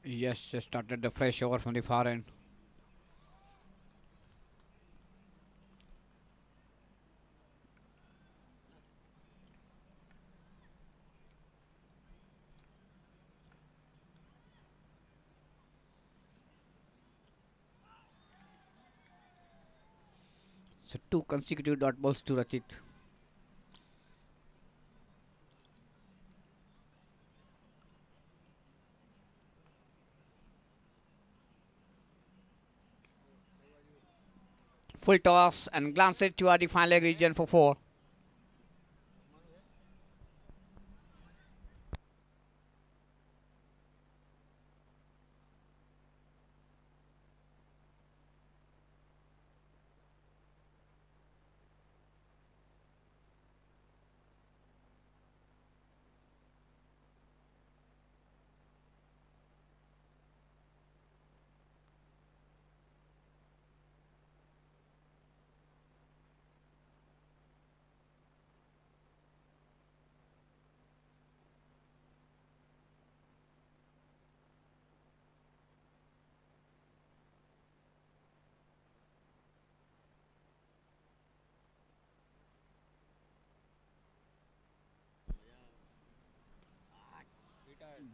Yes, just started the fresh over from the far end. So two consecutive dot balls to Rachit. Full toss and glance it toward the final leg region for four.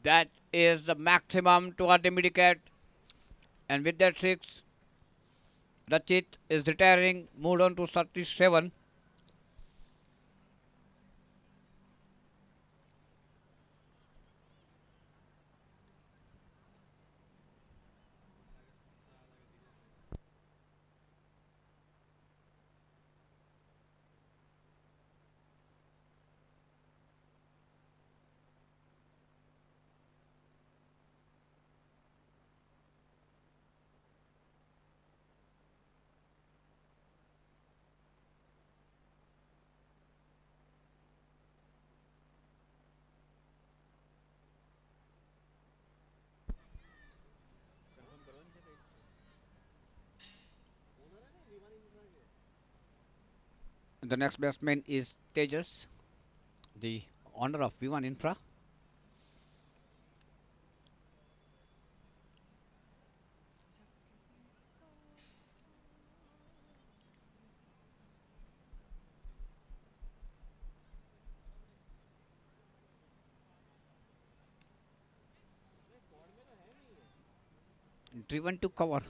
That is the maximum toward the mid-wicket. And with that six, Rachit is retiring, moved on to 37. The next batsman is Tejas, the owner of V1 Infra. Driven to cover.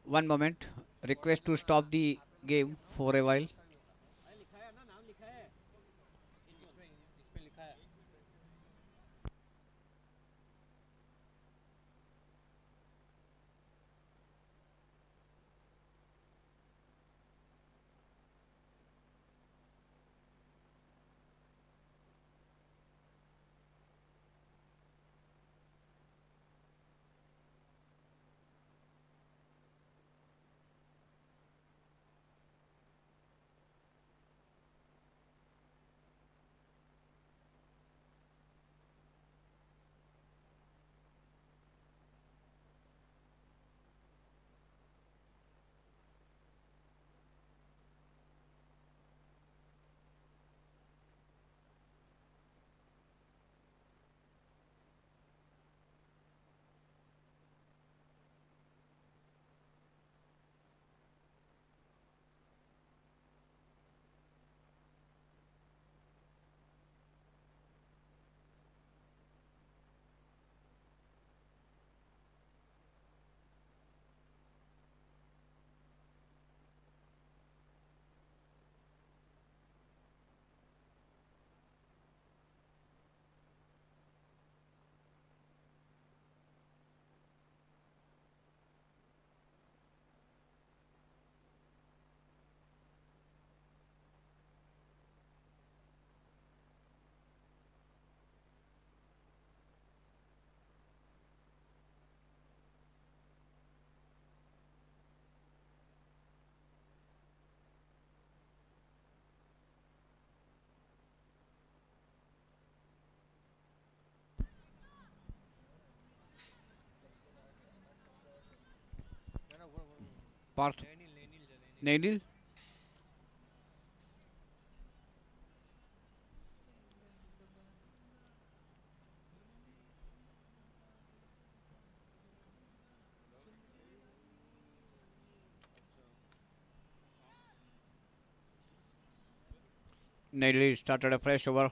One moment. Request to stop the game for a while. Parth Nainil. Nearly started a fresh over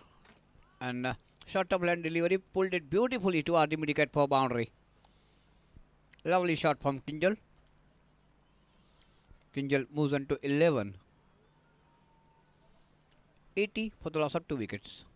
and short of land delivery pulled it beautifully to the mid-wicket for boundary. Lovely shot from Kinjal. Kinjal moves on to 11. 80 for the loss of 2 wickets.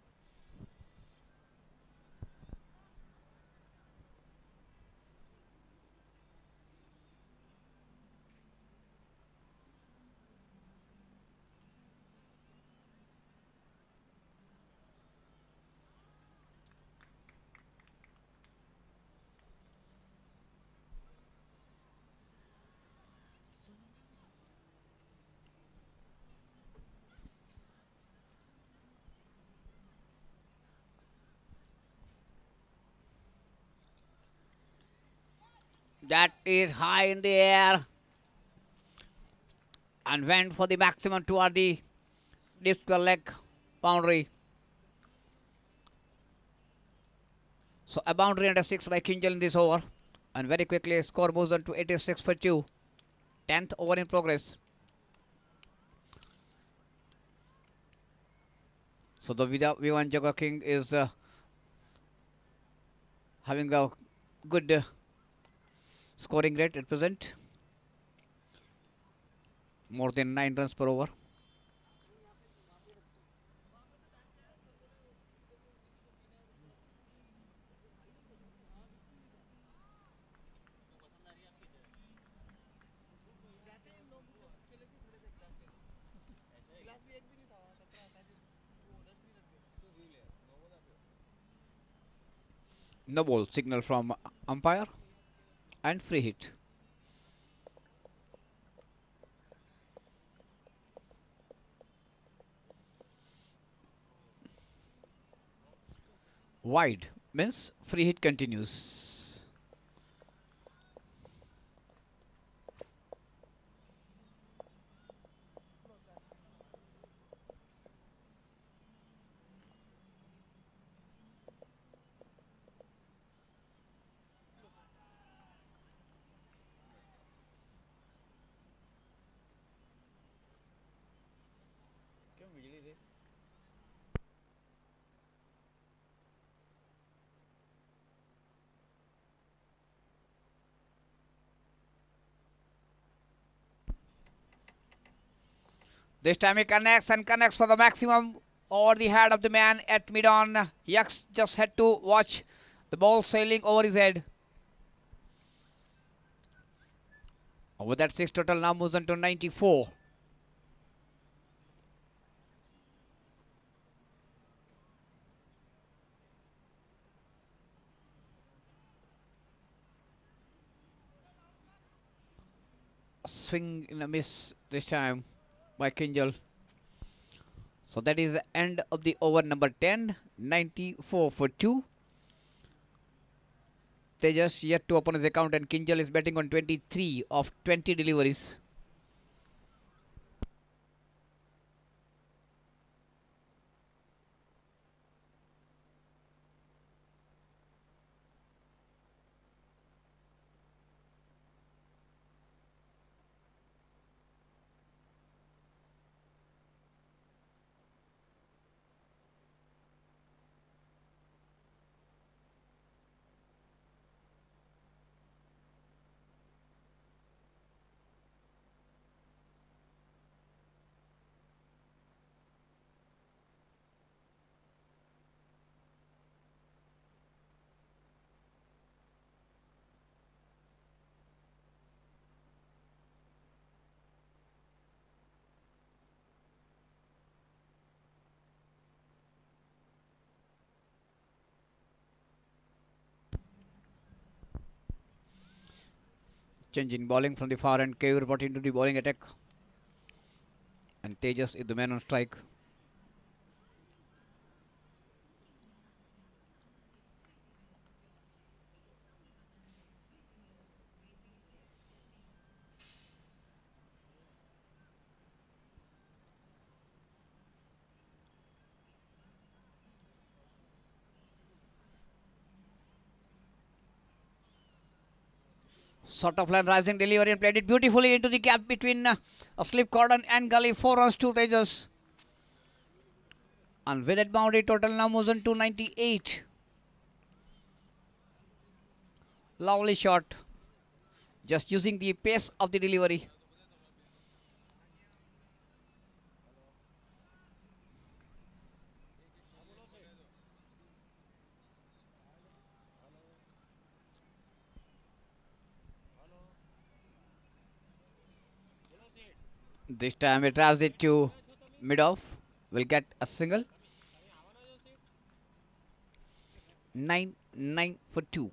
That is high in the air and went for the maximum toward the deep square leg boundary. So a boundary and a 6 by Kinjal in this over. And very quickly score moves on to 86 for 2. 10th over in progress. So the V1 Jagger King is having a good scoring rate at present. More than 9 runs per over. No ball signal from umpire and free hit. Wide means free hit continues. This time he connects and connects for the maximum over the head of the man at mid-on. Yaks just had to watch the ball sailing over his head. Over that 6 total now moves on to 94. A swing in a miss this time by Kinjal. So that is the end of the over number 10. 94 for 2. Tejas yet to open his account and Kinjal is betting on 23 of 20 deliveries. Change in bowling from the far end. Kaur brought into the bowling attack. And Tejas is the man on strike. Sort of line rising delivery and played it beautifully into the gap between a slip cordon and gully. 4 runs to Tejas. And with that boundary, total now moves on to 98. Lovely shot. Just using the pace of the delivery. This time it drives it to mid-off. Will get a single. 9-9 for 2.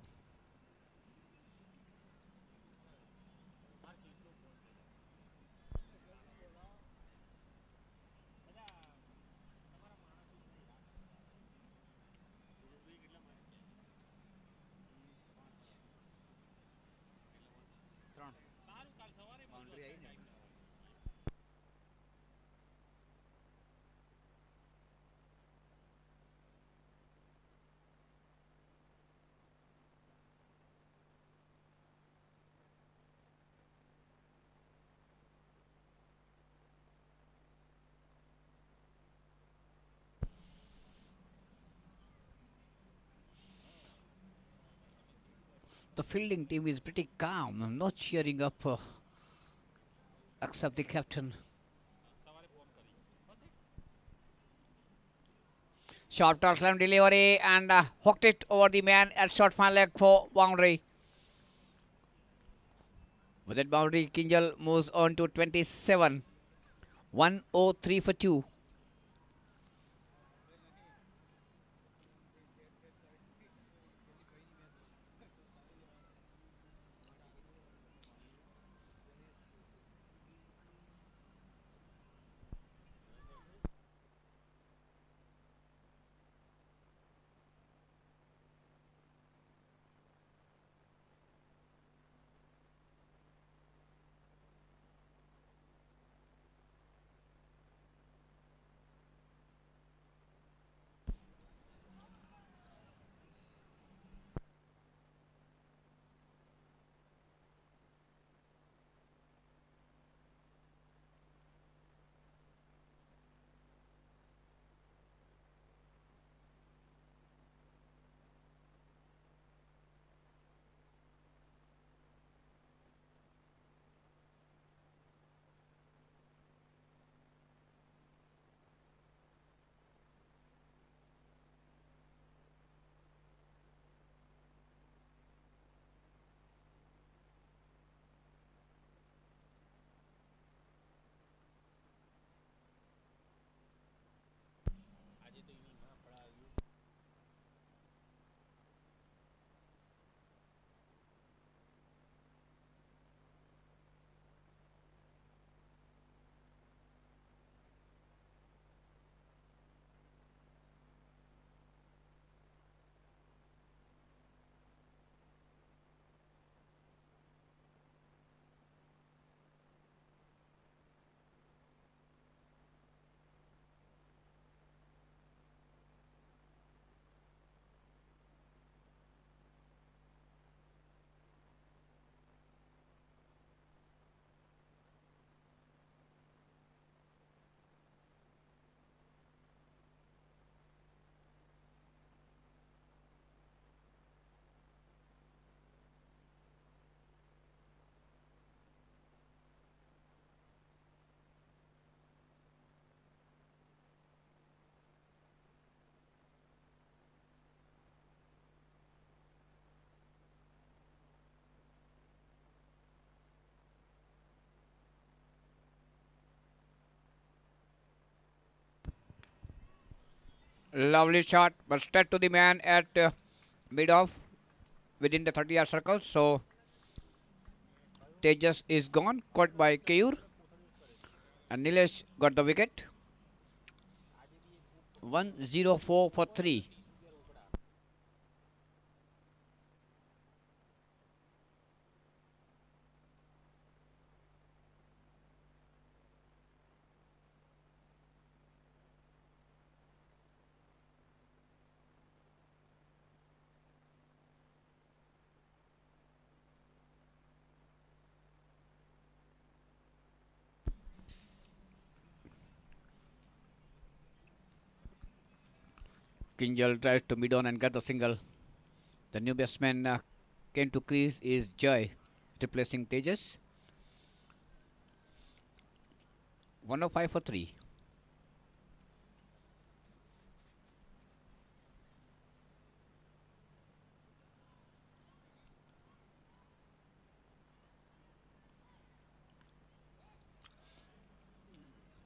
The fielding team is pretty calm, not cheering up except the captain. Sharp toss slam delivery and hooked it over the man at short fine leg for boundary. With that boundary, Kinjal moves on to 27. 103 for 2. Lovely shot, but straight to the man at mid-off within the 30-yard circle. So Tejas is gone, caught by Keyur. And Nilesh got the wicket. 104 for 3. Kinjal tries to mid on and get the single. The new batsman came to crease is Joy, replacing Tejas. 105 for 3.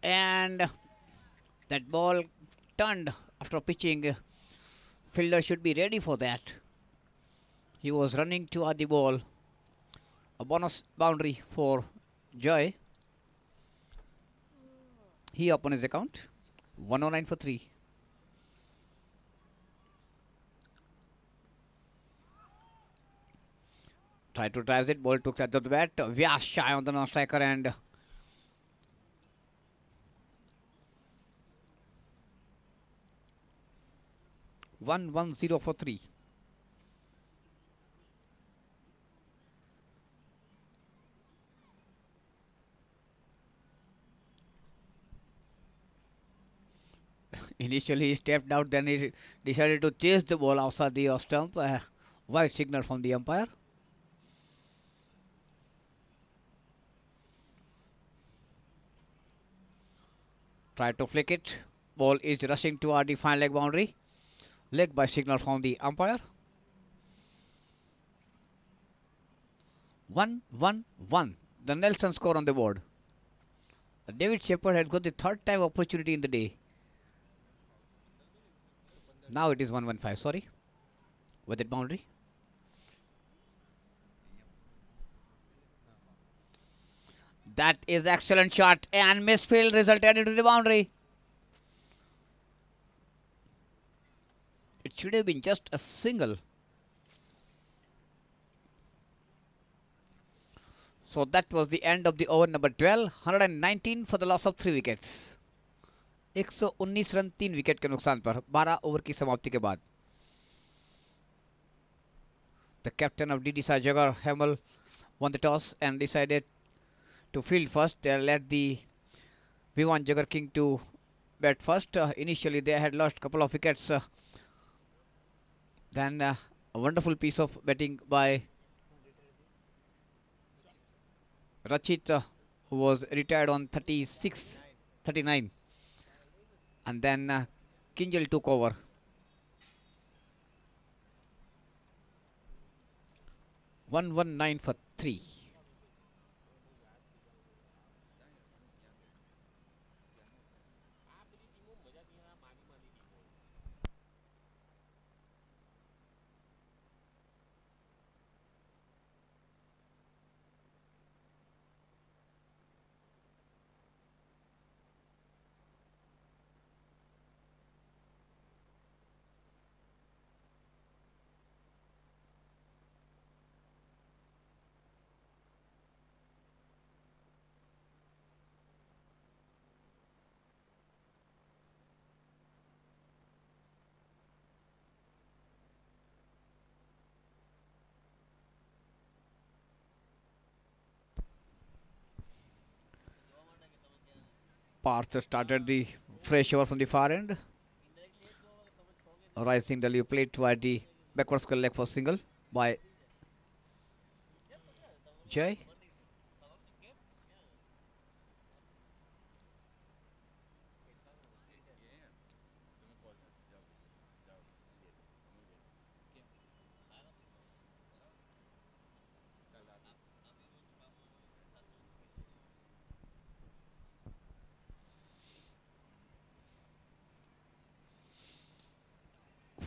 And that ball turned after pitching. Fielder should be ready for that. He was running toward the ball. A bonus boundary for Joy. He up on his account. 109 for 3. Tried to drive it. Ball took at the bat. Vyas shy on the non-striker and 110 for 3. Initially he stepped out, then he decided to chase the ball outside the off stump. White signal from the umpire. Tried to flick it. Ball is rushing toward the fine leg boundary. Leg by signal from the umpire. 1-1-1. The Nelson score on the board. David Shepherd had got the third time opportunity in the day. Now it is 1-1-5. Sorry. With that boundary. That is excellent shot and misfield resulted into the boundary. It should have been just a single. So that was the end of the over number 12. 119 for the loss of 3 wickets. 119 run 3 wicket के नुकसान पर 12 over की समाप्ति के बाद. The captain of DD Sajagar Hamel won the toss and decided to field first. They let the V1 Jagger King to bat first. Initially they had lost a couple of wickets. Then a wonderful piece of batting by Rachit, who was retired on 39. And then Kinjal took over. 119 for 3. Parth started the fresh over from the far end. Rising W played toward the backward square leg for single by Jay.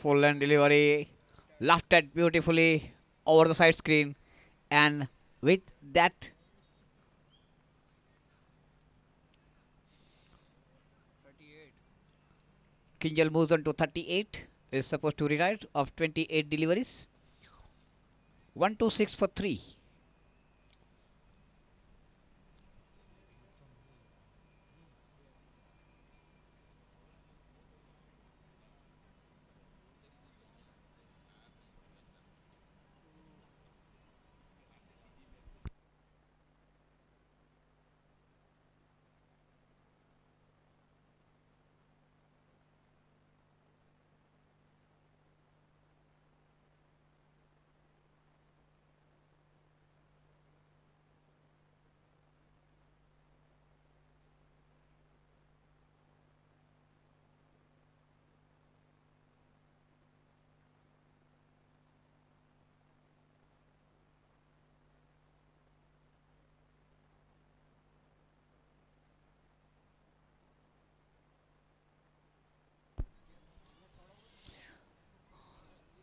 Full length delivery, laughed at beautifully over the side screen, and with that, Kinjal moves on to 38. Is supposed to retire of 28 deliveries. 126 for 3.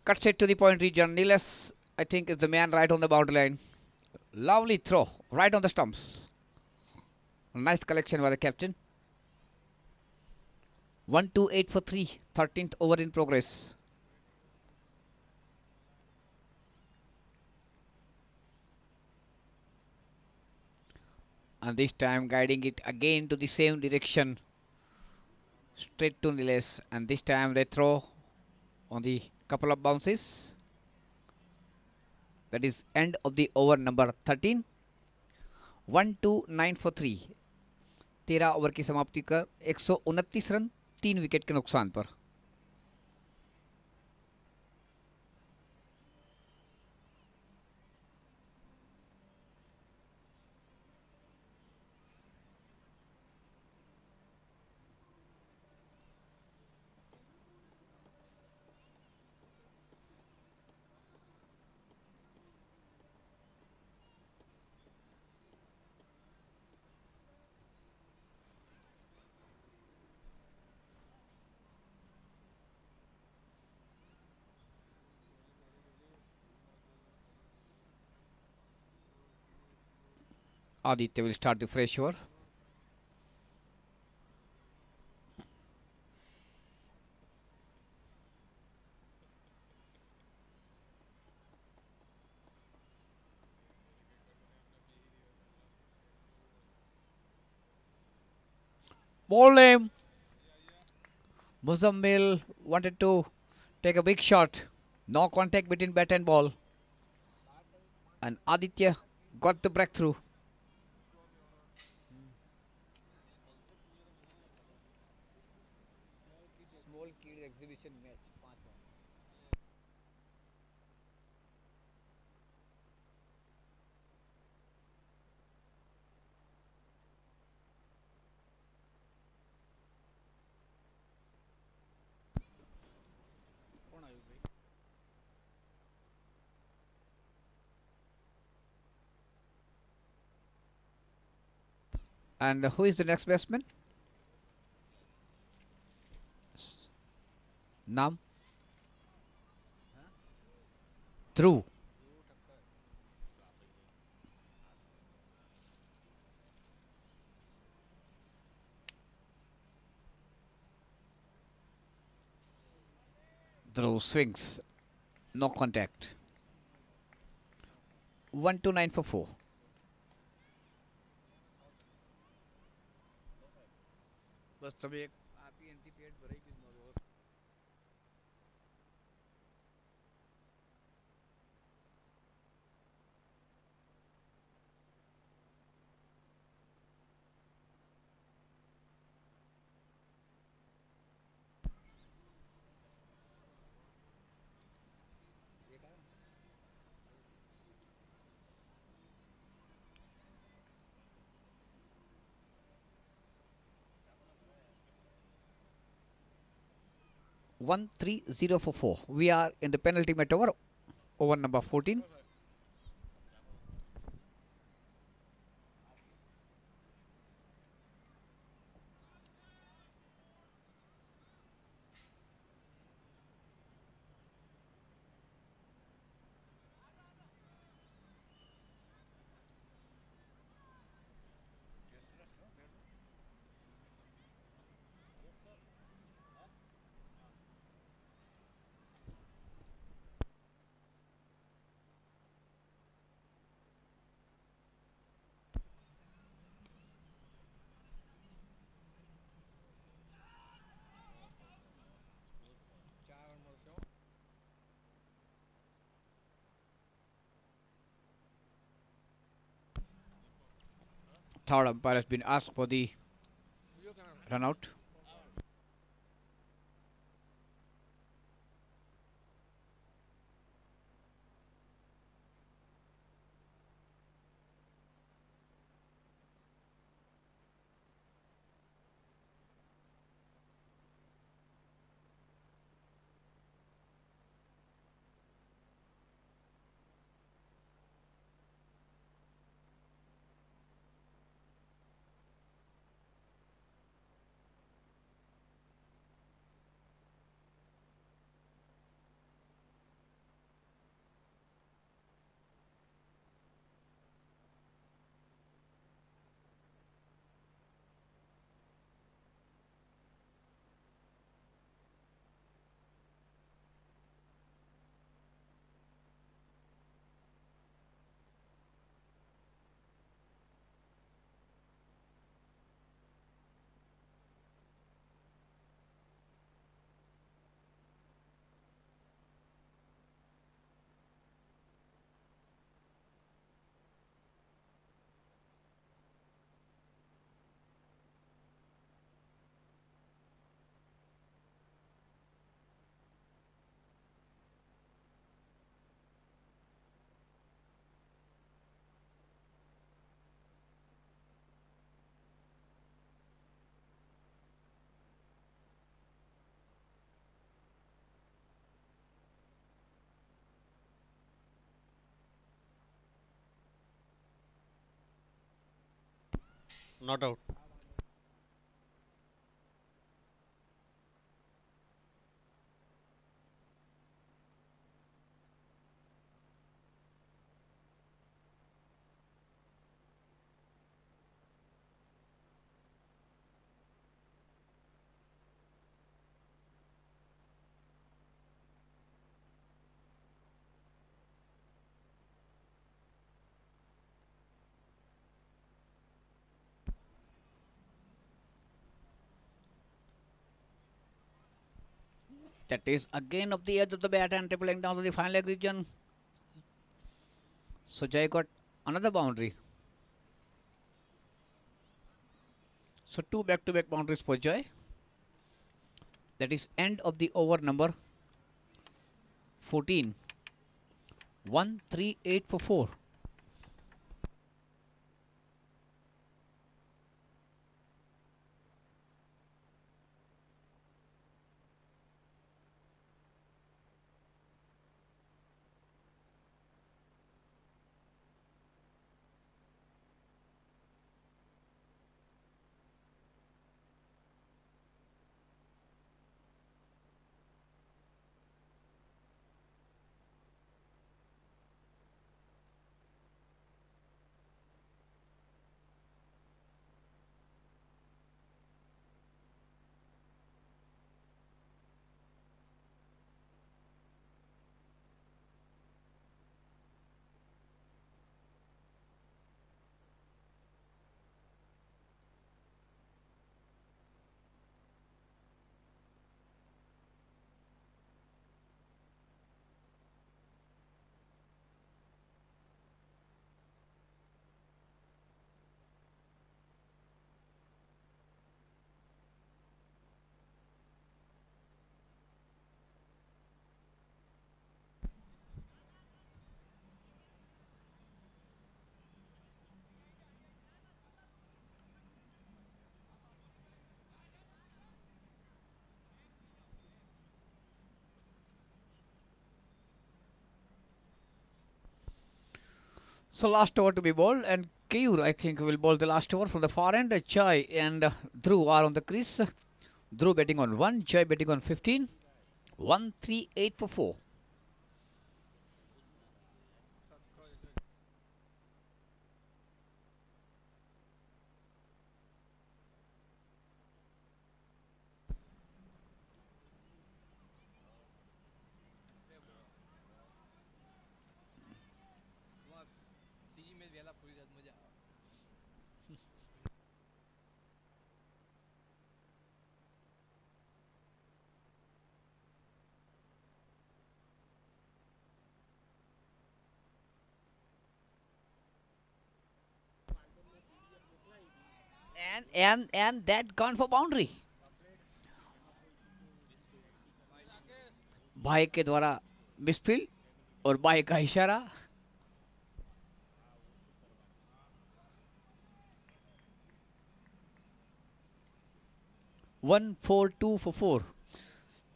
Cuts it to the point region. Niles, I think, is the man right on the boundary line. Lovely throw, right on the stumps. Nice collection by the captain. 1-2-8 for 3. 13th over in progress. And this time guiding it again to the same direction. Straight to Niles. And this time they throw on the couple of bounces. That is end of the over number 13. 1-2-9 for 3. 13 over की समाप्ति कर 129 run 3 wicket के नुकसान पर. Aditya will start the fresh over. Ball name. Muzammil wanted to take a big shot. No contact between bat and ball. And Aditya got the breakthrough. Small kid exhibition match. And who is the next batsman? Naam? Dhruv. Dhruv swings. No contact. 1-9 for 4. बस तभी एक आप ही anti paid भरेगी और one 3-0 for 4. We are in the penalty mat over number 14. Third umpire has been asked for the run out. Not out. That is again up the edge of the bat and tripling down to the final leg region. So Jai got another boundary. So two back-to-back boundaries for Jai. That is end of the over number 14. 1-3-8 for 4. So last over to be bowled, and Keyur, I think, will bowl the last over from the far end. Jai and Dhruv are on the crease. Dhruv betting on 1, Jai betting on 15. 1-3-8 for 4. And that gone for boundary. भाई के द्वारा misfield और भाई का इशारा. One 4-2 for 4.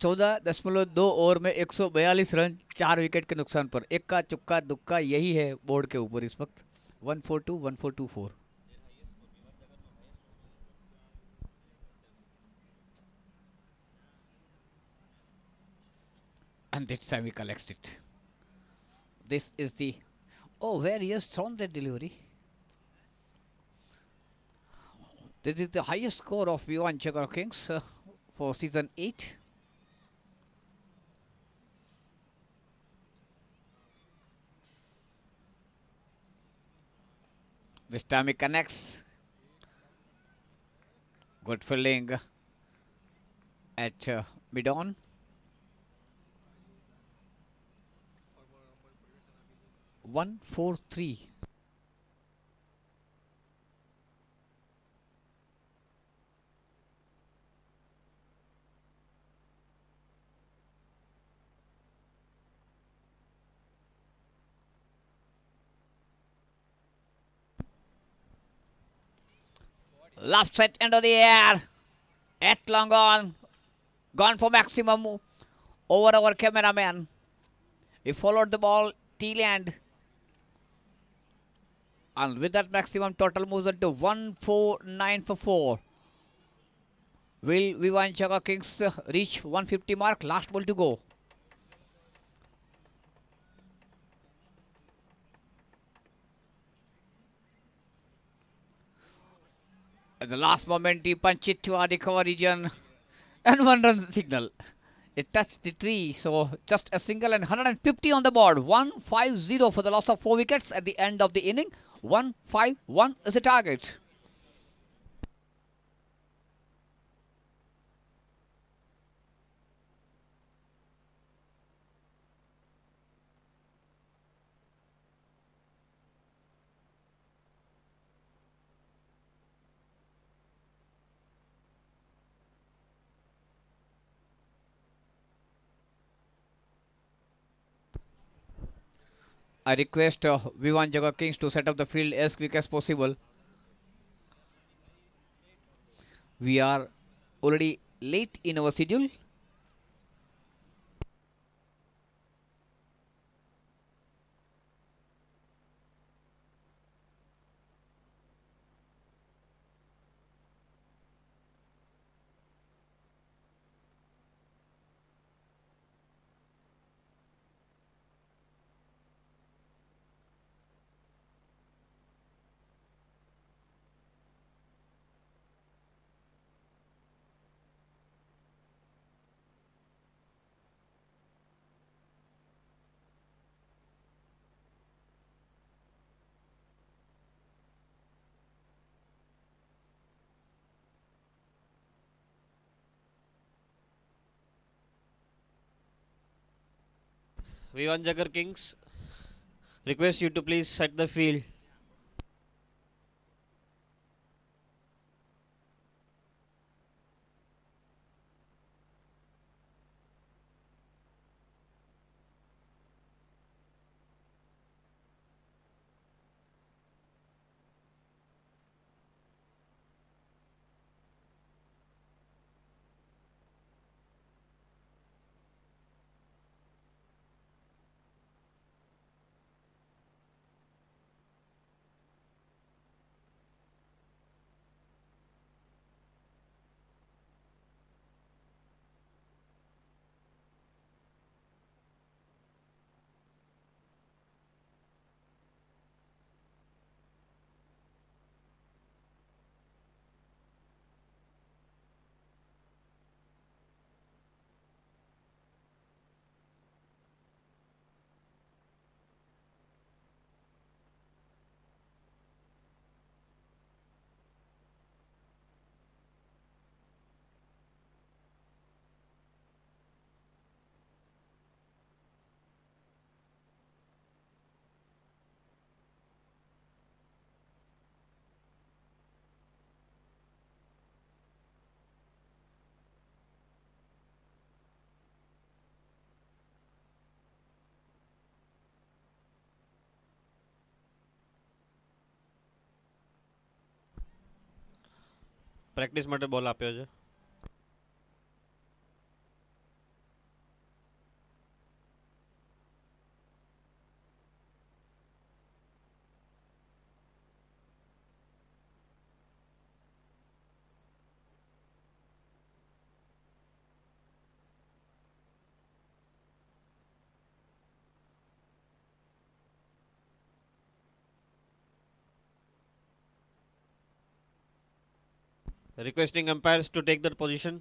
14.2 over में 142 run 4 wicket के नुकसान पर. इक्का चुक्का दुक्का यही है बोर्ड के ऊपर इस वक्त. 1-4-2, 1-4-2-4. And this time he collects it. This is the... Oh, where he has thrown that delivery. This is the highest score of V1 Jagar Kings for season 8. This time he connects. Good fielding at mid-on. One, 4-3. Left set into the air. At long on. Gone for maximum. Over our cameraman. He followed the ball. T-land. And with that maximum total moves on to 149 for 4. Will Vivan Chaka Kings reach 150 mark? Last ball to go. At the last moment, he punched it to our cover region and one run signal. It touched the tree, so just a single and 150 on the board. 150 for the loss of 4 wickets at the end of the inning. 151 is the target. I request Vivan Jaga Kings to set up the field as quick as possible. We are already late in our schedule. Vivan Jagar Kings, request you to please set the field. Practice માટે બોલ આપ્યો છે. Requesting umpires to take their position.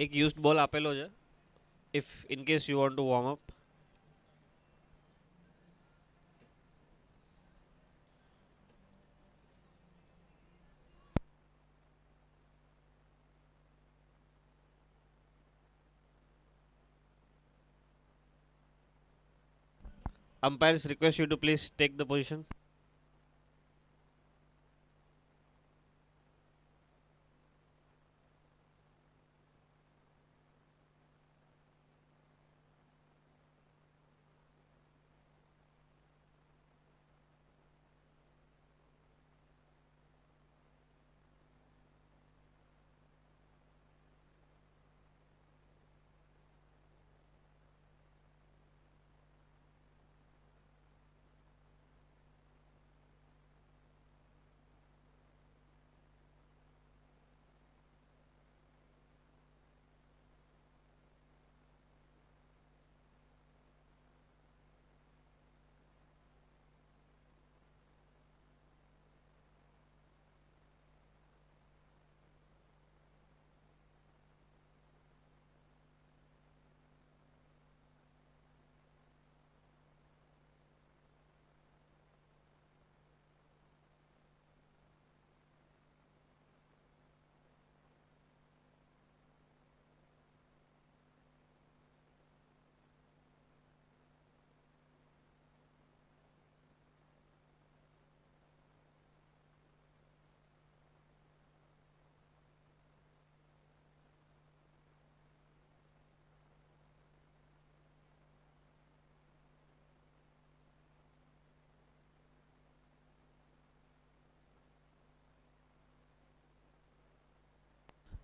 એક used ball આપેલો છે. If in case you want to warm up. Umpires request you to please take the position.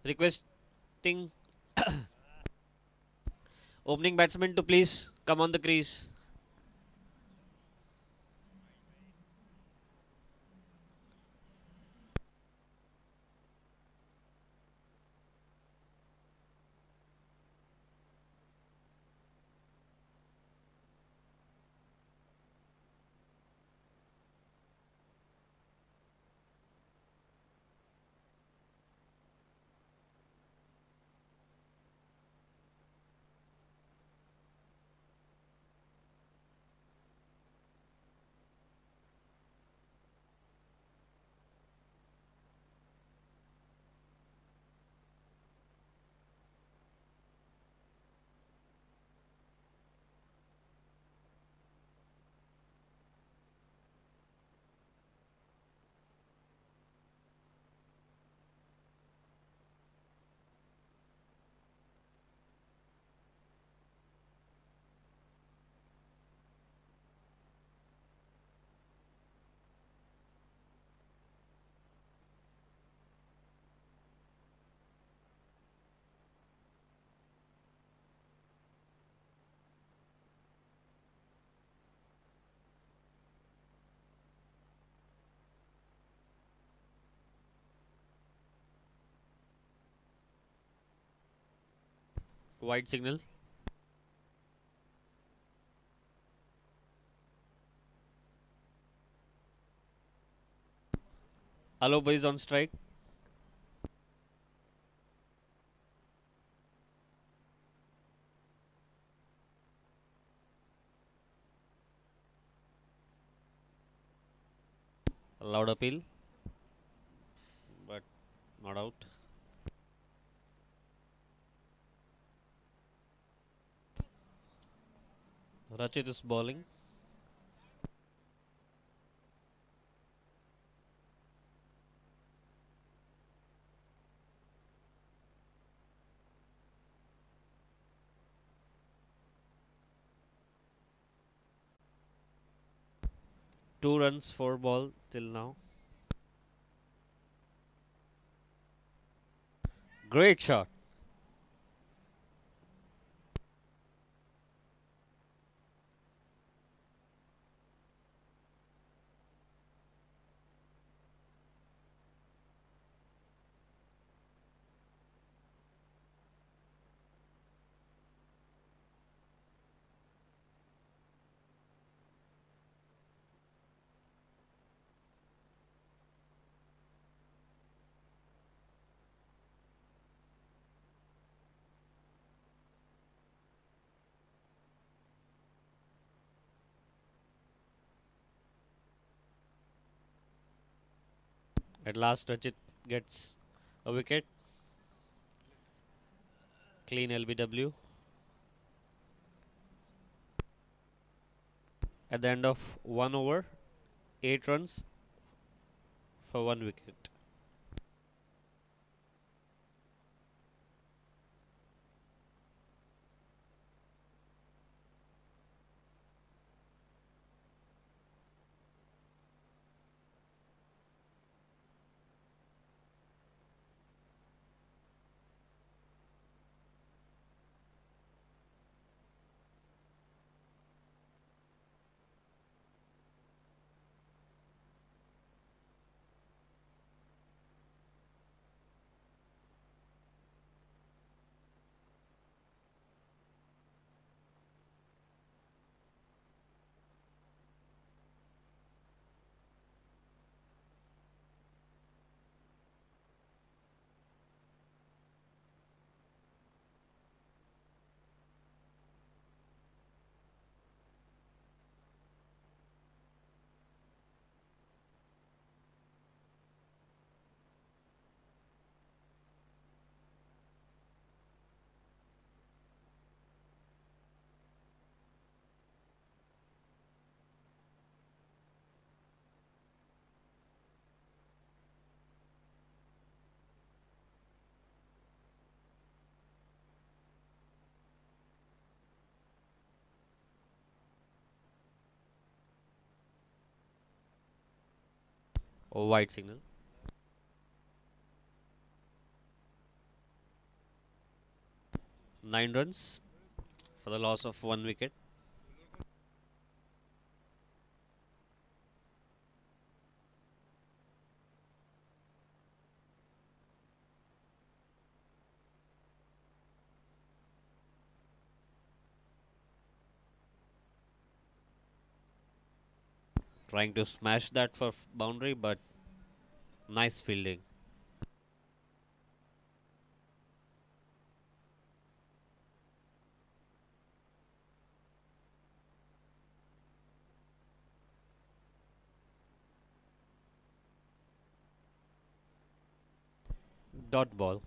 Requesting opening batsman to please come on the crease. White signal. Hello boys on strike. Loud appeal, but not out. Rachit is bowling. Two runs, four ball till now. Great shot. At last, Rachit gets a wicket. Clean LBW. At the end of 1 over, 8 runs for 1 wicket. A white signal. 9 runs for the loss of 1 wicket. Trying to smash that for boundary, but nice fielding. Dot ball.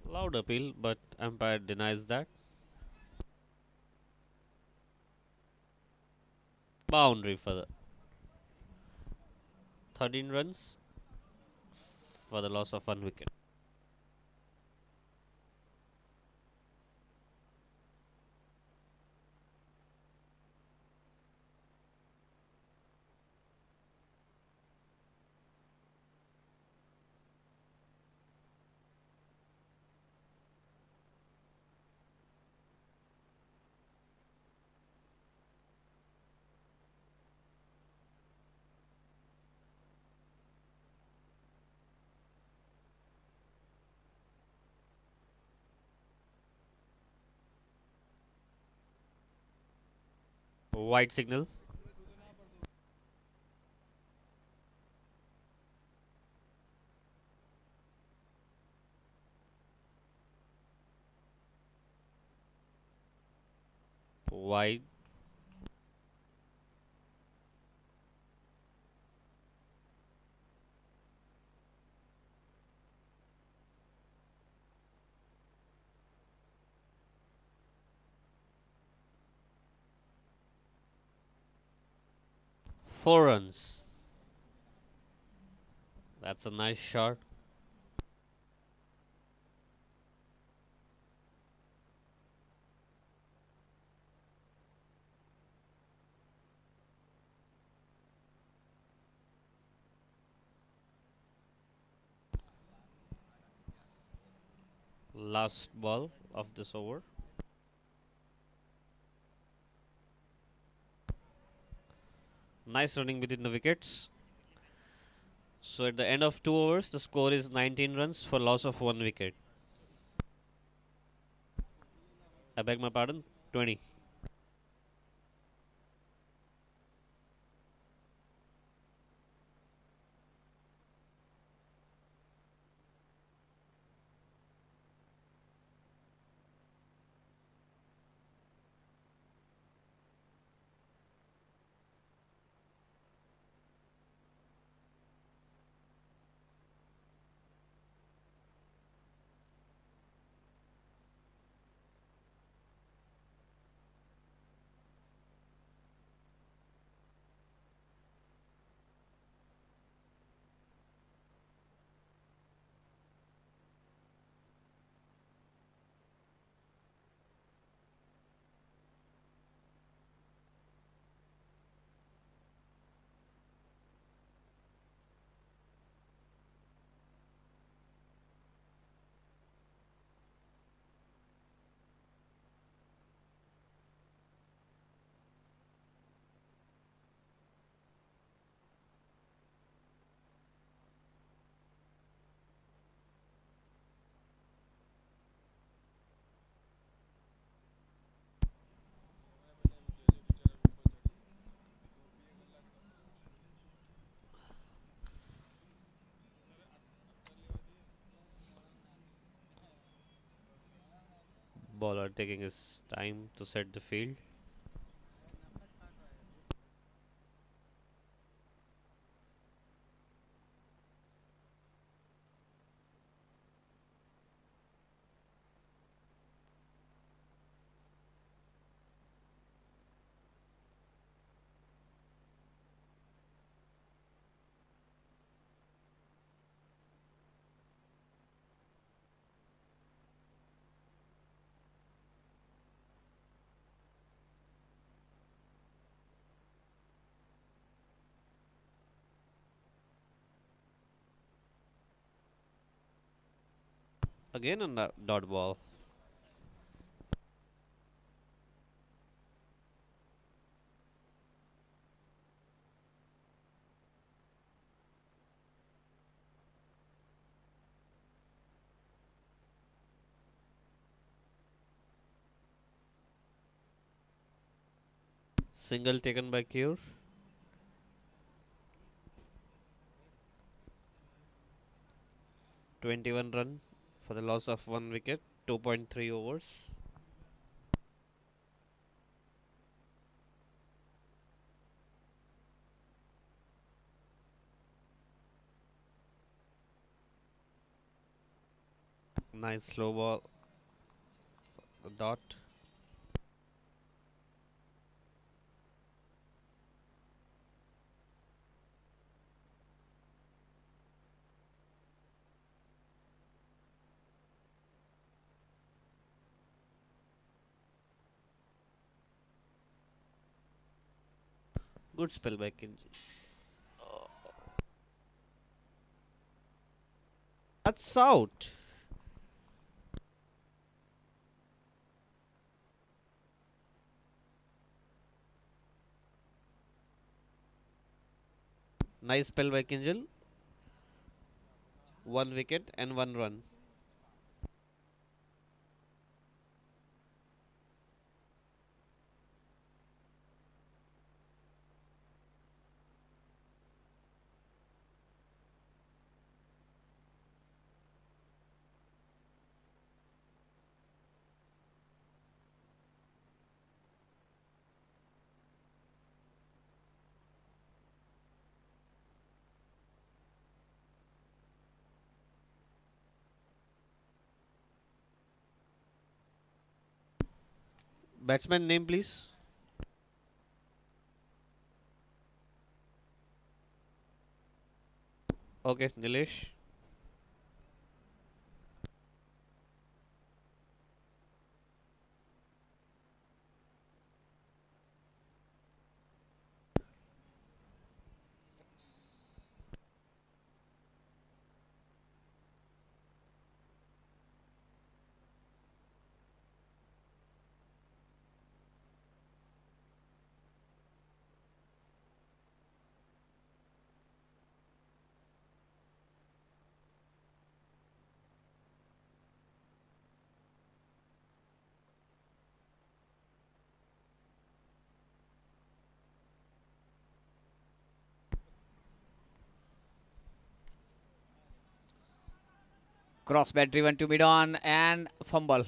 Loud appeal, but umpire denies that. Boundary for the 13 runs for the loss of 1 wicket. White signal. Wide. Four runs. That's a nice shot. Last ball of this over. Nice running between the wickets. So at the end of 2 overs, the score is 19 runs for loss of 1 wicket. I beg my pardon, 20. Bowler taking his time to set the field. Again a dot ball. Single taken by Cure. (21 run for the loss of 1 wicket, 2.3 overs. Nice slow ball, dot. Good spell by Kinji. That's out. Nice spell by Kinjal. 1 wicket and 1 run. Batsman name, please. Okay, Nilesh. Cross bat driven to mid on and fumble.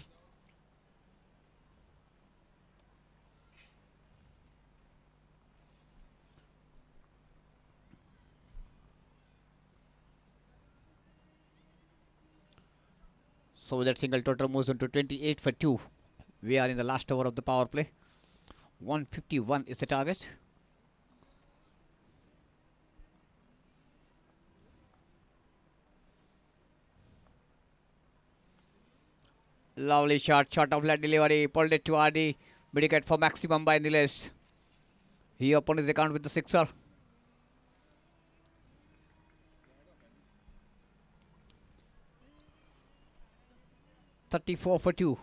So that single total moves on to 28 for 2. We are in the last over of the power play. 151 is the target. Lovely shot of left delivery, pulled it to RD. Wicket for maximum by Nilesh. He opened his account with the sixer. (34 for 2).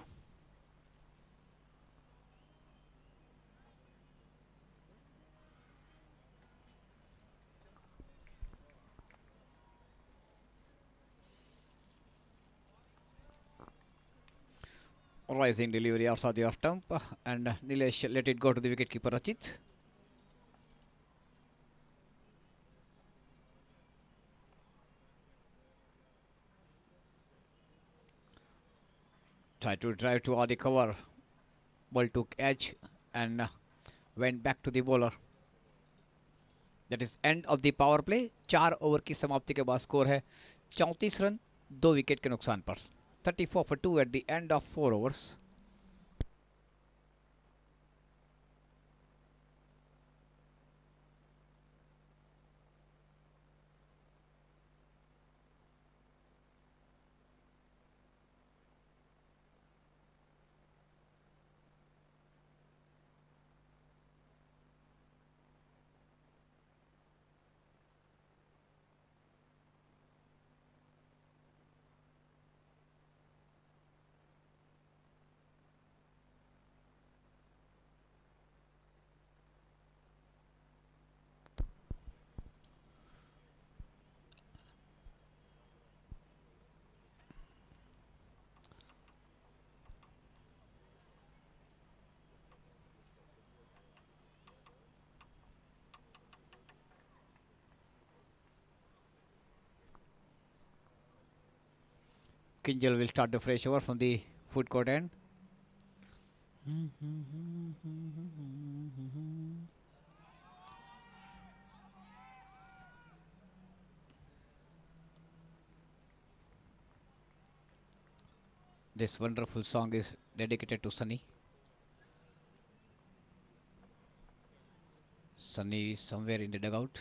Rising delivery outside the off stump, and Nilesh let it go to the wicketkeeper Rachit. Tried to drive to the cover. Ball took edge and went back to the bowler. That is end of the power play. 4 over की समाप्ति के बाद score है 34 run 2 wicket के नुकसान पर. 34 for 2 at the end of 4 overs. Kinjal will start the fresh over from the food court end. This wonderful song is dedicated to Sunny. Sunny is somewhere in the dugout.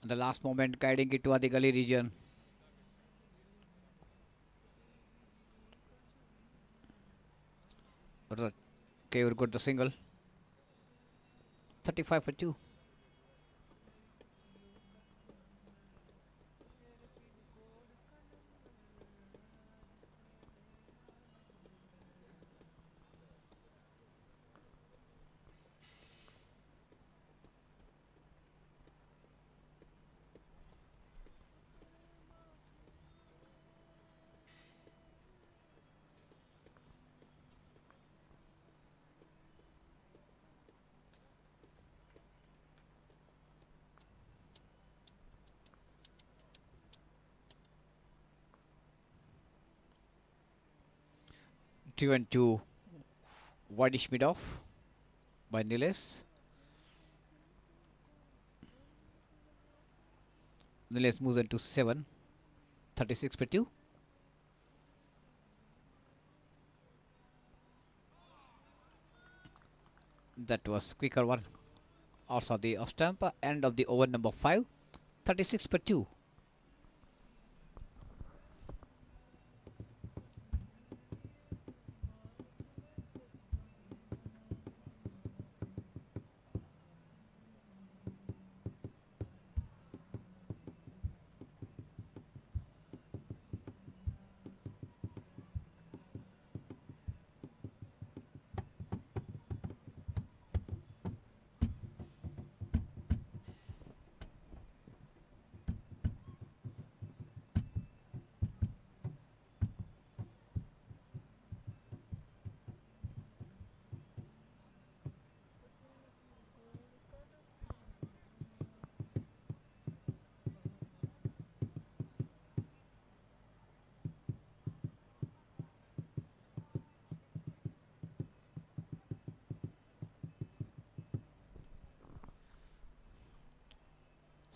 And the last moment guiding it to the gully region. Kaur got the single. 35 for 2. Driven to wideish mid off by Niles. Niles moves into 7. 36 for 2. That was quicker one. Also the off stump. End of the over number 5. 36 for 2.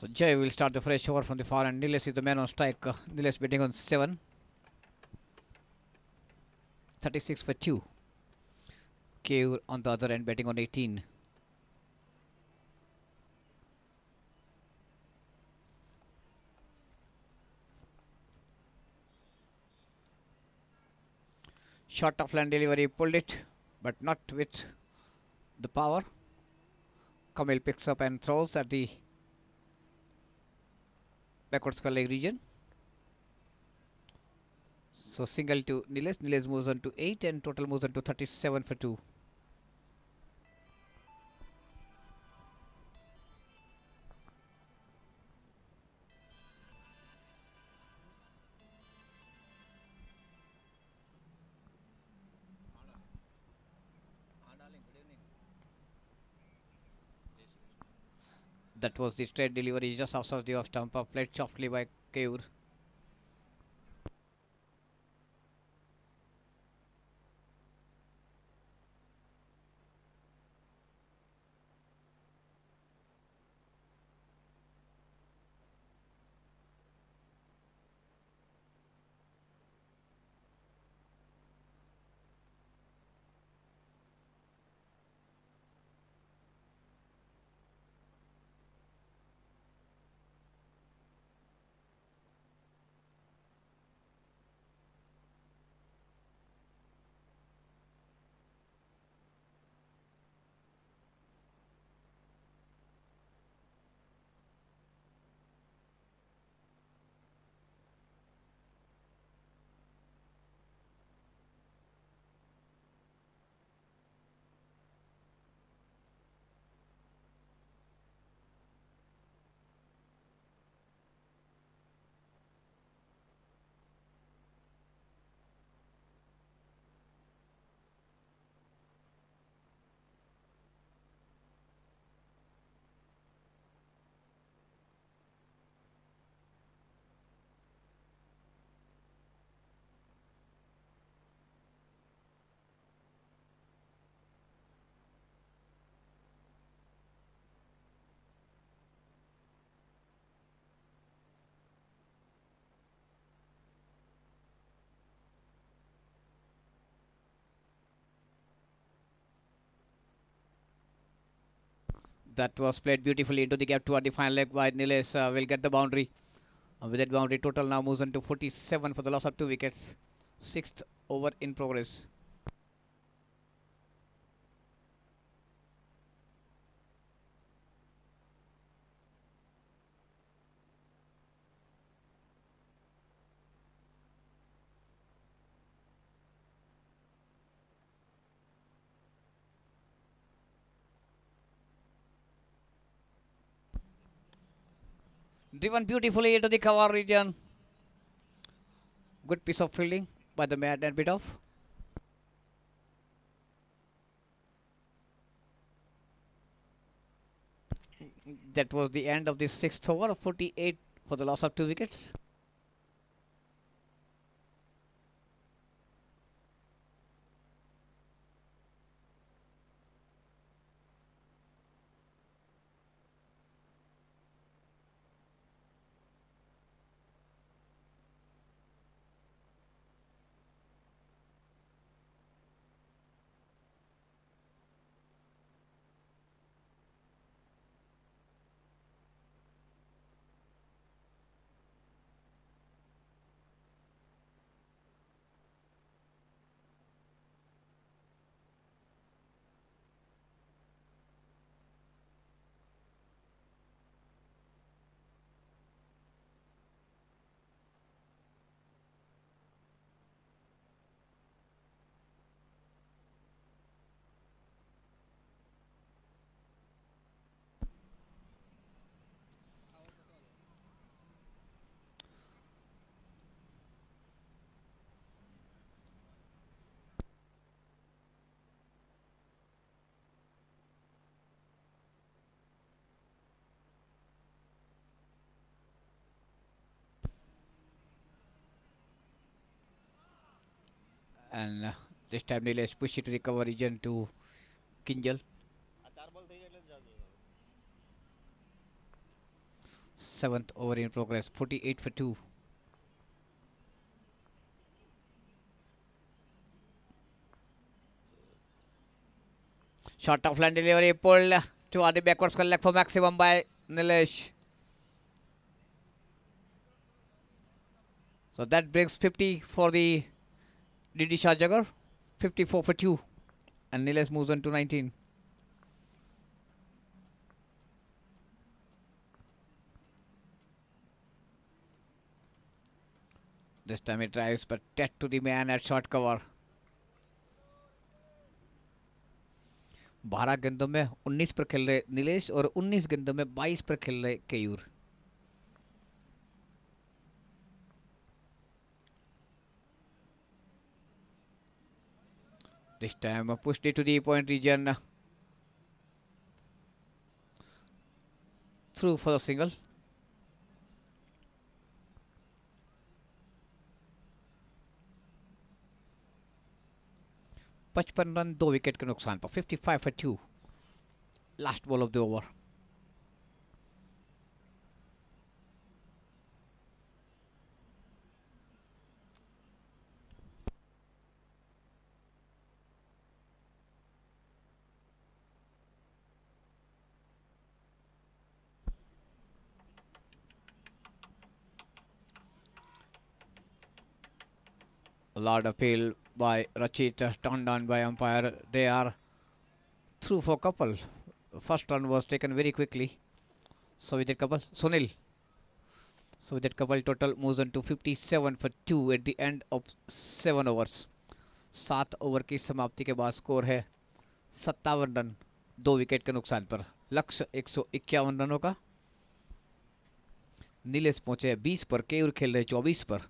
So Jay will start the fresh over from the far end. Niles is the man on strike. Niles betting on 7. 36 for 2. Kaur on the other end betting on 18. Short of land delivery, pulled it, but not with the power. Kamil picks up and throws at the backward square leg region. So single to Niles. Niles moves on to 8 and total moves on to 37 for 2. That was the straight delivery just outside the off stump, played softly by Kaur. That was played beautifully into the gap toward the final leg by Nilesh. Will get the boundary. With that boundary, total now moves on to 47 for the loss of 2 wickets. Sixth over in progress. Driven beautifully into the cover region. Good piece of fielding by the man and bit off. That was the end of the sixth over, 48 for the loss of 2 wickets. And this time Nilesh push it to the cover region to Kinjal. Seventh over in progress, 48 for 2. Short of line delivery pulled toward the backwards leg for maximum by Nilesh. So that brings 50 for the DD Shahjagar, 54 for 2. And Nilesh moves on to 19. This time it drives but dead to the man at short cover. 12 गेंदों में 19 पर खेल रहे नीलेश और 19 गेंदों में 22 पर खेल रहे Keyur. This time pushed it to the point region. Through for the single. पचपन रन 2 विकेट के नुकसान पर 55 for 2. Last ball of the over. A lot of appeal by Rachit, turned down by umpire. They are through for couple. First run was taken very quickly. So with that couple, Sunil. So with that couple, total moves on to 57 for 2 at the end of 7 overs. 7 over की समाप्ति के बाद score है 57 run 2 wicket के नुकसान पर. लक्ष्य 151 रनों का. नीलेश पहुंचे 20 पर, केयूर खेल रहे 24 पर.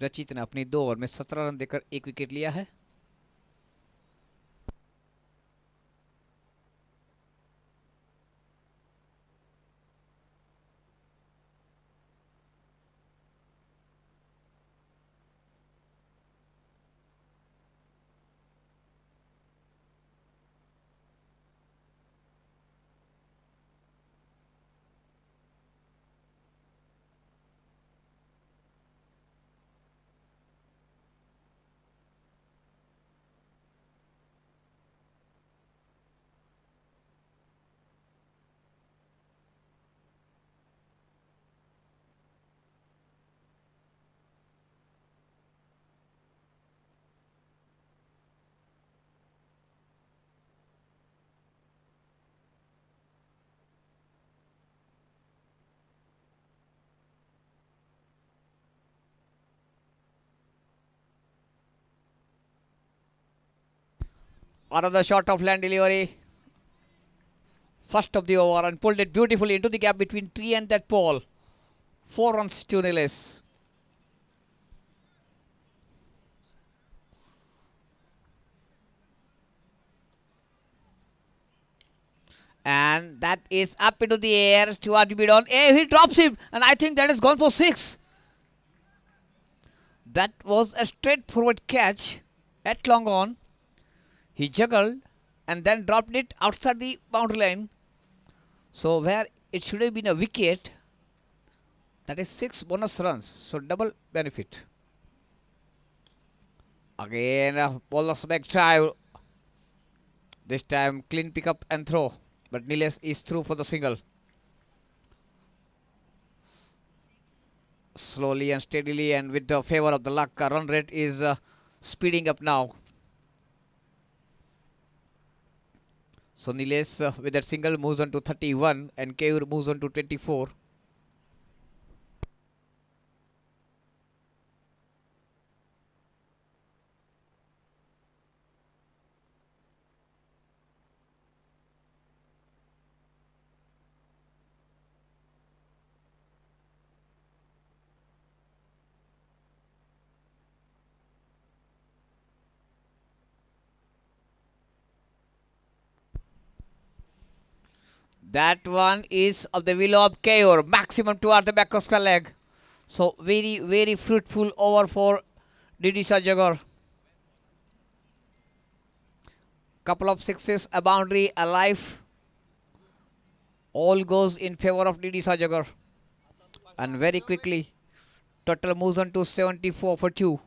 रचित ने अपनी 2 ओवर में 17 रन देकर 1 विकेट लिया है. Another shot of land delivery. First of the over and pulled it beautifully into the gap between tree and that pole. 4 runs to Nilesh. And that is up into the air to RGB down. Hey, he drops him, and I think that has gone for 6. That was a straightforward catch at long on. He juggled and then dropped it outside the boundary line. So where it should have been a wicket, that is 6 bonus runs. So double benefit. Again, bowler's back drive. This time clean pickup and throw. But Nilesh is through for the single. Slowly and steadily and with the favor of the luck, run rate is speeding up now. So Nilesh with that single moves on to 31 and Keyur moves on to 24. That one is of the willow of Keyur, maximum towards the back of square leg. So very, very fruitful over for Didi Sajagar. Couple of sixes, a boundary, a life. All goes in favor of Didi Sajagar. And very quickly, total moves on to 74 for 2.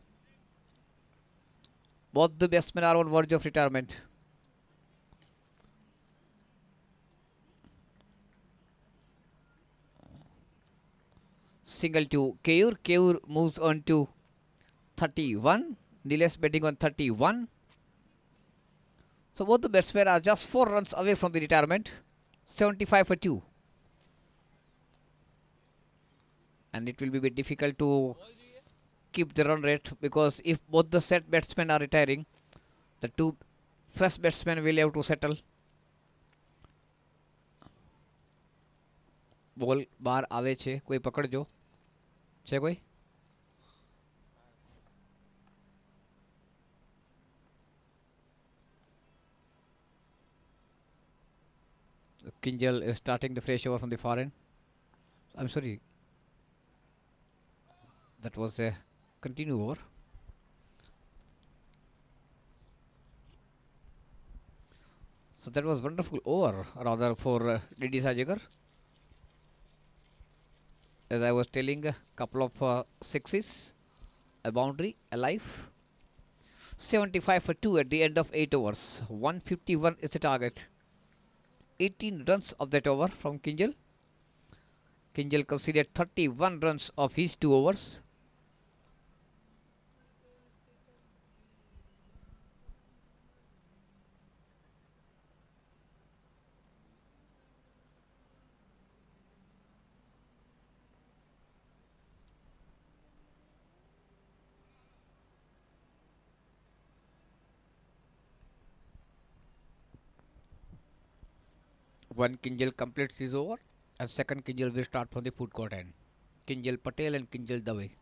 Both the batsmen are on verge of retirement. Single to Keyur. Keyur moves on to 31. Nilesh betting on 31. So both the batsmen are just 4 runs away from the retirement. 75 for 2. And it will be a bit difficult to keep the run rate, because if both the set batsmen are retiring, the 2 fresh batsmen will have to settle. Ball बाहर आवे छे, कोई पकड़जो छे कोई. Kinjal is starting the fresh over from the far end. I'm sorry. That was a continue over. So that was wonderful over rather for Didi Sajagar. As I was telling, a couple of sixes, a boundary, a life. 75 for 2 at the end of 8 overs. 151 is the target. 18 runs of that over from Kinjal. Kinjal conceded 31 runs of his 2 overs. One Kinjal completes his over, and second Kinjal will start from the foot court end. Kinjal Patel and Kinjal Dave.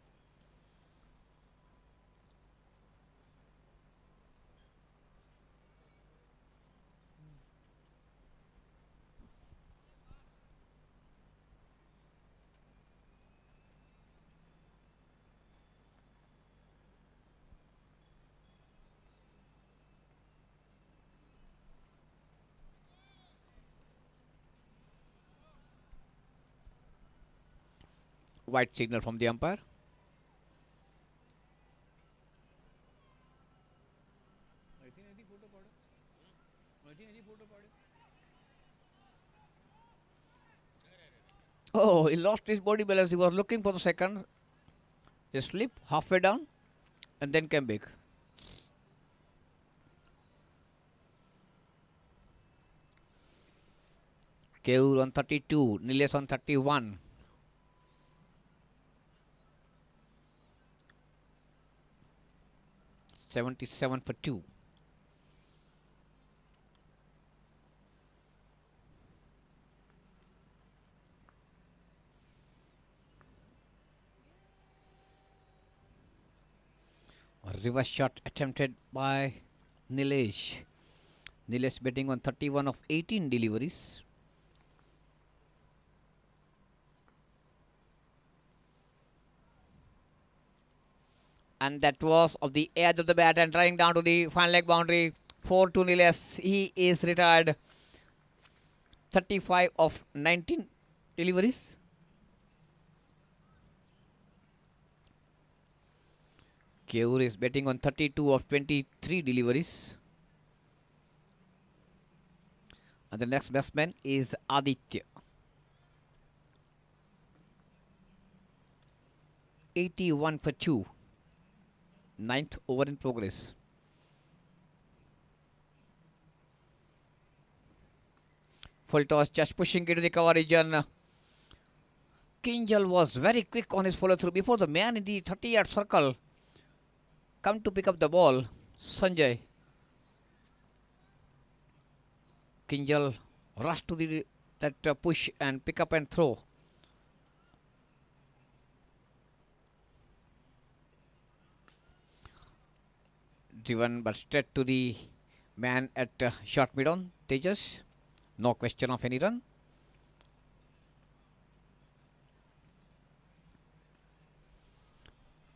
White signal from the umpire. Oh, he lost his body balance. He was looking for the second. He slipped halfway down and then came back. Keyur on 32, Nilesh on 31. $77 for 2. Reverse shot attempted by Nilesh. Nilesh betting on 31 of 18 deliveries. And that was of the edge of the bat and trying down to the final leg boundary. 4-2 Nilesh. He is retired. 35 of 19 deliveries. Keur is betting on 32 of 23 deliveries. And the next batsman is Aditya. 81 for 2. Ninth over in progress. Full toss, just pushing into the cover region. Kinjal was very quick on his follow through before the man in the 30-yard circle come to pick up the ball. Sanjay. Kinjal rushed to that push and pick up and throw. Driven but straight to the man at short mid-on, Tejas. No question of any run.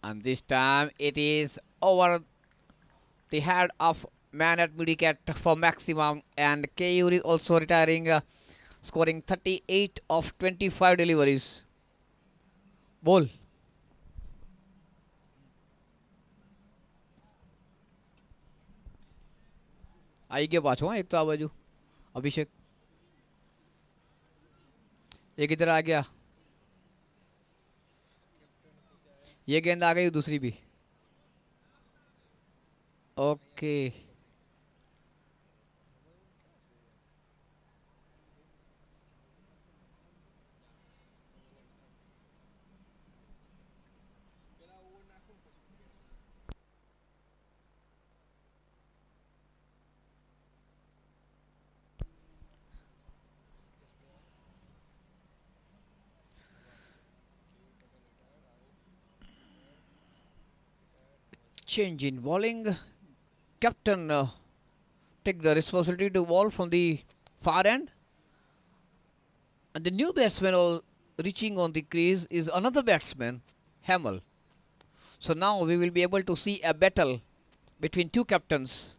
And this time it is over the head of man at mid-wicket for maximum. And Keur is also retiring, scoring 38 of 25 deliveries. Ball. आई गया पाछो एक तो आ बाजू अभिषेक एक इधर आ गया ये गेंद आ गई दूसरी भी okay change in bowling. Captain take the responsibility to bowl from the far end. And the new batsman reaching on the crease is another batsman, Hamel. So now we will be able to see a battle between two captains.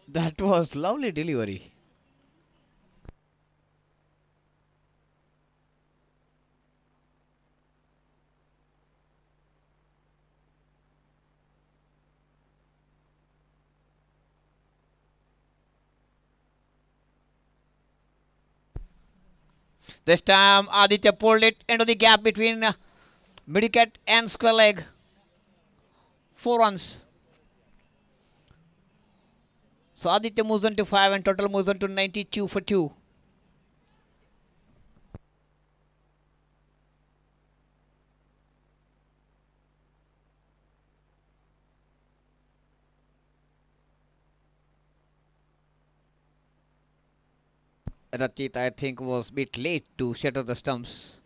That was lovely delivery. This time Aditya pulled it into the gap between mid-wicket and square leg. 4 runs. So Aditya moves on to 5 and total moves on to 92 for 2. Rachit, I think, was a bit late to shatter the stumps.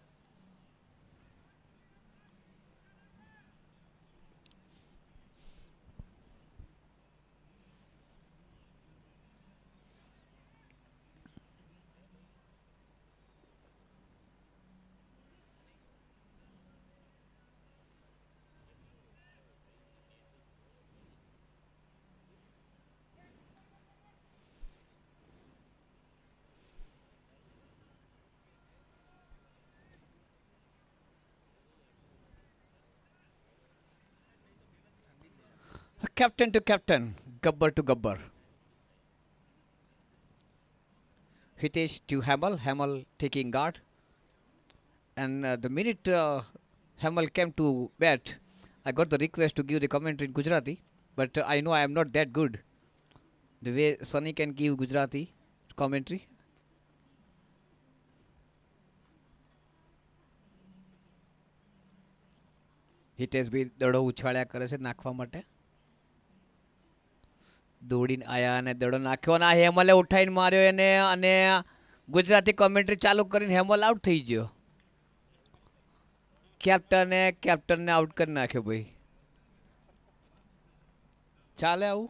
captain to captain, gubber to gubber. Hitesh to Hamal, Hamal taking guard. And the minute Hamal came to bat, I got the request to give the commentary in Gujarati, but I know I am not that good. The way Sunny can give Gujarati commentary. Hitesh બી દડો ઉછાળ્યા કરે છે નાખવા માટે. દોડીને આયા અને દડો નાખ્યો અને હેમલે ઉઠાઈને માર્યો એને અને ગુજરાતી કોમેન્ટ્રી ચાલુ કરીને હેમલ આઉટ થઈ ગયો. કેપ્ટનને આઉટ કરી નાખ્યો ભાઈ. ચાલે આવું?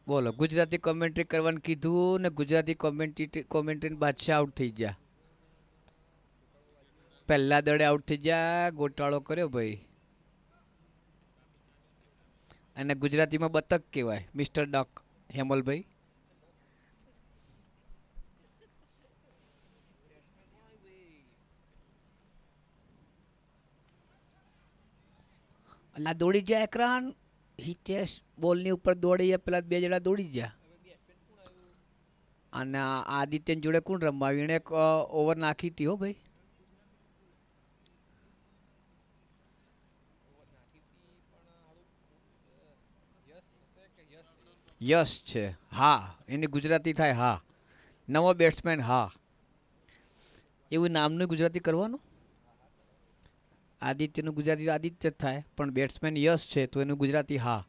બોલો, ગુજરાતી કોમેન્ટ્રી કરવાનું કીધું ને ગુજરાતી કોમેન્ટ્રી બાદશાહ આઉટ થઈ ગયા. પહેલા દડે આઉટ થઈ ગયા, ગોટાળો કર્યો ભાઈ. અને ગુજરાતીમાં બતક કહેવાય, મિસ્ટર ડક હેમલભાઈ. અલા દોડી જાય એકરાન. હિતેશ બોલની ઉપર દોડી ગયા, પેલા બે જણા દોડી ગયા. અને આદિત્યની જોડે કોણ રમવાયું? એણે એક ઓવર નાખી હતી હો ભાઈ. યશ છે, હા. એની ગુજરાતી થાય હા. નવો બેટ્સમેન હા. એવું નામનું ગુજરાતી કરવાનું. આદિત્યનું ગુજરાતી આદિત્ય જ થાય, પણ બેટ્સમેન યશ છે તો એનું ગુજરાતી હા.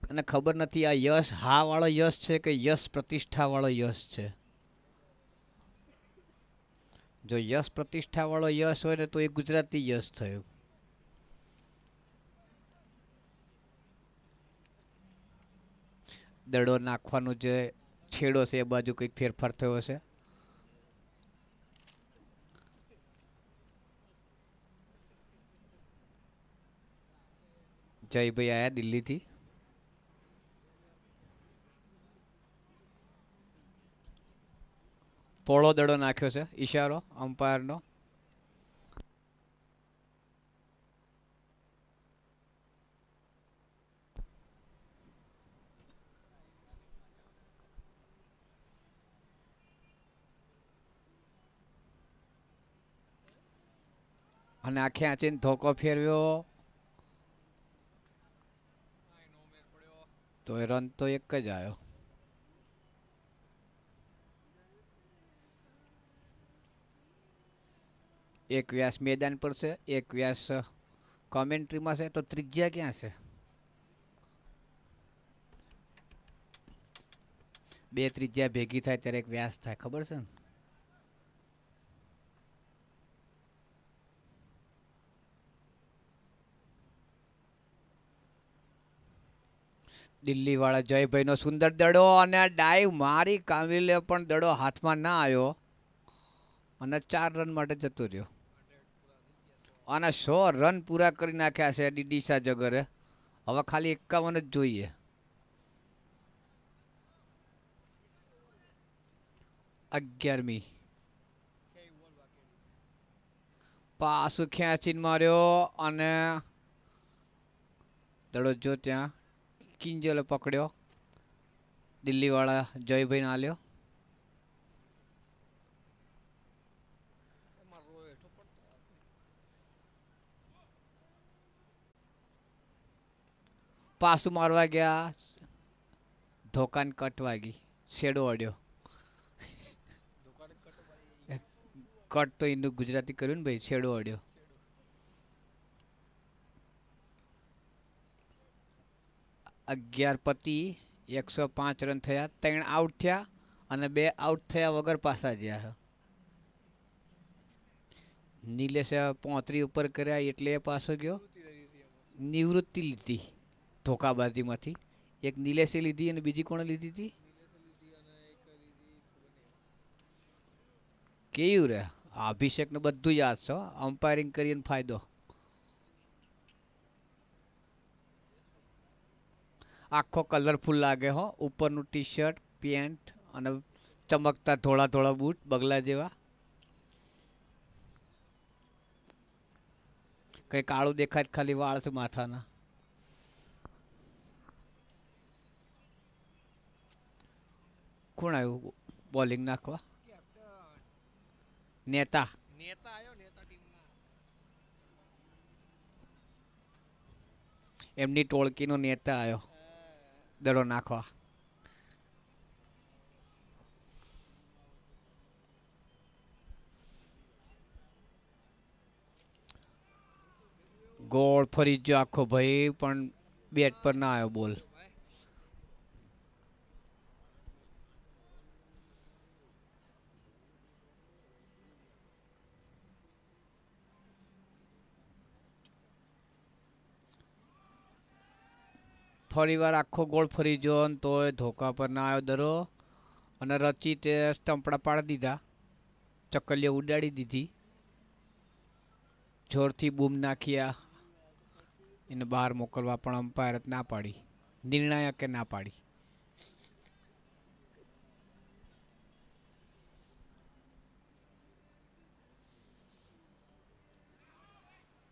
અને ખબર નથી આ યશ હા વાળો યશ છે કે યશ પ્રતિષ્ઠા વાળો યશ છે. જો યશ પ્રતિષ્ઠા વાળો યશ હોય ને તો એ ગુજરાતી યશ થયું. દડો નાખવાનો જે છેડો છે એ બાજુ કંઈક ફેરફાર થયો છે. જયભાઈ આયા દિલ્હીથી. પોળો દડો નાખ્યો છે, ઈશારો અમ્પાયરનો. અને આખે આંચીને ધોકો ફેરવ્યો તો એ રન તો એક જ આવ્યો. એક વ્યાસ મેદાન પર છે, એક વ્યાસ કોમેન્ટ્રીમાં છે, તો ત્રિજ્યા ક્યાં છે? બે ત્રિજ્યા ભેગી થાય ત્યારે એક વ્યાસ થાય, ખબર છે ને? દિલ્હી વાળા જયભાઈ નો સુંદર દડો અને ડાઈવ મારી કામિલે પણ દડો હાથમાં ના આવ્યો અને 4 રન માટે જતો રહ્યો. અને 100 રન પૂરા કરી નાખ્યા છે ડીડીસા જગરે. હવે ખાલી 51 જ જોઈએ. અગિયારમી પાછું ખેંચીને માર્યો અને દડો જો ત્યાં કિંજલે પકડ્યો. દિલ્હી વાળા જયભાઈ ને આલ્યો. પાછું મારવા ગયા, ધોકાન કટ વાગી, શેડો અડ્યો. કટ તો એનું ગુજરાતી કર્યું ને ભાઈ, છેડો અડ્યો. અગિયાર પતિ 105 રન થયા, 3 આઉટ થયા અને 2 આઉટ થયા વગર પાછા ગયા. નિલેશે 35 ઉપર કર્યા એટલે એ પાછો ગયો. નિવૃત્તિ લીધી ધોકાબાજીમાંથી. એક નિલેશે લીધી અને બીજી કોણે લીધી હતી? કેયું રે આ અભિષેકને બધું યાદ છે હો. અમ્પાયરિંગ કરીને ફાયદો. આખો કલરફુલ લાગે હો. ઉપરનું ટી શર્ટ પેન્ટ અને ચમકતા થોડા થોડા બૂટ બગલા જેવા. કઈ કાળું દેખાય ખાલી વાળ છે માથાના. કોણ આવ્યું બોલિંગ નાખવા? નેતા. એમની ટોળકીનો નેતા આવ્યો દડો નાખવા. ગોળ ફરી ગયો આખો ભાઈ, પણ બેટ પર ના આવ્યો બોલ. ફરી વાર આખો ગોળ ફરી ગયો ને તોય ધોકા પર ના આવ્યો દરો. અને રચિતે સ્ટમ્પડા પાડી દીધા, ચકલીઓ ઉડાડી દીધી, જોરથી બૂમ નાખ્યા. એને બહાર મોકલવા પણ અમ્પાયર ના પાડી, નિર્ણાયકે ના પાડી.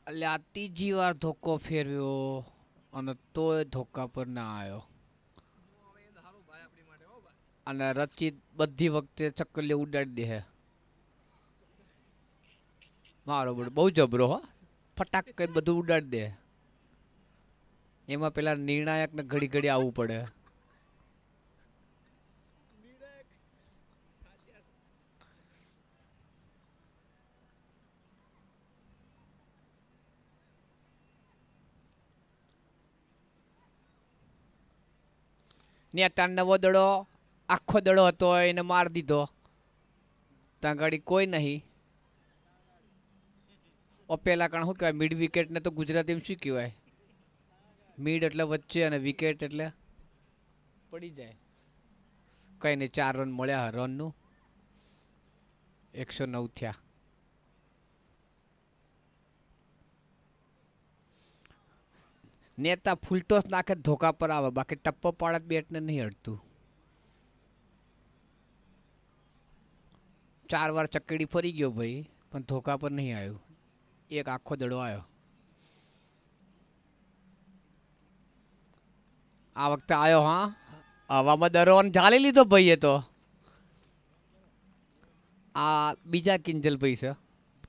એટલે આ ત્રીજી વાર ધોકો ફેરવ્યો અને તોય ધોકા પર ના આવ્યો. અને રચિત બધી વખતે ચકલીઓ ઉડાડી દે. મારો બહુ જબરો હો, ફટાક કરીને બધું ઉડાડી દે. એમાં પેલા નિર્ણાયકને ઘડી ઘડી આવવું પડે. નેતા નવો દડો આખો દડો હતો એને માર દીધો. ત્યાં ગાડી કોઈ નહીં. ઓ પેલા કારણ શું કહેવાય મિડ વિકેટને તો ગુજરાતીમાં શું કહેવાય? મિડ એટલે વચ્ચે અને વિકેટ એટલે પડી જાય. કઈ નહીં, 4 રન મળ્યા રનનું. 109 થયા. નેતા ફૂલટોસ નાખે ધોકા પર આવે, બાકી ટપ્પો પાડત બેટને નહીં અડતું. 4 વાર ચકડી ફરી ગયો ભાઈ, પણ ધોકા પર નહીં આવ્યું. એક આખો દડો આવ્યો. આ વખતે આવ્યો. હા, હવામાં દરો ઝાલી લીધો ભાઈએ તો. આ બીજા કિંજલભાઈ છે,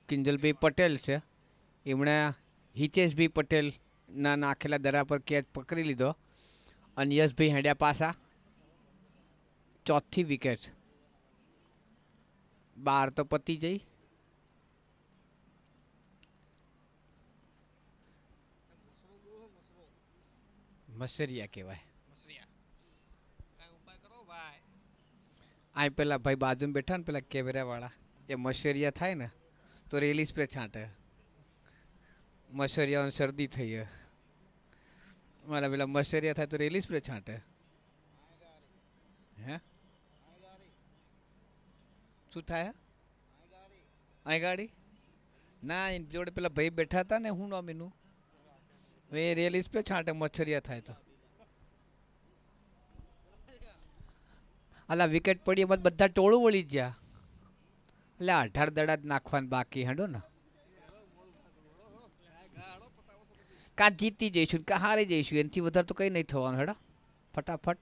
કિંજલભાઈ પટેલ છે. એમણે હિતેશભાઈ પટેલ ના નાખેલા દરા પર કેચ પકડી લીધો. અને યશભાઈ હેડ્યા પાછા. ચોથી વિકેટ. 12 તો પતી જઈ. મસરિયા કહેવાય. આ પેલા ભાઈ બાજુમાં બેઠા ને પેલા કેમેરા વાળા, એ મસરિયા થાય ને તો રેલી સ્પ્રે છાંટે. મસરિયા શરદી થઈ મારા પેલા મસરિયા થાય તો રેલી સ્પ્રે છાંટે. હે શું થાય? આ ગાડી ના એની જોડે પેલા ભાઈ બેઠા હતા ને, હું નામ એનું, એ રેલી સ્પ્રે છાંટે મચ્છરિયા થાય તો. અલા વિકેટ પડી એમાં બધા ટોળું વળી ગયા. એટલે 18 દડા જ નાખવાનું બાકી હેડો ને. કાં જીતી જઈશું કાં હારી જઈશું, એનાથી વધારે તો કંઈ નહીં થવાનું. હેડો ફટાફટ.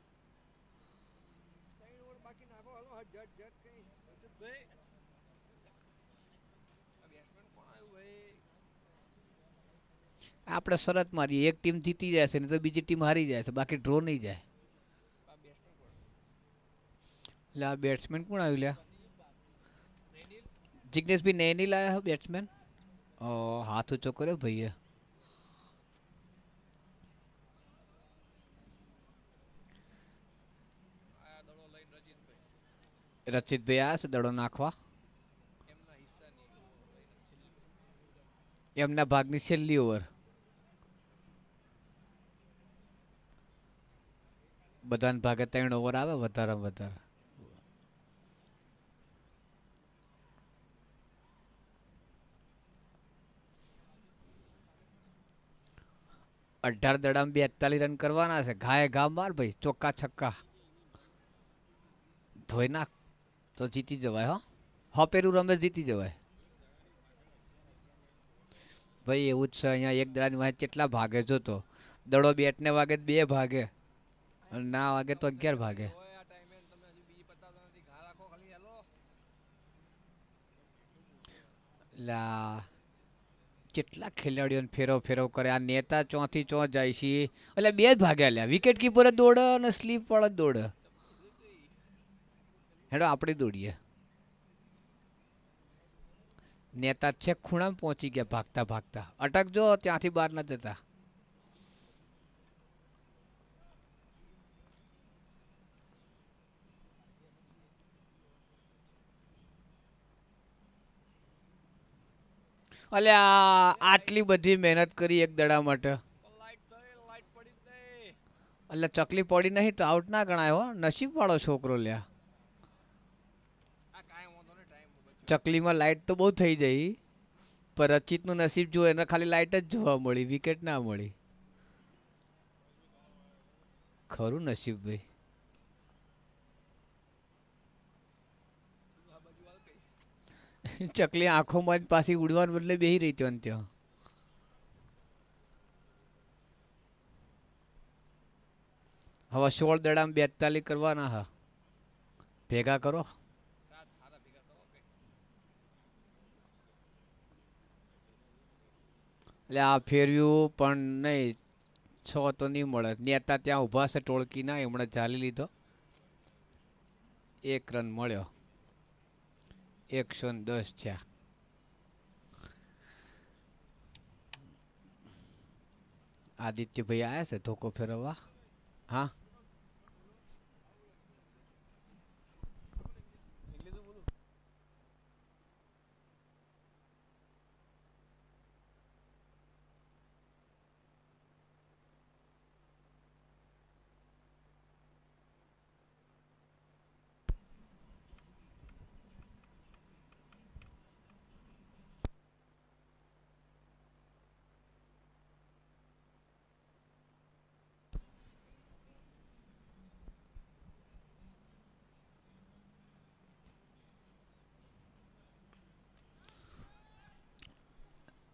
આપણે શરત મારીએ, એક ટીમ જીતી જાય છે ને તો બીજી ટીમ હારી જાય છે, બાકી ડ્રો નહીં જાય. એટલે આ બેટ્સમેન કોણ આવ્યું લ્યા? જિગ્નેશભાઈ નૈની લાયા બેટ્સમેન. હાથ ઊંચો કર્યો ભાઈએ. રચિતભાઈ આવ્યા છે દડો નાખવા. એમના ભાગની છેલ્લી ઓવર. બધાને ભાગે 3 ઓવર આવે વધારે વધારે. 18 દડામાં 42 રન કરવાના છે. ઘાએ ઘા માર ભાઈ, ચોક્કા છક્કા ધોઈ નાખ તો જીતી જવાય. હપેરું રમે જીતી જવાય ભાઈ. એવું જ છે અહીંયા. એક દડાની વાંહે કેટલા ભાગે જોતો. દડો બેટને વાગે 2 ભાગે, અને ના વાગે તો 11 ભાગે. લા કેટલા ખેલાડીઓને ફેરવ કરે. આ નેતા ચોથી ચો જાય છે એટલે 2 જ ભાગ્યા લ્યા. વિકેટ કીપર દોડે અને સ્લીપ વાળા દોડે. હેડો આપણે દોડીએ. નેતા છે ખૂણામાં પહોંચી ગયા ભાગતા ભાગતા. અટકજો, ત્યાંથી બહાર ન જતા. અલ્યા આટલી બધી મહેનત કરી એક દડા માટે. એટલે ચકલી પડી નહીં તો આઉટ ના ગણાય. હો નસીબ વાળો છોકરો લ્યા. ચકલીમાં લાઈટ તો બહુ થઈ જાય, પણ રચિતનું નસીબ જો એને ખાલી લાઈટ જ જોવા મળી, વિકેટ ના મળી. ખરું નસીબ ભાઈ. ચકલી આંખોમાં જ પાછી ઉડવાને બદલે બેહી રહી ત્યાં ત્યાં. હવે 16 દડામાં 42 કરવાના. હા ભેગા કરો. એટલે આ ફેરવ્યું પણ નહીં. 6 તો નહીં મળે. નેતા ત્યાં ઊભા છે ટોળકી ના, એમણે ચાલી લીધો. 1 રન મળ્યો. 110 થયા. આદિત્યભાઈ આવ્યા છે ધોકો ફેરવવા. હા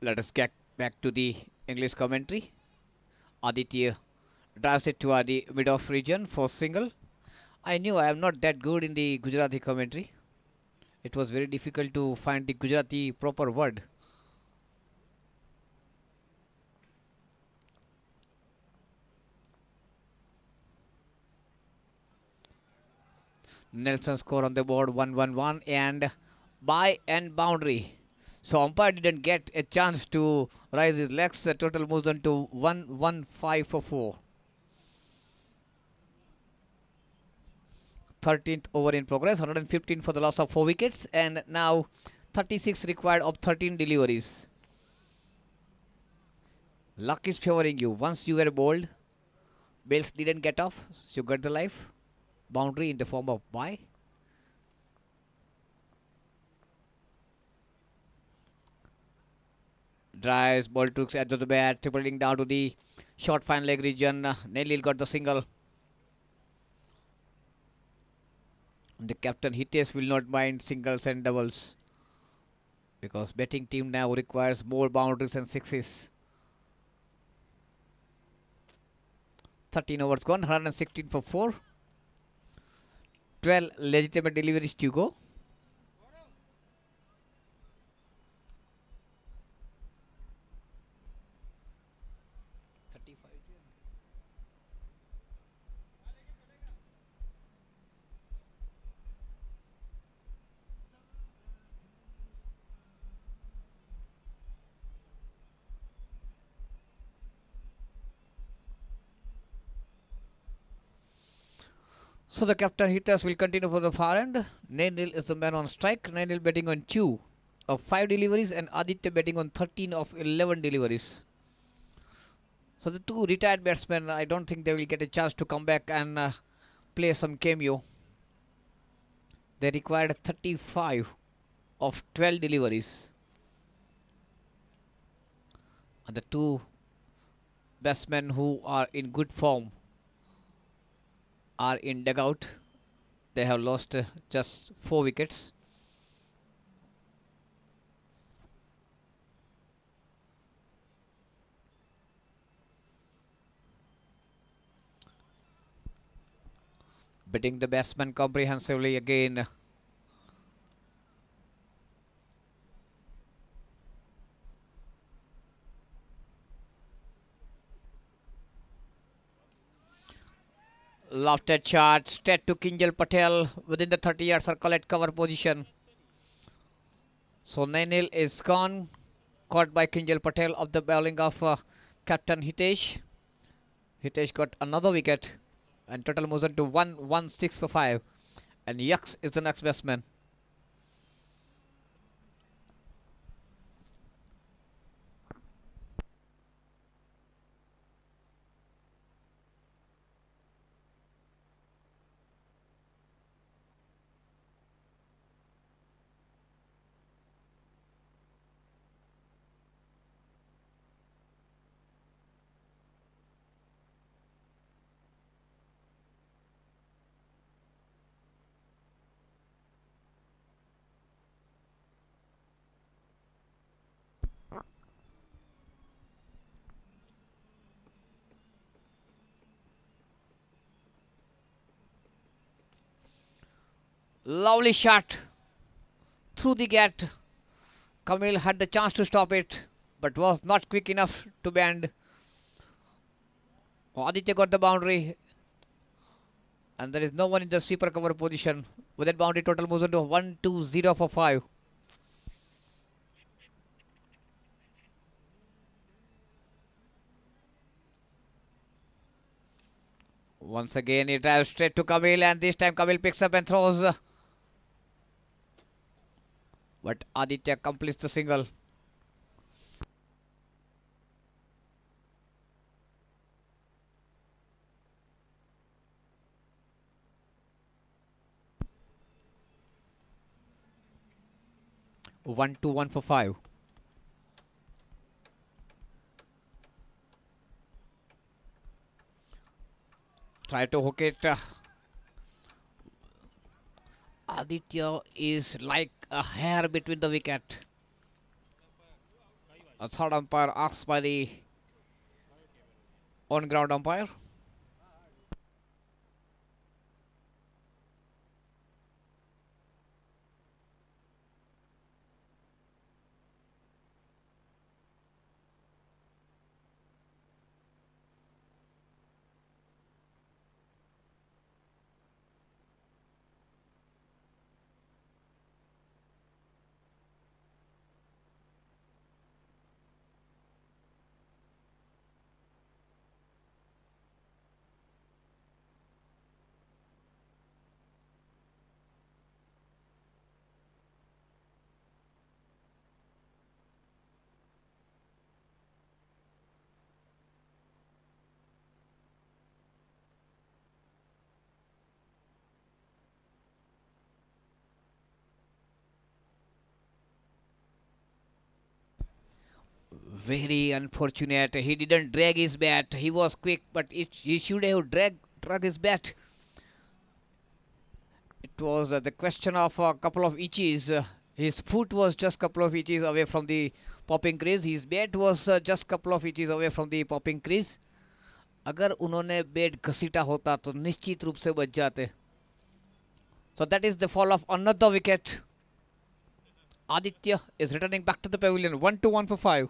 let us get back to the English commentary. Aditya drives it toward the mid-off region for single. I knew I am not that good in the Gujarati commentary. It was very difficult to find the Gujarati proper word. Nelson score on the board 1-1-1 and by and boundary. So umpire didn't get a chance to raise his legs. The total moves on to 1-1-5 for 4. 13th over in progress. 115 for the loss of 4 wickets. And now 36 required of 13 deliveries. Luck is favoring you. Once you were bowled, Bales didn't get off. So you got the life. Boundary in the form of bye. Drives, ball took edge of the bat, tripling down to the short fine leg region. Nelil got the single. The captain Hitesh will not mind singles and doubles, because batting team now requires more boundaries and sixes. 13 overs gone, 116 for 4. 12 legitimate deliveries to go. So the captain Hitesh will continue for the far end. Nainil is the man on strike. Nainil betting on 2 of 5 deliveries and Aditya betting on 13 of 11 deliveries. So the two retired batsmen, I don't think they will get a chance to come back and play some cameo. They required 35 of 12 deliveries. And the two batsmen who are in good form are in dugout. They have lost just 4 wickets. Bidding the batsman comprehensively again. Lofted shot straight to Kinjal Patel within the 30-yard circle at cover position. So Nainil is gone, caught by Kinjal Patel of the bowling of Captain Hitesh. Hitesh got another wicket and total moves on to 116 for 5. And Yaks is the next batsman. Lovely shot through the gate. Kamil had the chance to stop it, but was not quick enough to bend. Aditya got the boundary, and there is no one in the sweeper cover position. With that boundary, total moves on to 120 for 5. Once again, he drives straight to Kamil, and this time Kamil picks up and throws. But Aditya completes the single. One to 1 for 5. Try to hook it. Aditya is like a hair between the wicket. A third umpire asked by the on-ground umpire. Very unfortunate. He didn't drag his bat. He was quick, but he should have drug his bat. It was the question of a couple of inches. His foot was just couple of inches away from the popping crease. His bat was just couple of inches away from the popping crease. अगर उन्होंने bat घसीटा होता तो निश्चित रूप से बच जाते. So that is the fall of another wicket. Aditya is returning back to the pavilion. 1 to 1 for 5.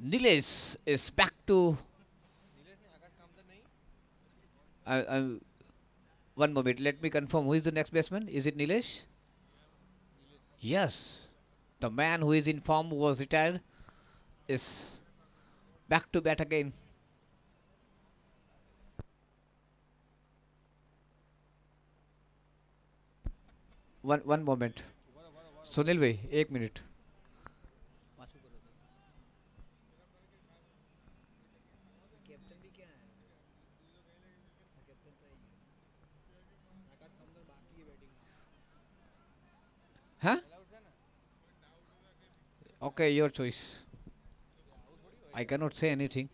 Nilesh is back to. One moment, let me confirm who is the next batsman. Is it Nilesh? Yes. The man who is in form, who was retired, is back to bat again. One moment. Sunil bhai, एक minute. Huh? Okay, your choice. I cannot say anything.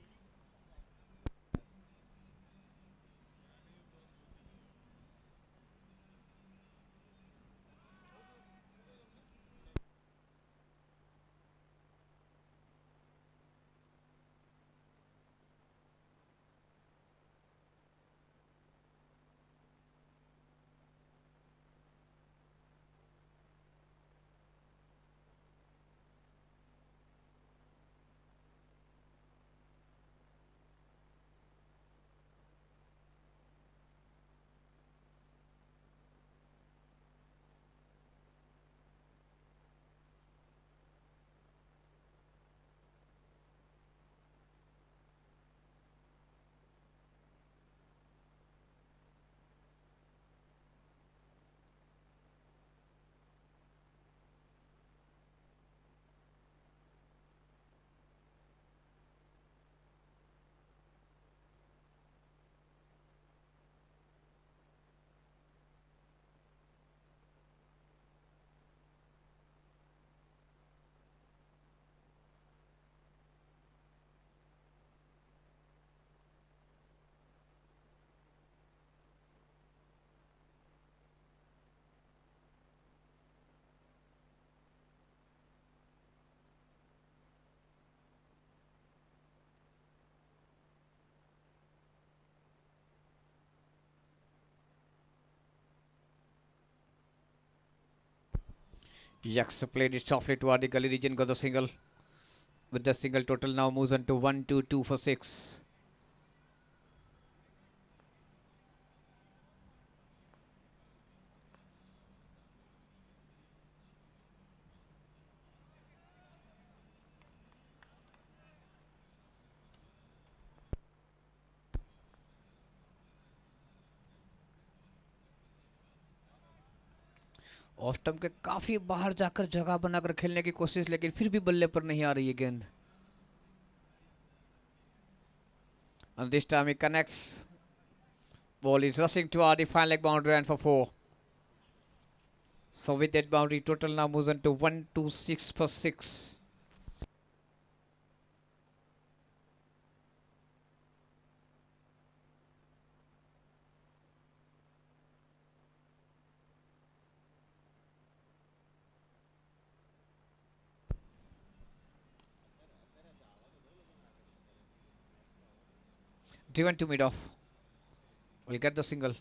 Yax played it softly toward the gully region, got the single. With the single, total now moves on to 1-2-2 for 6. Off stump के काफी बाहर जाकर जगह बनाकर खेलने की कोशिश, लेकिन फिर भी बल्ले पर नहीं आ रही है गेंद. And this time he connects. Ball is rushing toward the final leg boundary and for 4. So with that boundary, total now moves on to 1-2-6 for 6. Driven to mid off. Will get the single.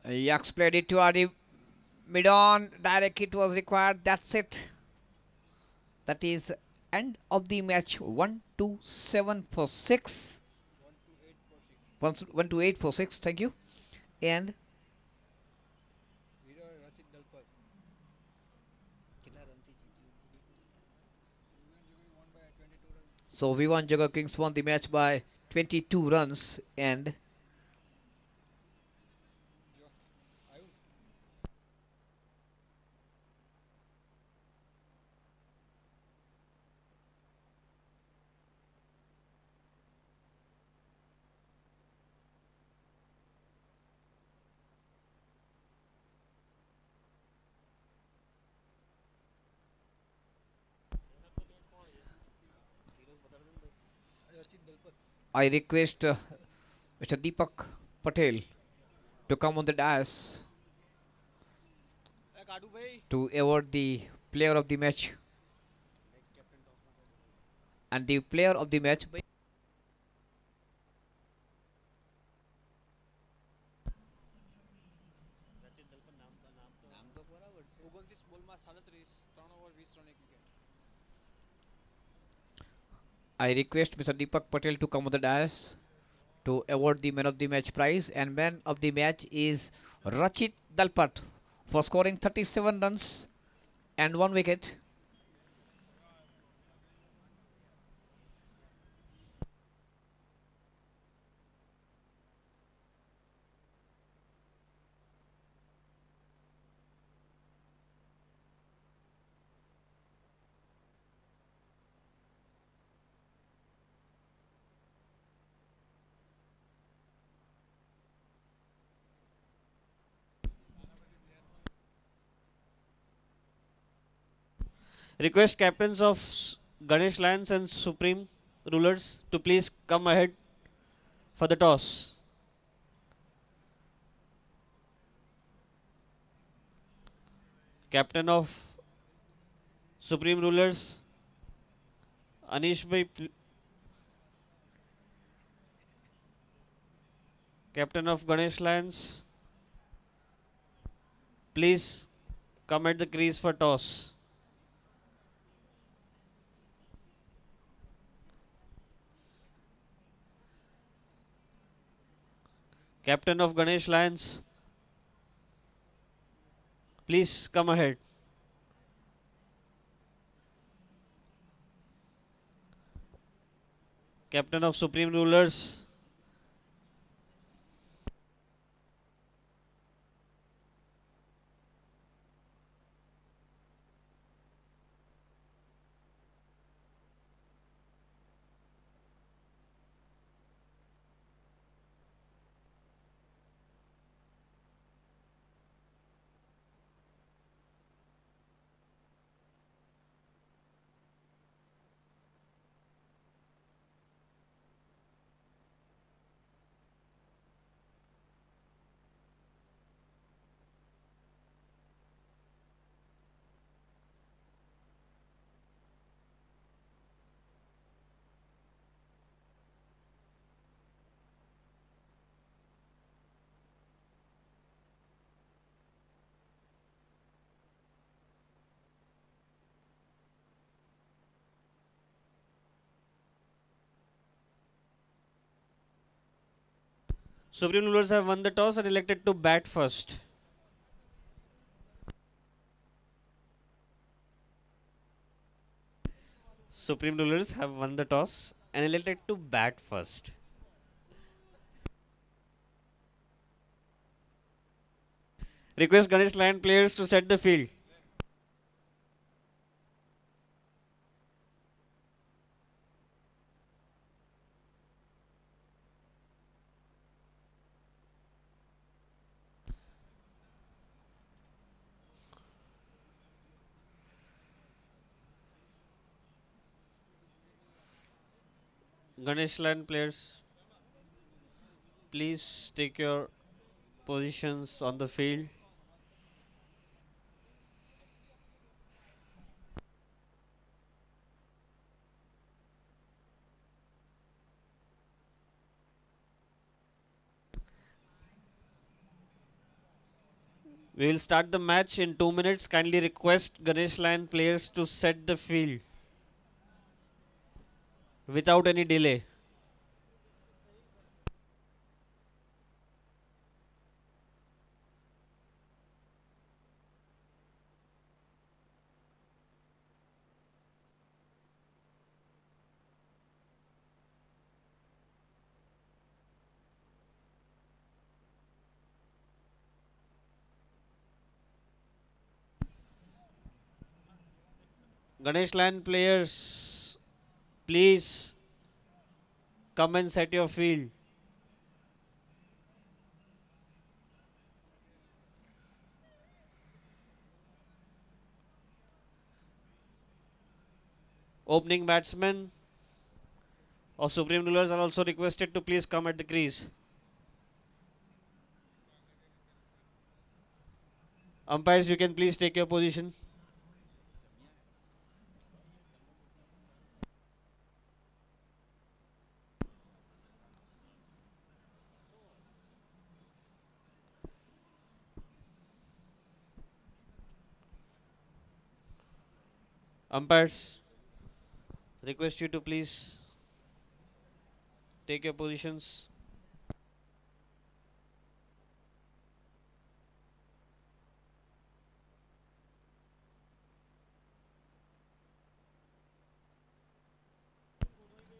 Yax played it to the mid on. Direct hit was required. That's it. That is end of the match. 1-2-7 for 6. 1-8 for 6. Thank you. And so V1 Jagger Kings won the match by 22 runs and I request Mr. Deepak Patel to come on the dais to award the player of the match. And the player of the match I request Mr. Deepak Patel to come on the dais to award the man of the match prize, and man of the match is Rachit Dalpat for scoring 37 runs and 1 wicket. Request captains of Ganesh Lions and Supreme Rulers to please come ahead for the toss. Captain of Supreme Rulers, Anish bhai, Captain of Ganesh Lions, please come at the crease for toss. Captain of Ganesh Lions, please come ahead. Captain of Supreme Rulers, Supreme Rulers have won the toss and elected to bat first. Supreme Rulers have won the toss and elected to bat first. Request Ganesh Lion players to set the field. Ganesh Lion players, please take your positions on the field. We will start the match in 2 minutes. Kindly request Ganesh Lion players to set the field without any delay. Ganesh Lion players, please come and set your field. Opening batsmen or Supreme Rulers are also requested to please come at the crease. Umpires, you can please take your position. Umpires, request you to please Take your positions.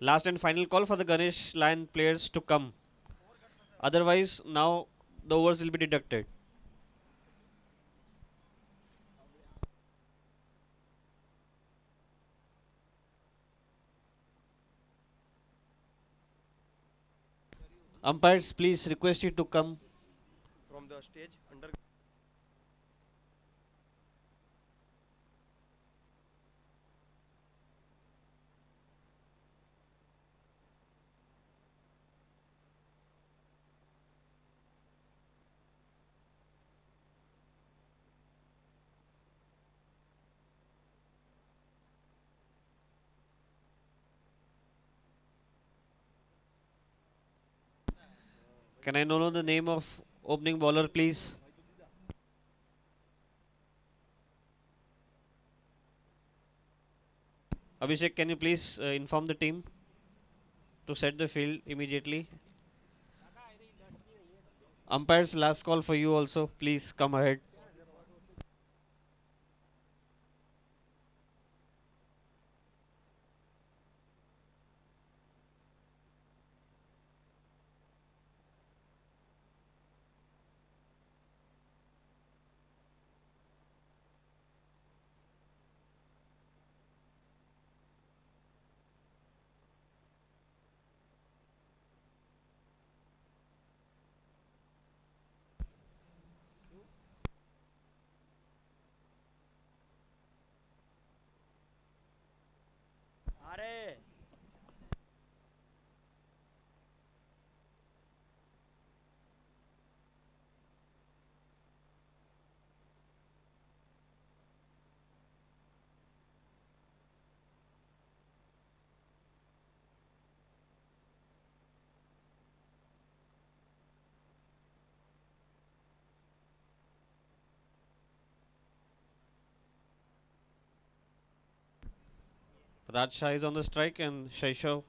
Last and final call for the Ganesh line players to come. Otherwise, now the overs will be deducted. Umpires, please request you to come. From the stage under. Can I know the name of opening bowler, please? Abhishek, can you please inform the team to set the field immediately? Umpires, last call for you also. Please come ahead. Are. Raj Shah is on the strike and Shaishav.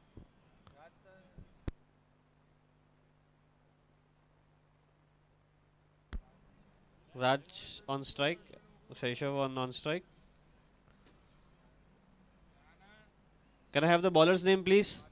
Raj on strike, Shaishav on non-strike. Can I have the bowler's name, please?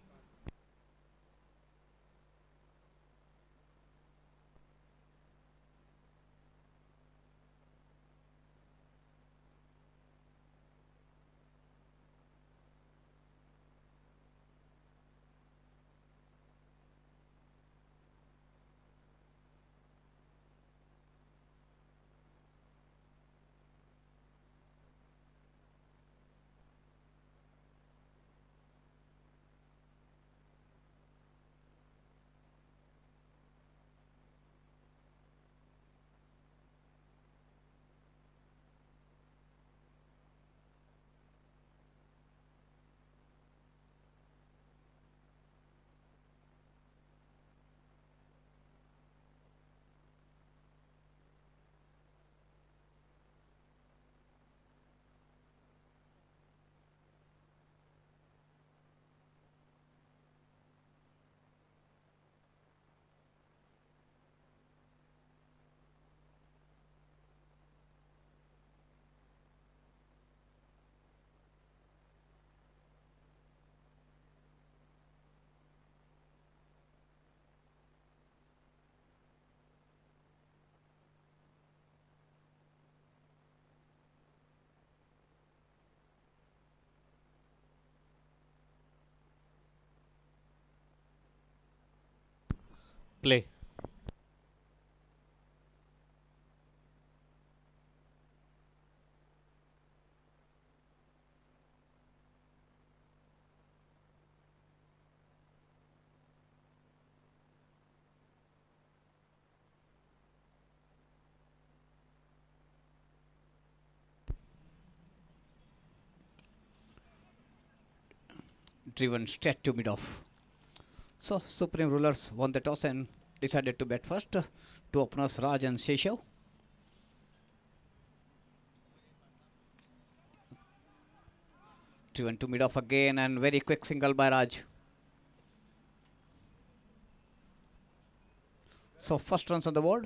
Play. Driven straight to mid-off. So Supreme Rulers won the toss and decided to bat first. Two openers Raj and Seshav. Driven to mid-off again and very quick single by Raj. So first runs on the board.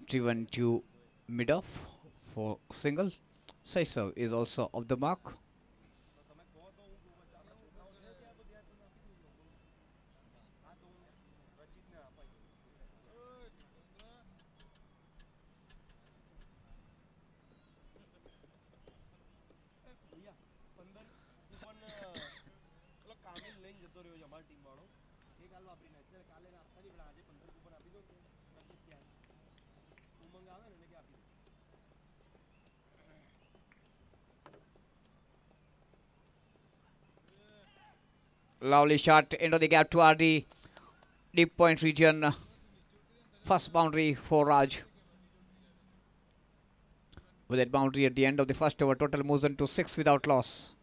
Driven to mid off for single. Saisov is also off the mark. Lovely shot into the gap toward the deep point region. First boundary for Raj. With that boundary at the end of the first over, total moves on to 6 without loss.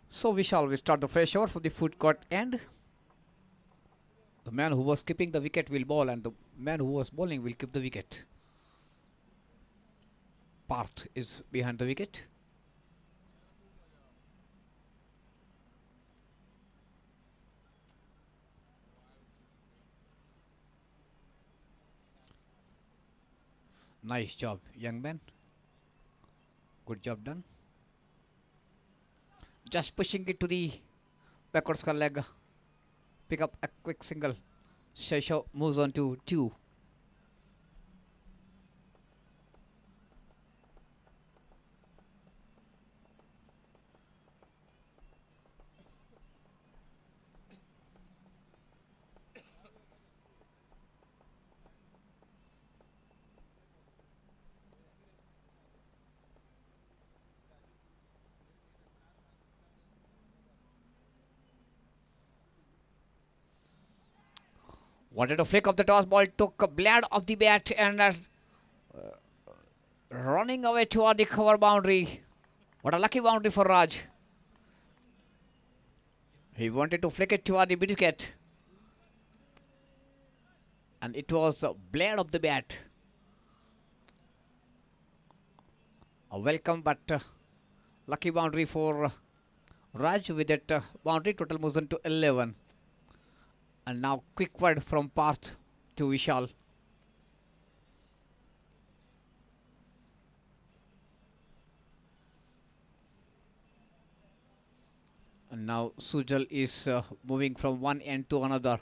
So we shall start the fresh over for the foot court end. The man who was keeping the wicket will bowl and the man who was bowling will keep the wicket. Parth is behind the wicket. Nice job, young man. Good job done. Just pushing it to the backwards leg. Pick up a quick single. Shesha moves on to 2. Wanted to flick of the toss ball, took a blade of the bat and running away toward the cover boundary. What a lucky boundary for Raj. He wanted to flick it toward the wicket. And it was a blade of the bat. A welcome but lucky boundary for Raj. With that boundary, total moves on to 11. And now quick word from Parth to Vishal. And now Sujal is moving from one end to another.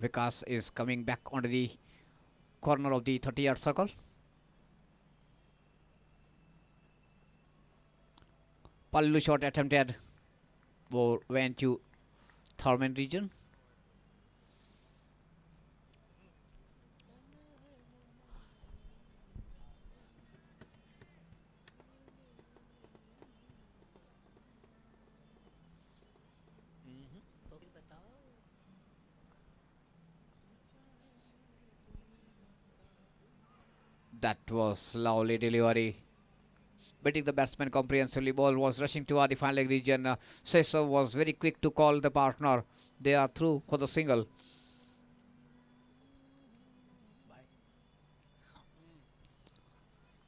Vikas is coming back onto the corner of the 30-yard circle. Pallu shot attempted. Ball went to Thurman region. That was lovely delivery. Beating the batsman comprehensively. Ball was rushing toward the final leg region. Sesa was very quick to call the partner. They are through for the single.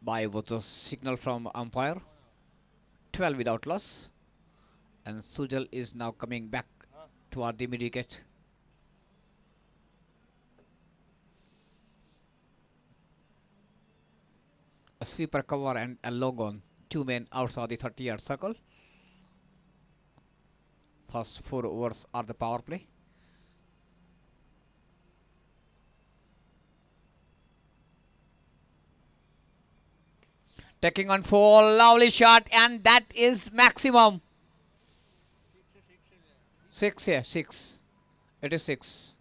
Bye was the signal from umpire. 12 without loss. And Sujal is now coming back toward the mid wicket. A sweeper cover and a log on. 2 men outside the 30-yard circle. First 4 overs are the power play. Taking on 4, lovely shot, and that is maximum. 6, yeah, 6. It is 6.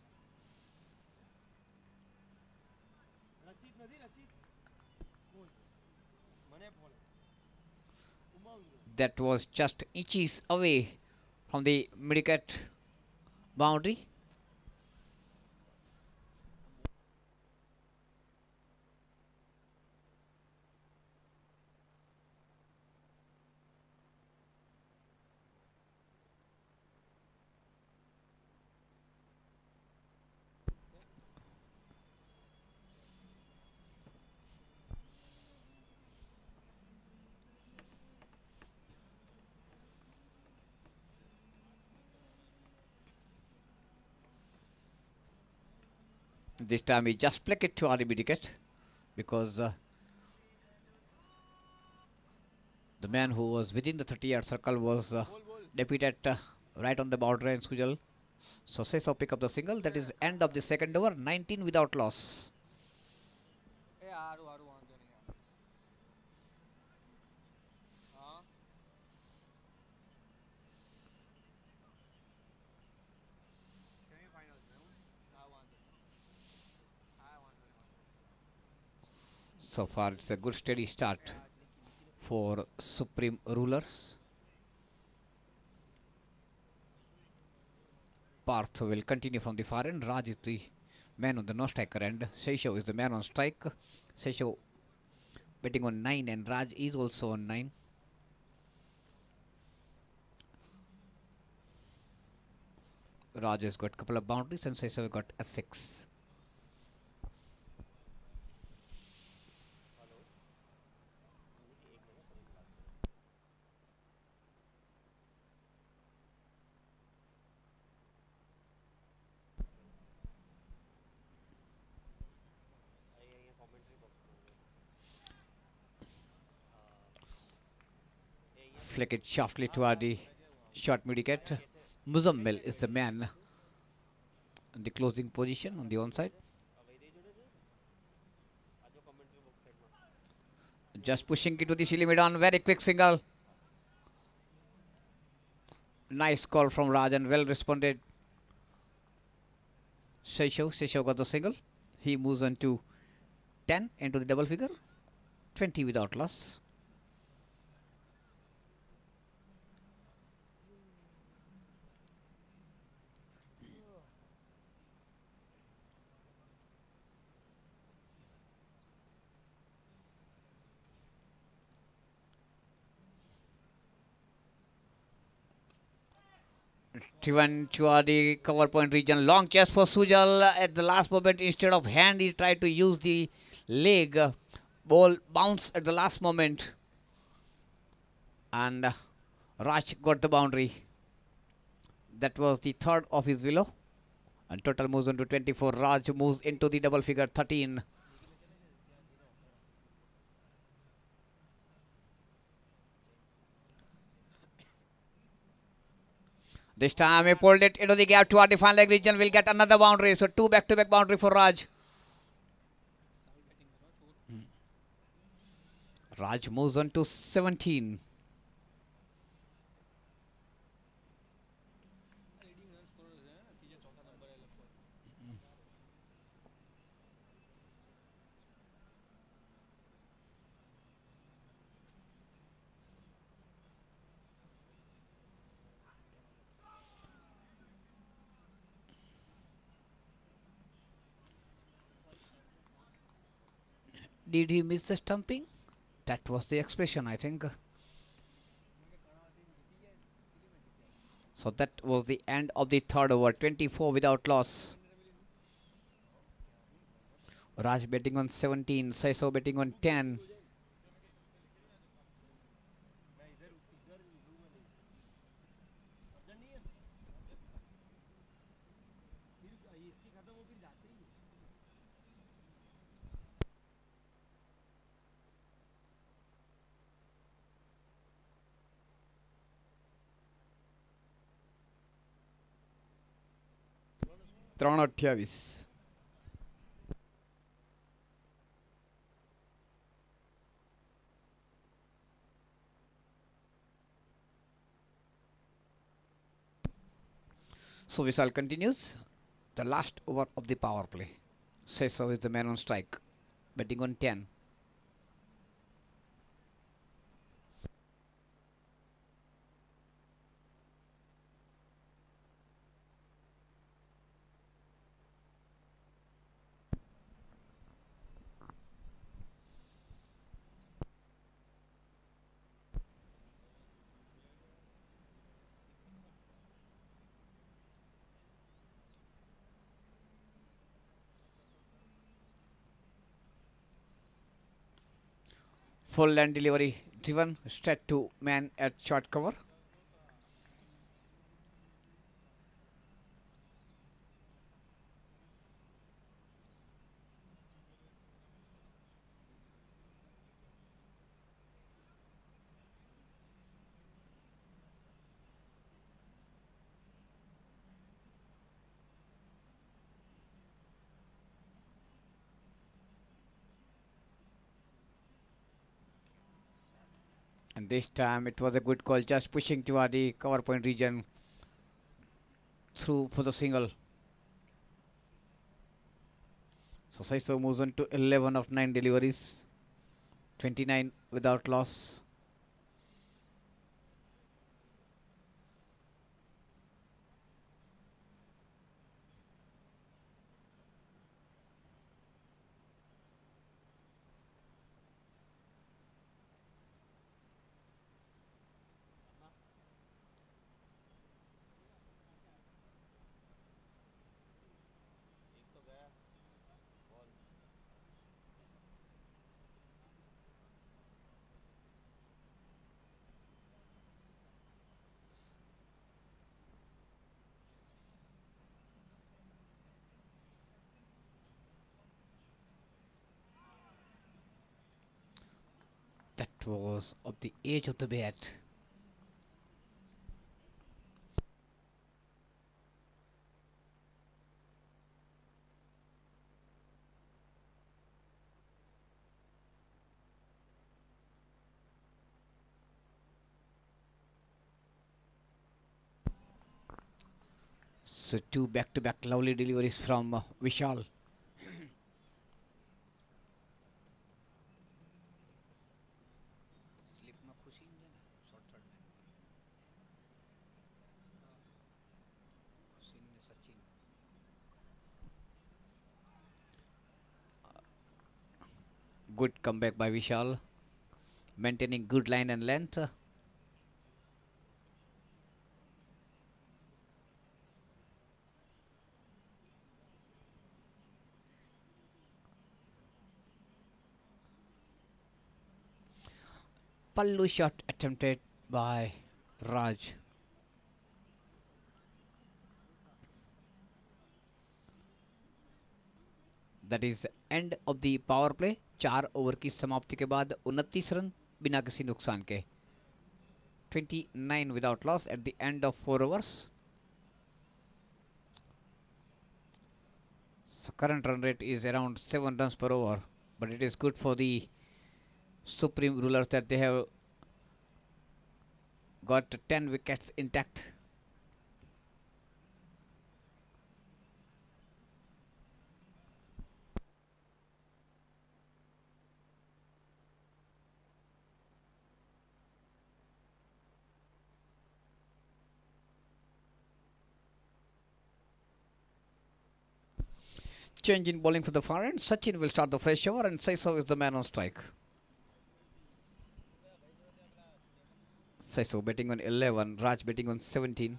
That was just inches away from the mid-wicket boundary. This time we just flick it to early mid-wicket because the man who was within the 30-yard circle was defeated right on the boundary and Sujal. So Sesau pick up the single. That is end of the second over, 19 without loss. So far it's a good steady start for Supreme Rulers. Parth will continue from the far end. Raj is the man on the non-striker end. Sesau is the man on strike. Sesau betting on 9 and Raj is also on 9. Raj has got a couple of boundaries and Sesau got a 6. Flick it softly toward the short mid-wicket. Muzammil is the man in the closing position on the onside. Just pushing it to the silly mid-on. Very quick single. Nice call from Raj and well responded. Sesau got the single. He moves on to 10 into the double figure. 20 without loss. Driven to the cover point region. Long chase for Sujal at the last moment. Instead of hand, he tried to use the leg. Ball bounced at the last moment. And Raj got the boundary. That was the third of his willow. And total moves on to 24. Raj moves into the double figure 13. This time he pulled it into the gap toward the final leg region. Will get another boundary. So 2 back-to-back boundary for Raj. Raj moves on to 17. Did he miss the stumping? That was the expression, I think. So that was the end of the third over. 24 without loss. Raj betting on 17. Sesau betting on 10. 3:28. So Vishal continues. The last over of the power play. Says so is the man on strike. Betting on 10. Full land delivery driven straight to man at short cover. And this time it was a good call, just pushing toward the cover point region through for the single. So Saiso moves on to 11 of 9 deliveries, 29 without loss. That was of the edge of the bat. So two back-to-back lovely deliveries from Vishal. Good comeback by Vishal, maintaining good line and length. Pallu shot attempted by Raj. That is end of the power play. 4 over की समाप्ति के बाद 29 run बिना किसी नुकसान के. 29 without loss at the end of 4 overs. So current run rate is around 7 runs per over, but it is good for the Supreme Rulers that they have got 10 wickets intact. Change in bowling for the far end. Sachin will start the fresh over and Saiso is the man on strike. Saiso betting on 11, Raj betting on 17.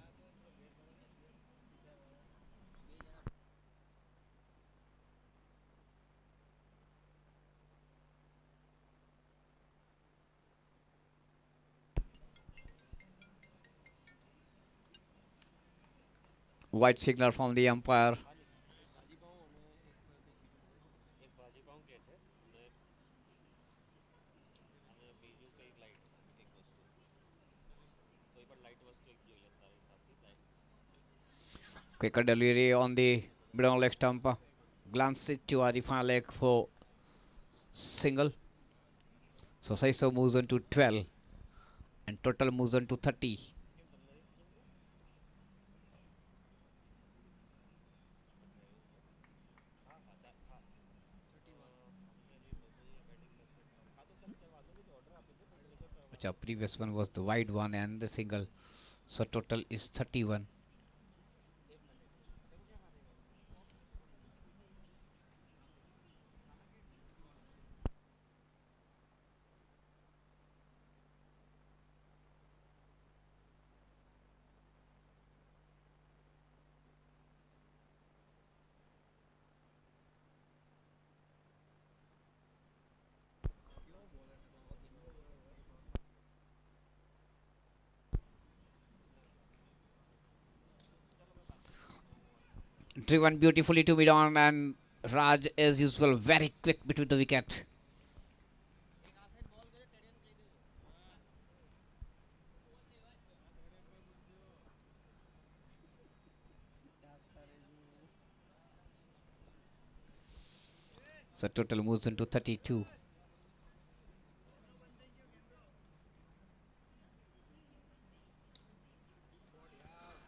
White signal from the umpire. Quicker delivery on the mid on leg stump. Glance it to the final leg for single. So Saiso moves on to 12 and total moves on to 30. Which our previous one was the wide one and the single. So total is 31. Driven beautifully to mid on, and Raj as usual very quick between the wicket. So total moves into 32.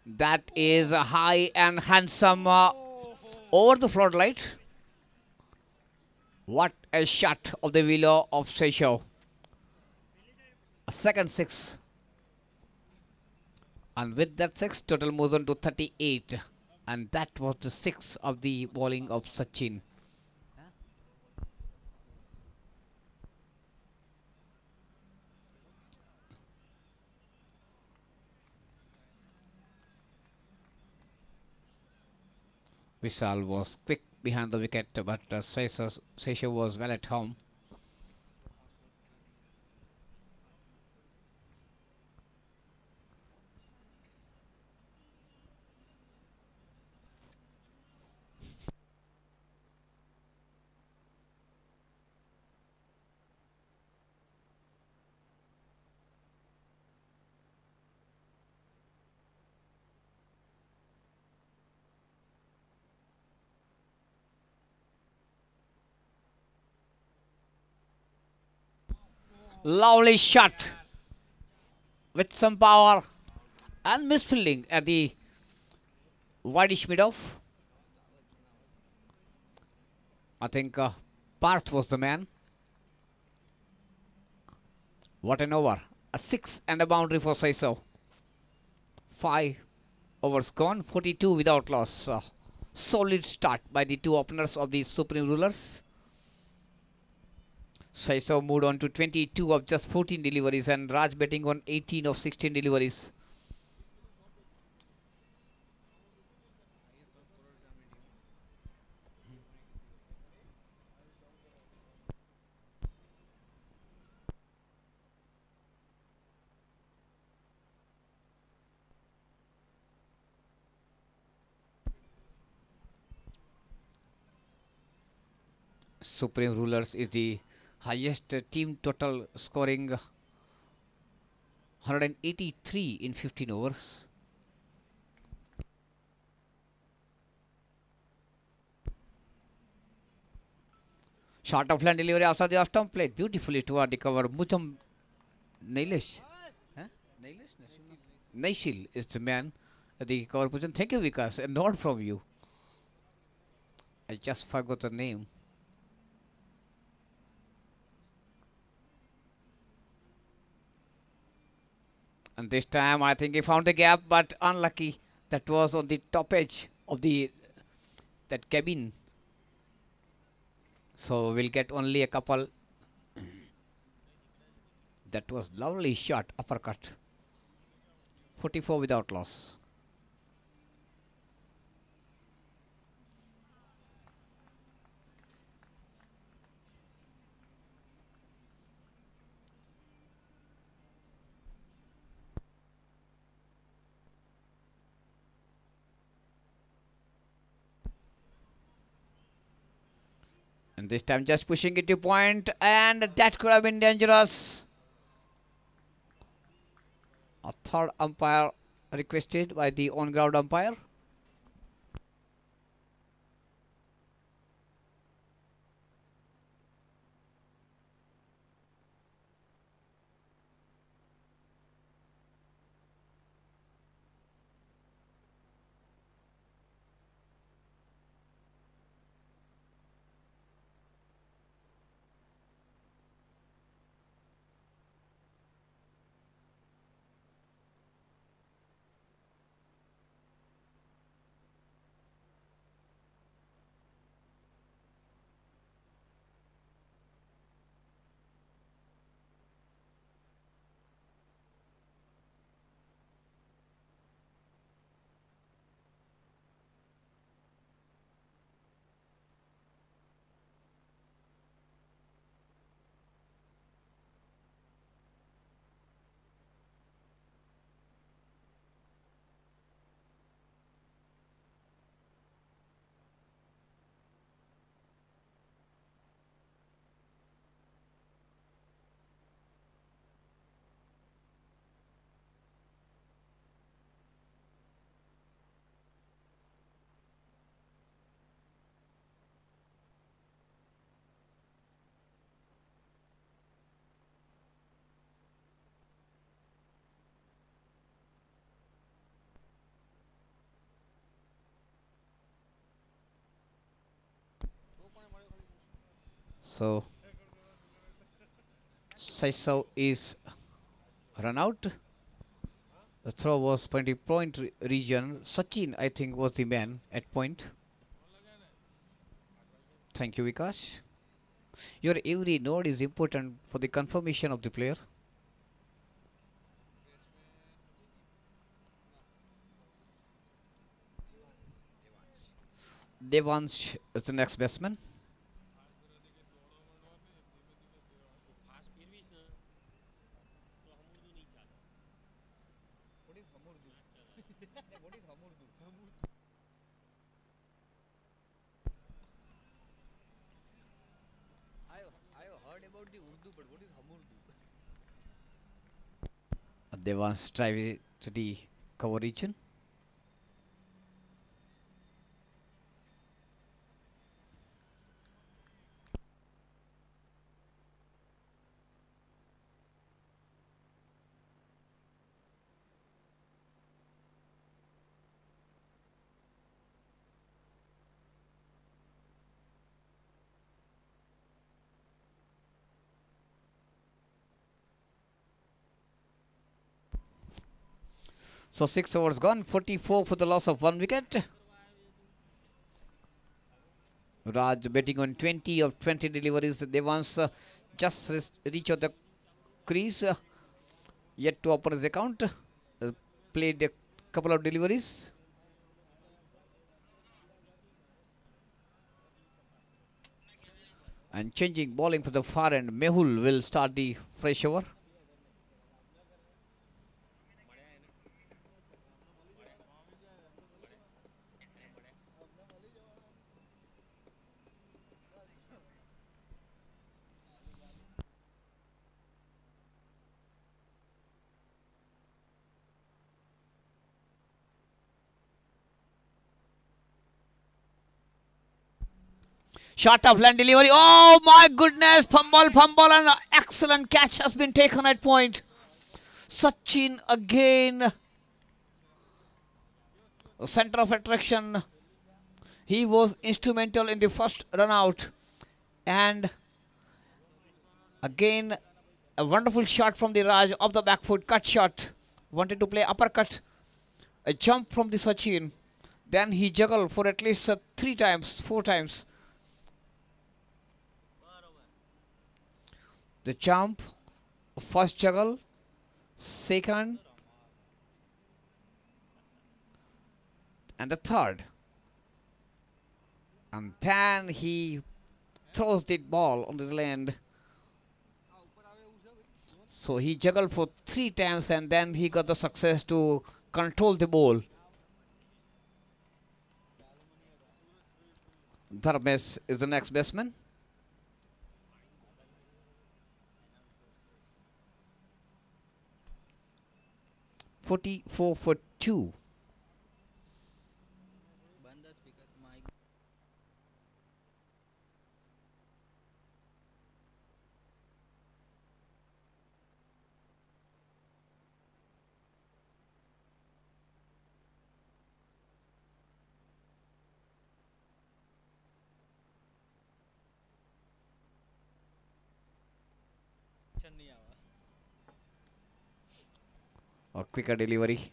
That is a high and handsome over the floodlight. What a shot of the willow of Seychelles. A second six. And with that six, total moves on to 38. And that was the six of the bowling of Sachin. Vishal was quick behind the wicket, but Seychelles was well at home. Lovely shot with some power and misfielding at the wideish mid-off. I think Parth was the man. What an over. A six and a boundary for Saiso. 5 overs gone, 42 without loss. Solid start by the two openers of the Supreme Rulers. Saiso moved on to 22 of just 14 deliveries and Raj betting on 18 of 16 deliveries. Supreme Rulers is the highest team total, scoring 183 in 15 overs. Short of land delivery outside the off stump, played beautifully toward the cover. Mutam Nailish. Naishil is the man at the cover position. Thank you, Vikas. A nod from you. I just forgot the name. And this time I think he found the gap, but unlucky. That was on the top edge of that cabin. So we'll get only a couple. That was lovely shot, uppercut. 44 without loss. And this time just pushing it to point, and that could have been dangerous. A third umpire requested by the on-ground umpire. So Saisau is run out. The throw was 20-point region. Sachin, I think, was the man at point. Thank you, Vikas. Your every node is important for the confirmation of the player. Devansh is the next batsman. I heard about the Urdu, but what is Hamurdu? Devansh drives to the cover region. So 6 overs gone, 44 for the loss of 1 wicket. Raj betting on 20 of 20 deliveries. Devansh just reach out the crease, yet to open his account. Played a couple of deliveries. And changing bowling for the far end. Mehul will start the fresh over. Short of land delivery. Oh my goodness. Fumble, and an excellent catch has been taken at point. Sachin again. Center of attraction. He was instrumental in the first run out. And again, a wonderful shot from the Raj off the back foot. Cut shot. Wanted to play uppercut. A jump from the Sachin. Then he juggled for at least 3 times, 4 times. The jump, first juggle, second, and the third. And then he throws the ball on the land. So he juggled for 3 times and then he got the success to control the ball. Dharmesh is the next batsman. .44 for 2. A quicker delivery.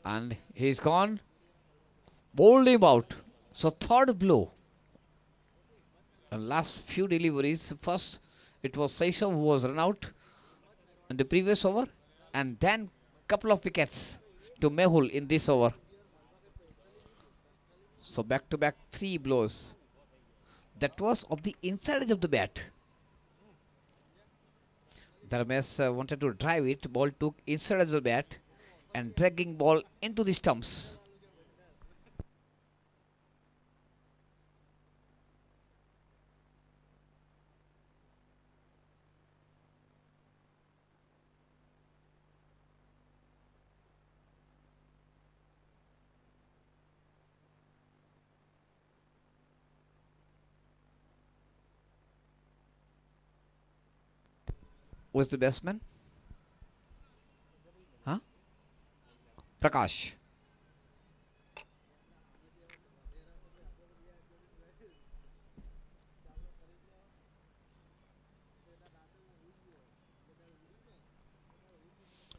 And he's gone. Bowled him out. So third blow. And last few deliveries. First, it was Saisau who was run out in the previous over. And then couple of wickets to Mehul in this over. So back to back 3 blows. That was of the inside edge of the bat. Dharmesh wanted to drive it. Ball took inside of the bat and dragging ball into the stumps. Was the batsman? Huh? Prakash.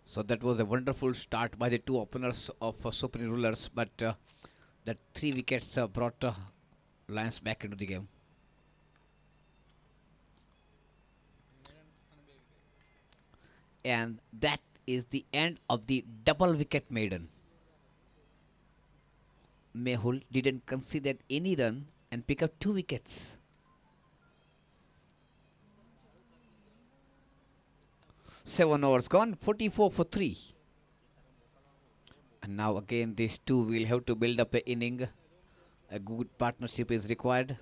So that was a wonderful start by the two openers of Supreme Rulers, but that 3 wickets brought Lions back into the game. And that is the end of the double wicket maiden. Mehul didn't concede any run and pick up 2 wickets. Seven overs gone, 44 for 3. And now again these two will have to build up an inning. A good partnership is required.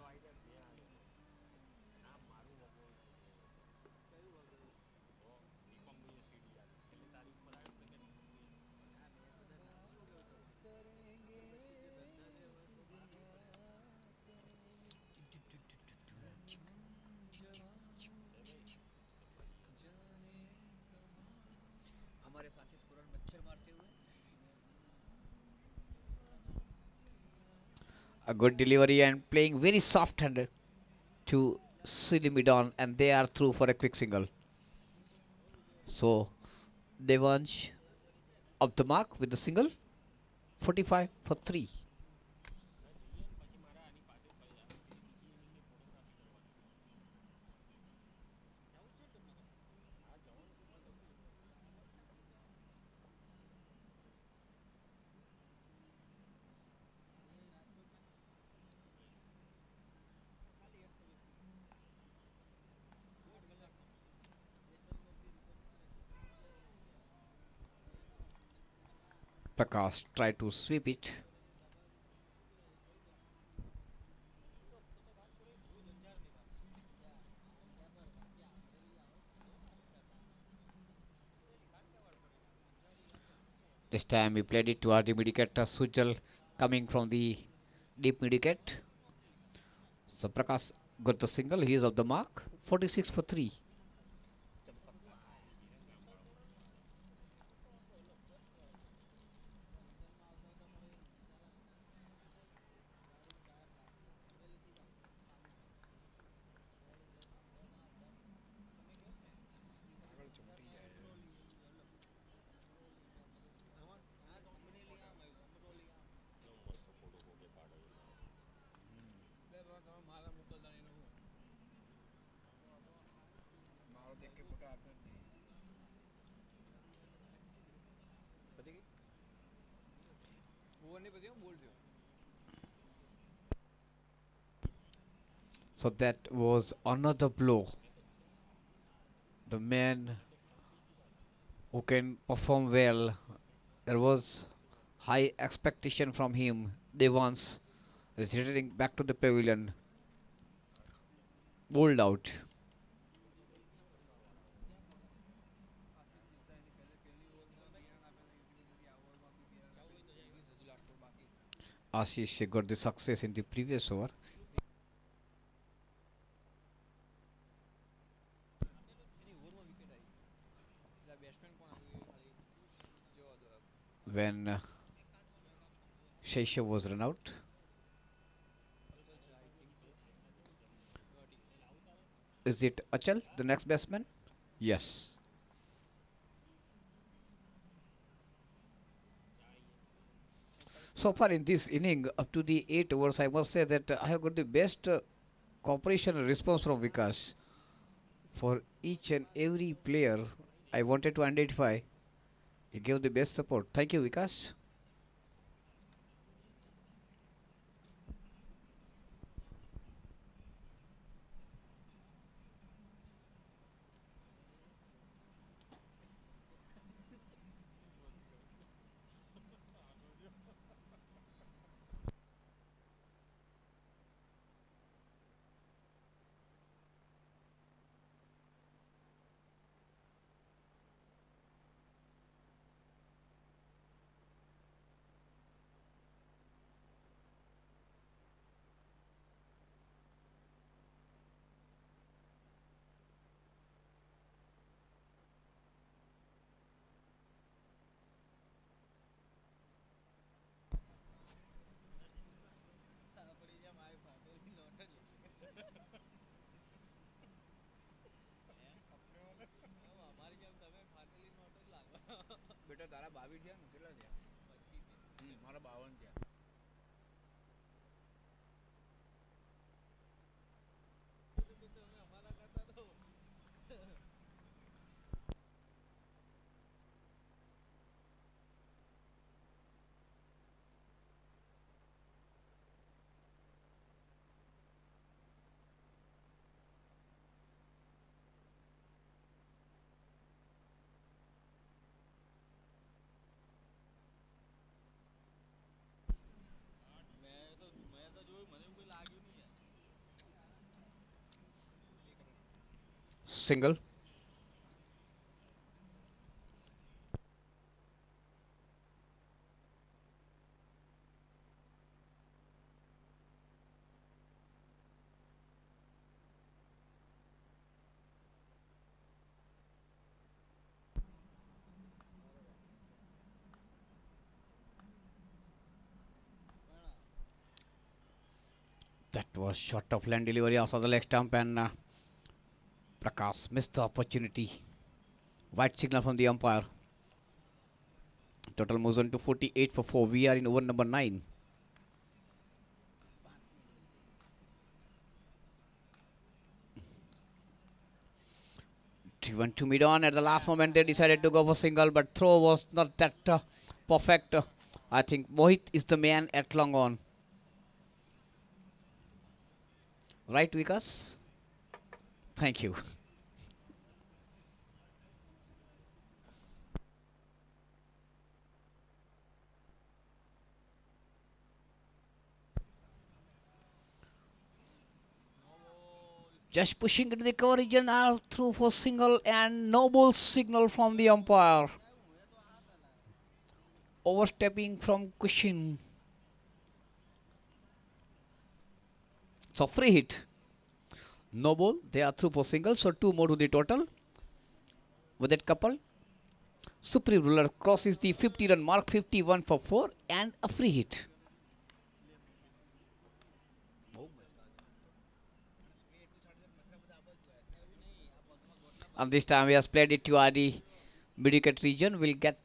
A good delivery and playing very soft-handed to seal mid on, and they are through for a quick single. So Devansh up the mark with the single, 45 for 3. Prakash tried to sweep it. This time he played it toward the mid-wicket. Sujal coming from the deep mid-wicket. So Prakash got the single. He is off the mark. 46 for 3. So that was another blow. The man who can perform well, there was high expectation from him. Devans is returning back to the pavilion. Bowled out. Ashish got the success in the previous over. When Shesha was run out. Is it Achal, the next batsman? Yes. So far in this inning, up to the 8 overs, I must say that I have got the best cooperation and response from Vikas. For each and every player I wanted to identify, he gave the best support. Thank you, Vikas. 22 થયા ને કેટલા થયા? મારા 52 થયા. Single. That was short of land delivery after the leg stump, and Prakash missed the opportunity. White signal from the umpire. Total moves on to 48 for 4. We are in over number 9. Driven to mid on. At the last moment, they decided to go for single, but throw was not that perfect. I think Mohit is the man at long on. Right, Vikas? Thank you. Just pushing into the cover region, now through for single, and no ball signal from the umpire. Overstepping from cushion. So free hit. No ball. They are through for single. So 2 more to the total. With that couple, Supreme Ruler crosses the 50-run mark, 51 for 4, and a free hit. And this time we have played it to the mid-wicket region. We'll get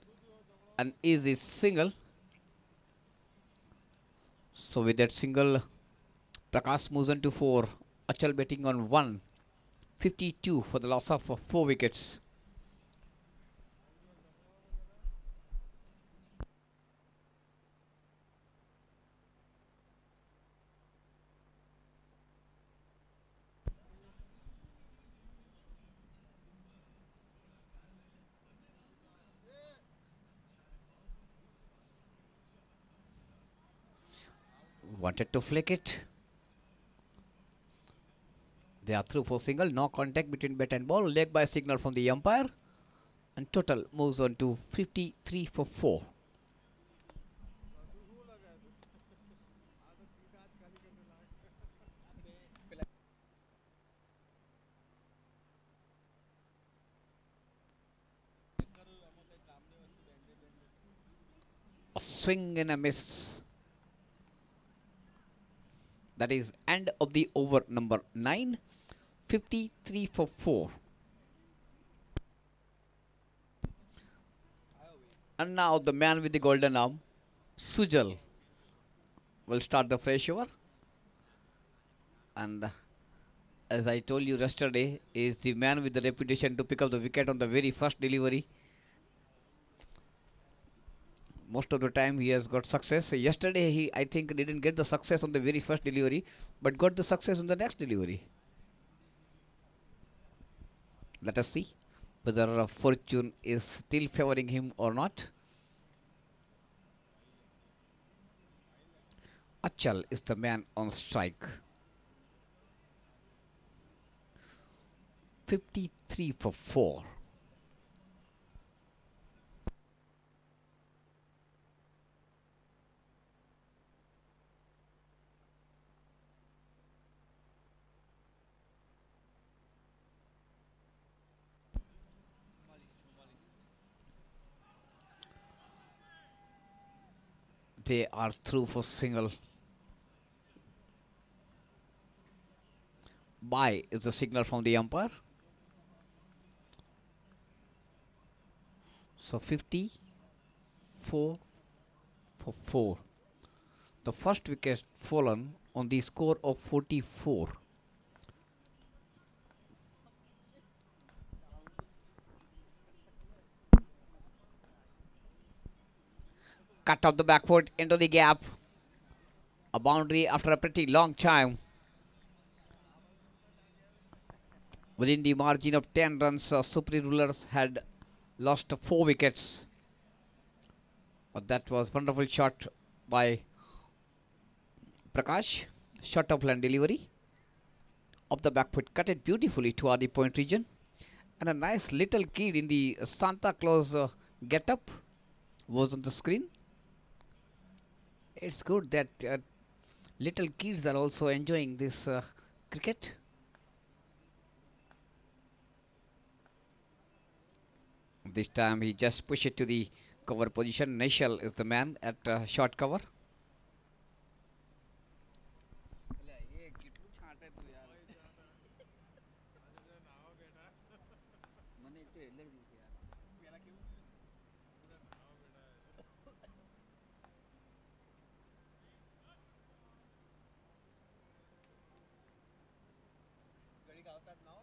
an easy single. So with that single, Prakash moves on to 4. Achal betting on 1. 52 for the loss of 4 wickets. Wanted to flick it. They are through for single. No contact between bat and ball. Leg by signal from the umpire. And total moves on to 53 for 4. A swing and a miss. That is end of the over number 9. 53 for 4. And now the man with the golden arm, Sujal, will start the fresh over. And as I told you yesterday, is the man with the reputation to pick up the wicket on the very first delivery. Most of the time he has got success. Yesterday he, I think, didn't get the success on the very first delivery, but got the success on the next delivery. Let us see whether fortune is still favoring him or not. Achal is the man on strike. 53 for 4. They are through for single. Bye is the signal from the umpire. So 50 4 for 4. The first wicket fallen on the score of 44. Cut off the back foot into the gap. A boundary after a pretty long time. Within the margin of 10 runs, Supreme Rulers had lost 4 wickets. But that was wonderful shot by Prakash. Shot of land delivery. Of the back foot, cut it beautifully toward the point region. And a nice little kid in the Santa Claus get-up was on the screen. It's good that little kids are also enjoying this cricket. This time he just pushed it to the cover position. Nashal is the man at short cover. ये कितनु छाटे तू यार મને તો allergy છે યાર પેલા કેવું ઘડી આવતા જ ના હો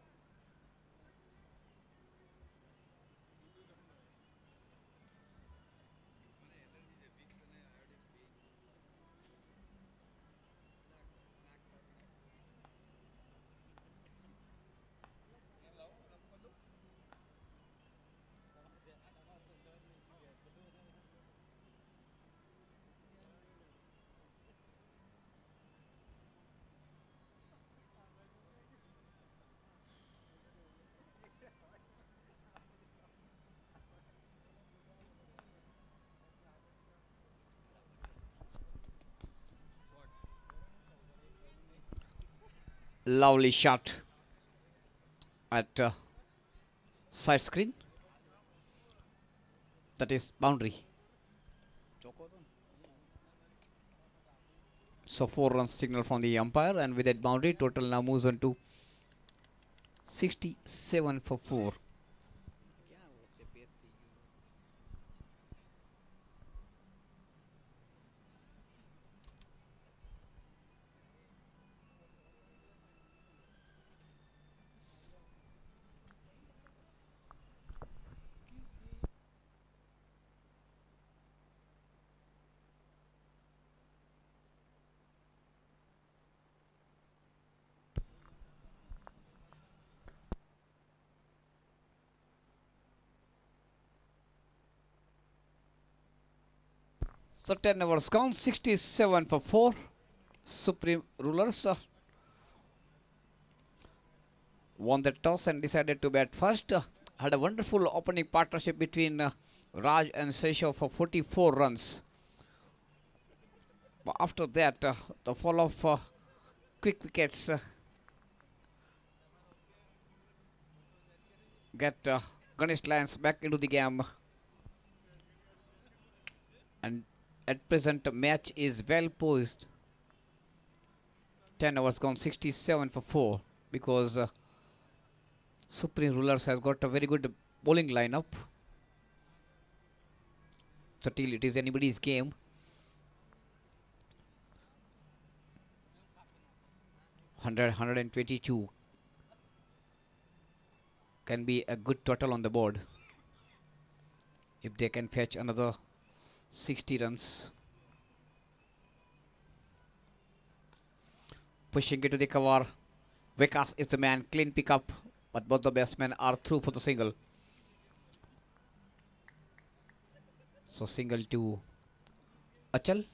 Lovely shot at side screen. That is boundary. So 4 runs signal from the umpire, and with that boundary, total now moves on to 67 for 4. So 10 overs gone, 67 for 4. Supreme Rulers won the toss and decided to bat first. Had a wonderful opening partnership between Raj and Sesho for 44 runs. But after that, the fall of quick wickets get Ganesh Lions back into the game. And at present, the match is well poised. 10 overs gone, 67 for 4, because Supreme Rulers has got a very good bowling lineup. So till it is anybody's game. Hundred, 122 can be a good total on the board if they can fetch another 60 runs. Pushing it to the cover. Vikas is the man. Clean pickup. But both the batsmen are through for the single. So single to Achal.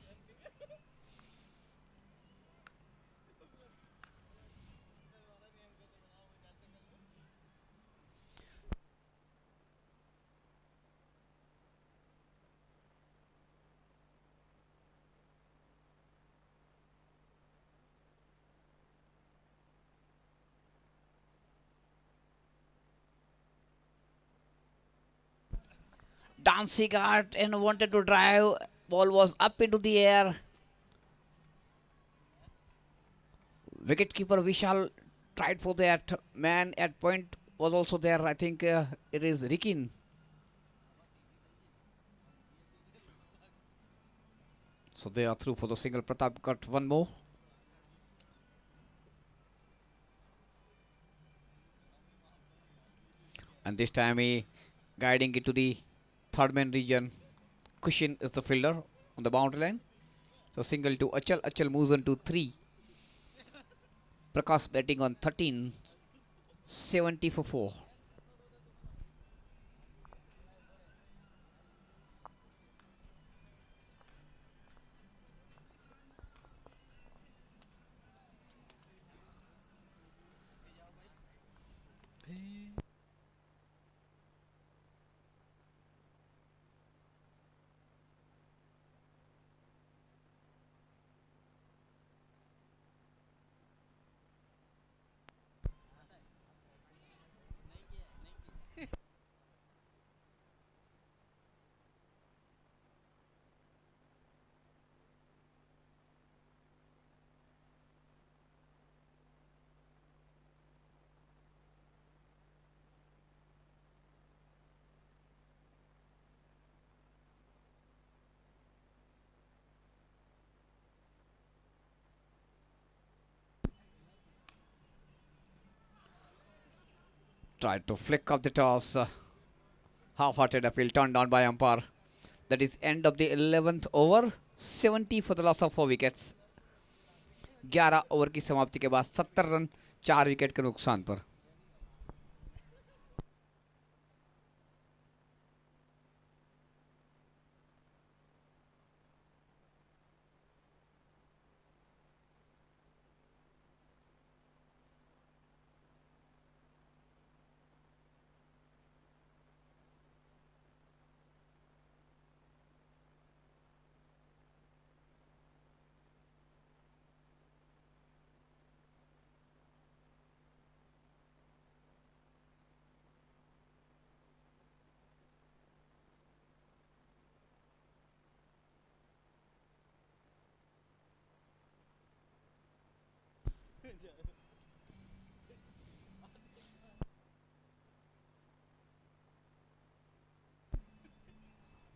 Dancing hard and wanted to drive. Ball was up into the air. Wicketkeeper Vishal tried for that. Man at point was also there. I think it is Rikin. So they are through for the single. Pratap got one more. And this time he guiding it to the third man region. Kushin is the fielder on the boundary line. So single to Achal. Achal moves on to 3. Prakash batting on 13. 70 for 4. Tried to flick up the toss. Half-hearted appeal turned down by umpire. That is end of the 11th over. 70 for the loss of 4 wickets. 11 over की समाप्ति के बाद 70 run 4 wicket के नुकसान पर.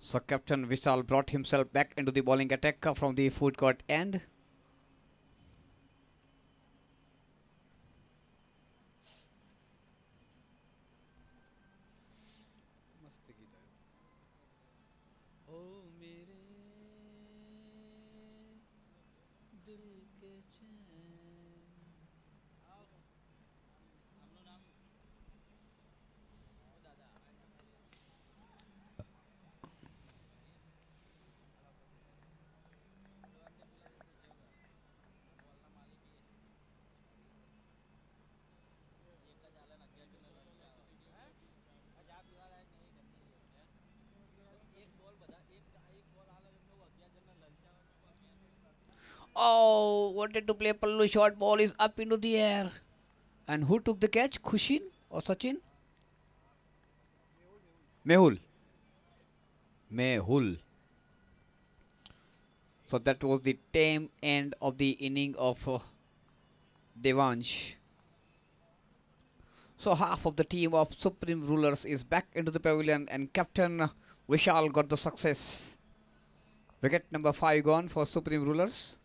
So Captain Vishal brought himself back into the bowling attack from the food court end. Oh, wanted to play Pallu. Short ball is up into the air. And who took the catch? Kushin or Sachin? Mehul. Mehul. So that was the tame end of the inning of Devansh. So half of the team of Supreme Rulers is back into the pavilion and Captain Vishal got the success. Wicket number 5 gone for Supreme Rulers.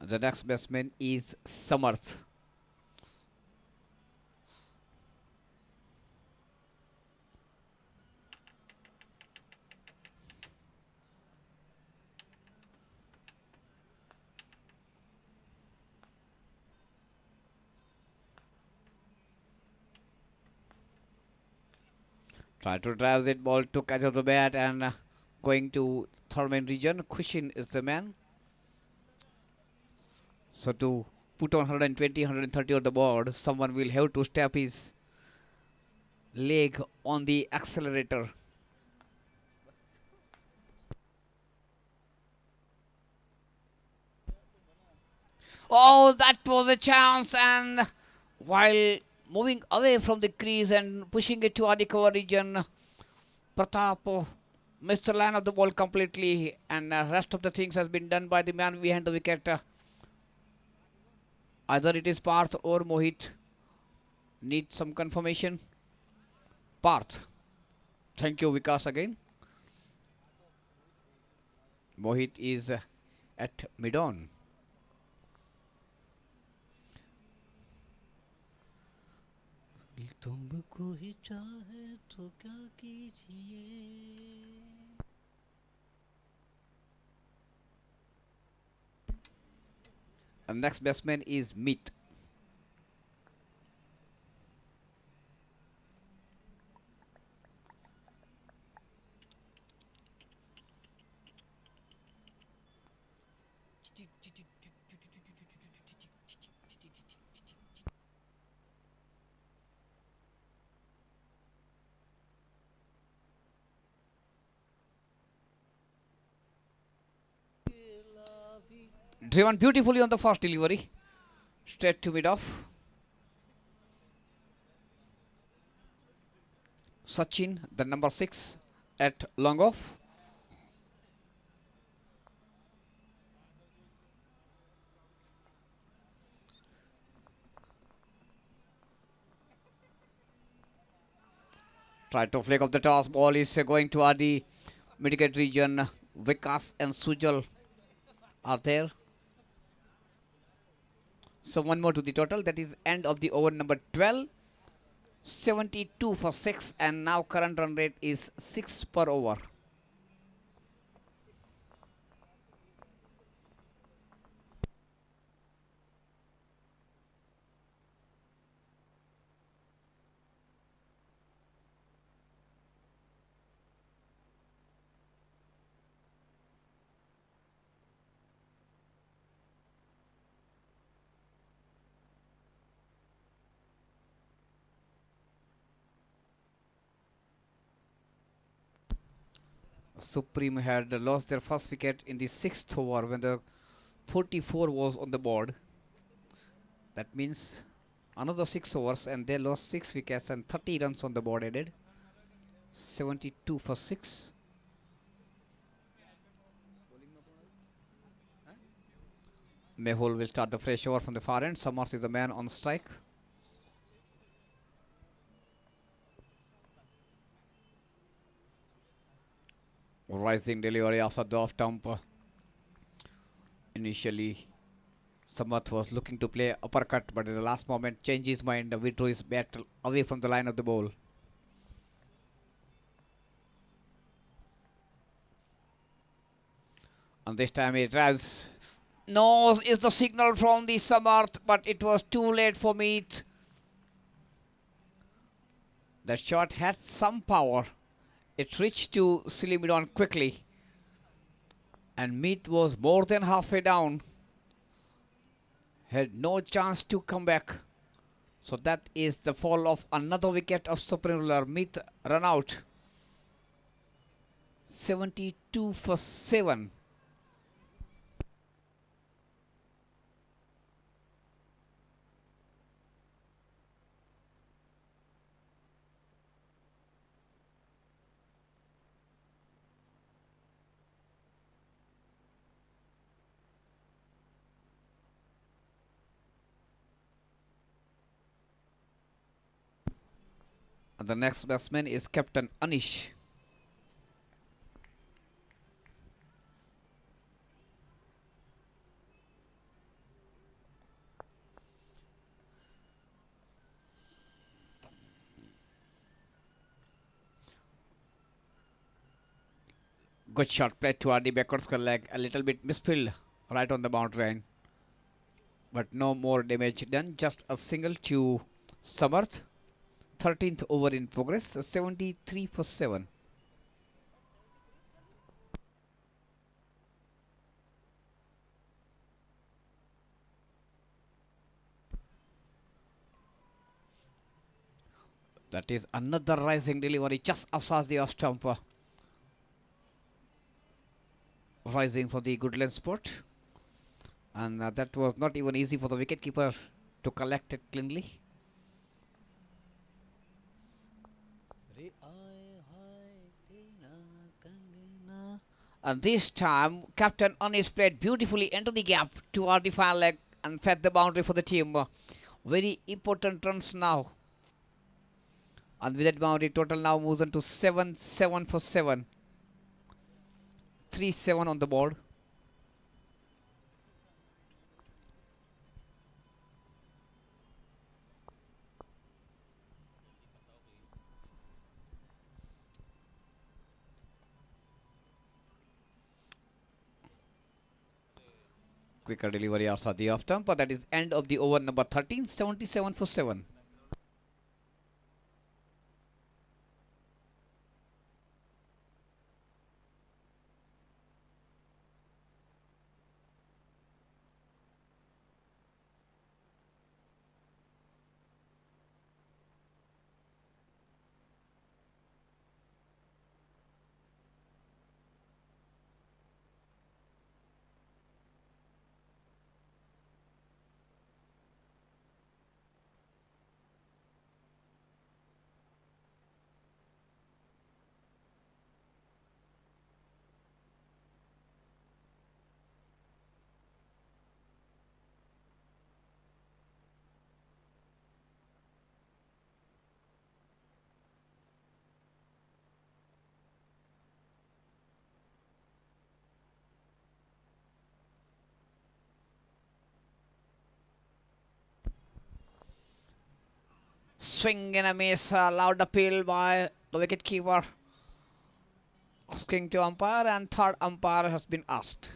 The next batsman is Samarth. Try to drive that ball, took out of the bat and going to third man region. Kushin is the man. So to put on 120, 130 on the board, someone will have to step his leg on the accelerator. Oh, that was a chance, and while moving away from the crease and pushing it to the cover region, Pratap missed the line of the ball completely, and the rest of the things has been done by the man behind the wicket. Either it is Parth or Mohit. Need some confirmation. Parth. Thank you, Vikas, again. Mohit is at mid-on. तुमको ही चाहे तो क्या कीजिए. And next batsman is Meet. Driven beautifully on the first delivery. Straight to mid-off. Sachin, the number 6 at long off. Try to flick off the toss. Ball is going to the mid-wicket region. Vikas and Sujal are there. So one more to the total. That is end of the over number 12. 72 for 6, and now current run rate is 6 per over. Supreme had lost their first wicket in the 6th over when the 44 was on the board. That means another 6 overs and they lost 6 wickets and 30 runs on the board added. 72 for 6. Mehul will start the fresh over from the far end. Summers is the man on strike. Rising delivery after the off stump. Initially, Samath was looking to play uppercut, but in the last moment changed his mind, withdrew his bat away from the line of the ball. And this time it drives. No is the signal from the Samarth, but it was too late for Meet. The shot had some power. It reached to silly mid-on quickly. And Meet was more than halfway down. Had no chance to come back. So that is the fall of another wicket of Supreme Ruler. Meet run out. 72 for 7. And the next batsman is Captain Anish. Good shot played toward the backward square leg. A little bit misfilled right on the boundary line. But no more damage done. Just a single to Samarth. 13th over in progress, 73 for 7. That is another rising delivery just outside the off stump. Rising for the Goodland spot. And that was not even easy for the wicketkeeper to collect it cleanly. And this time, Captain Anish played beautifully into the gap toward the far leg and fed the boundary for the team. Very important runs now. And with that boundary, total now moves on to 7-7 for 7. 3-7 on the board. Quicker delivery outside the off stump, but that is end of the over number 13, 77 for 7. Swing and a miss, loud appeal by the wicket keeper. Asking to umpire, and third umpire has been asked.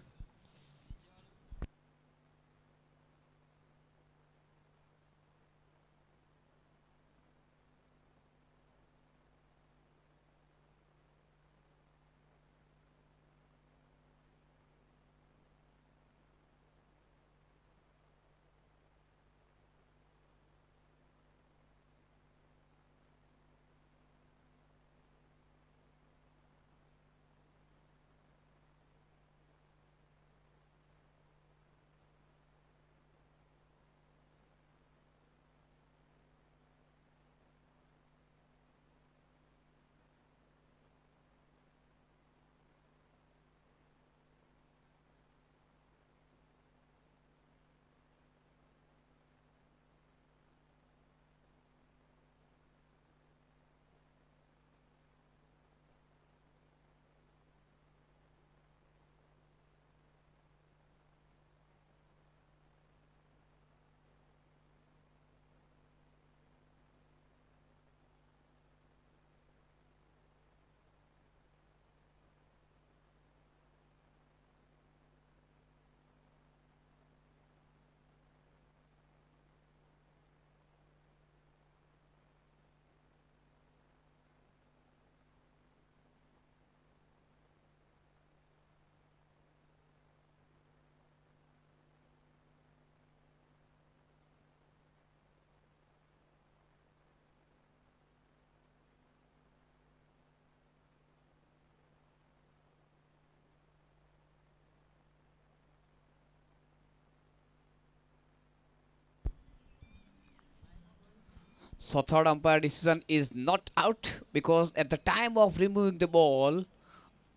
So third umpire decision is not out, because at the time of removing the ball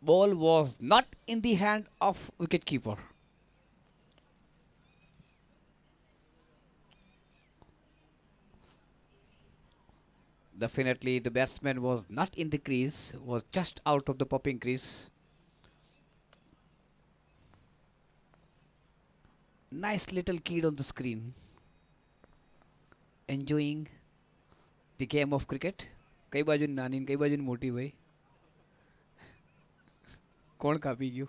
was not in the hand of wicketkeeper. Definitely the batsman was not in the crease, was just out of the popping crease. Nice little kid on the screen, enjoying the game of cricket. कई बाजू नानी कई बाजू मोटी भाई कौन copy गयो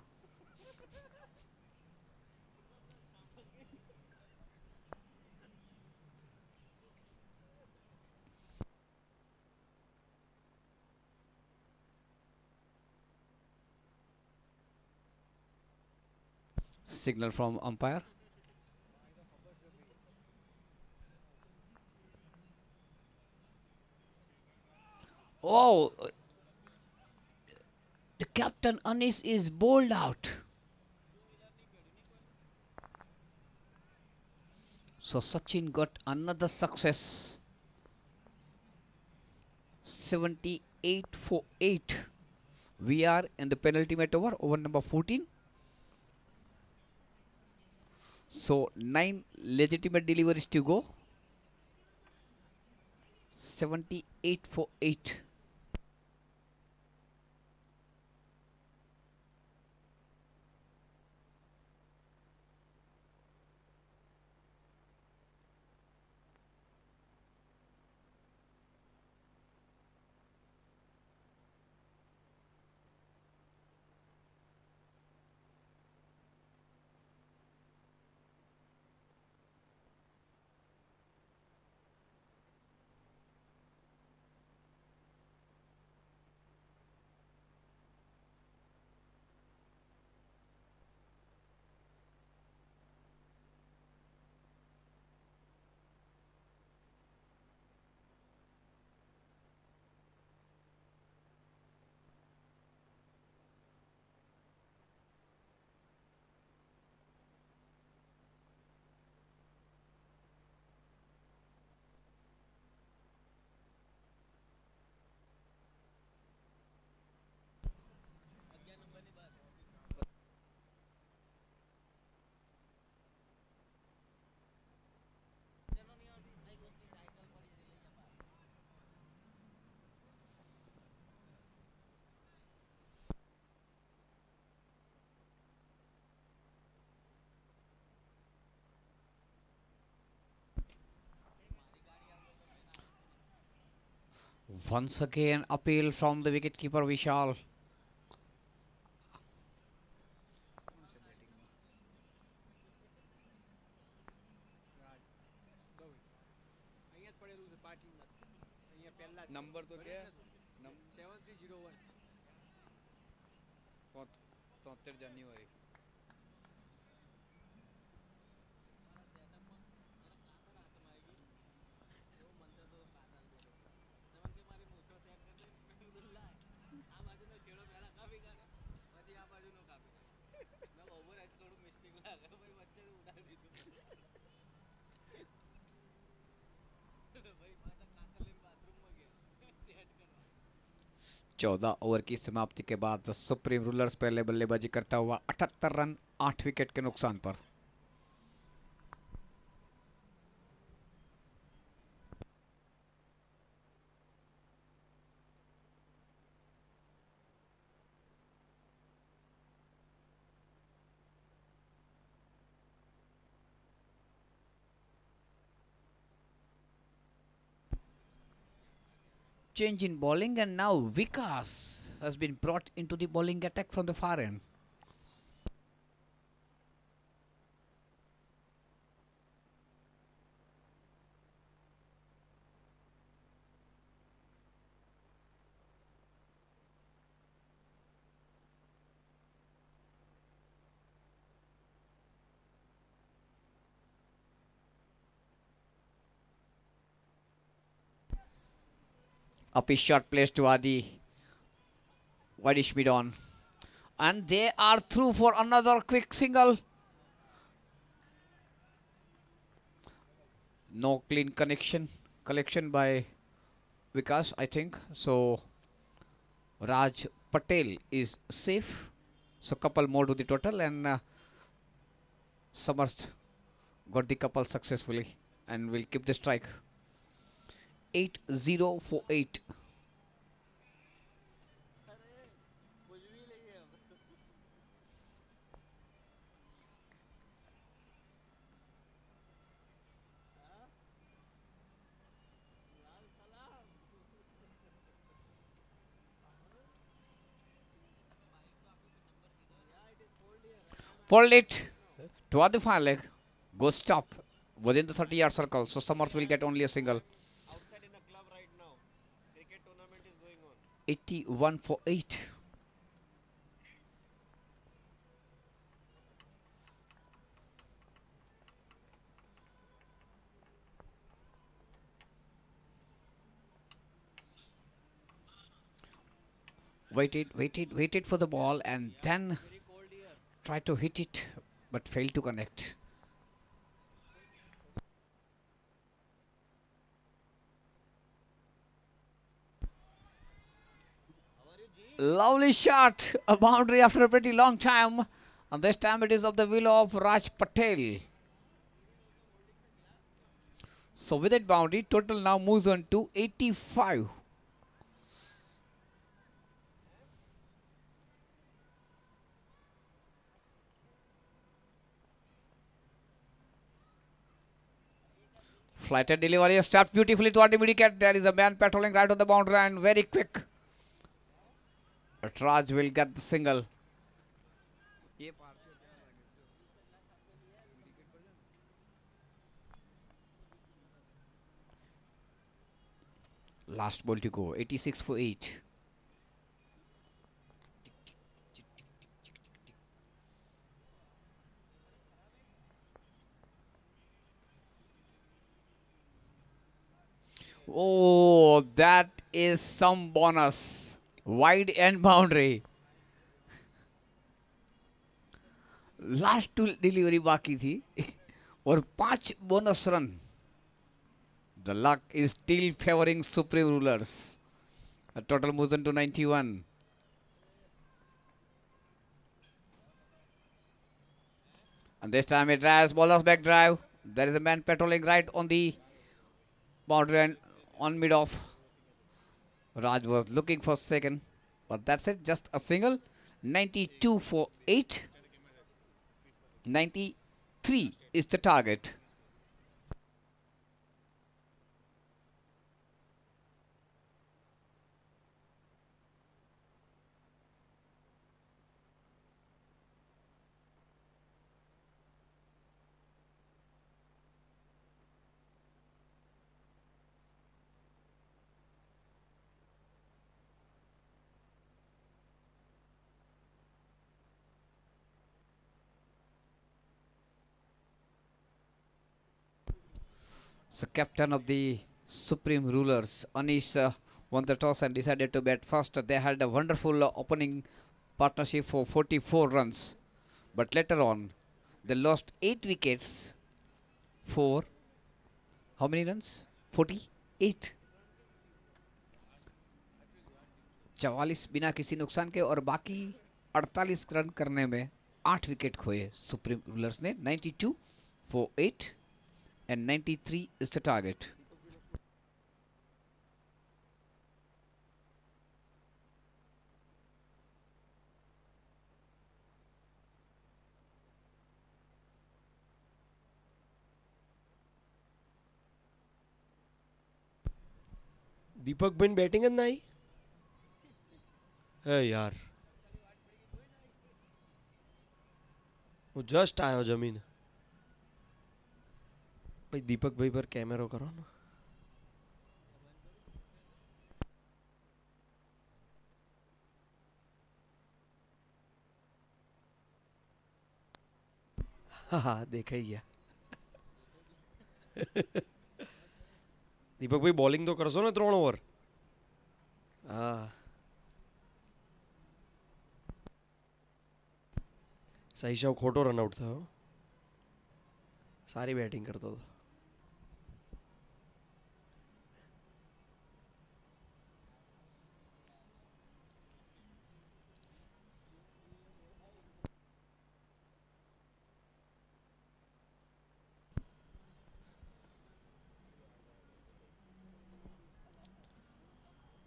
signal from umpire. Oh, the captain Anis is bowled out. So Sachin got another success. 78 for 8. We are in the penultimate over number 14. So 9 legitimate deliveries to go. 78 for 8. Once again, appeal from the wicketkeeper Vishal. Number તો કે 7301 73 જાન્યુઆરી चौदह over की समाप्ति के बाद supreme rulers पहले बल्लेबाजी करता हुआ 78 रन 8 विकेट के नुकसान पर। Change in bowling, and now Vikas has been brought into the bowling attack from the far end. Up his shot placed to Adi. Widish mid on. And they are through for another quick single. No clean collection by Vikas, I think. So Raj Patel is safe. So couple more to the total, and Samarth got the couple successfully and will keep the strike. 8-0 for 8. Fold it toward the final leg. Go stop within the 30-yard circle. So Samarth will get only a single. 81 for 8. Waited for the ball and then tried to hit it but failed to connect. Lovely shot, a boundary after a pretty long time, and this time it is of the will of Raj Patel. So with that boundary, total now moves on to 85. Flighted delivery starts beautifully toward the wicket. There is a man patrolling right on the boundary and very quick. But Raj will get the single. Last ball to go, 86 for 8. Oh, that is some bonus. Wide end boundary. Last two delivery बाकी थी और 5 bonus run. The luck is still favoring Supreme Rulers. The total moves on to 91. And this time it drives bowler's back drive. There is a man patrolling right on the boundary and on mid off. Raj was looking for second, but that's it. Just a single. 92 for 8. 93 is the target. So captain of the Supreme Rulers, Anish, won the toss and decided to bat first. They had a wonderful opening partnership for 44 runs. But later on, they lost 8 wickets for how many runs? 48. 44 बिना किसी नुकसान के और बाकी 48 run करने में 8 wicket खोए supreme rulers ने. 92 for 8 and 93 is the target. Deepak बिन बैटिंग करना ही है यार. वो जस्ट आयो जमीन. भाई दीपक भाई पर कैमरा करो ना. हाँ देखा ही गया. दीपक भाई बॉलिंग तो करशो ने 3 ओवर. हाँ सही शव खोटो रनआउट था. सारी बैटिंग करता था.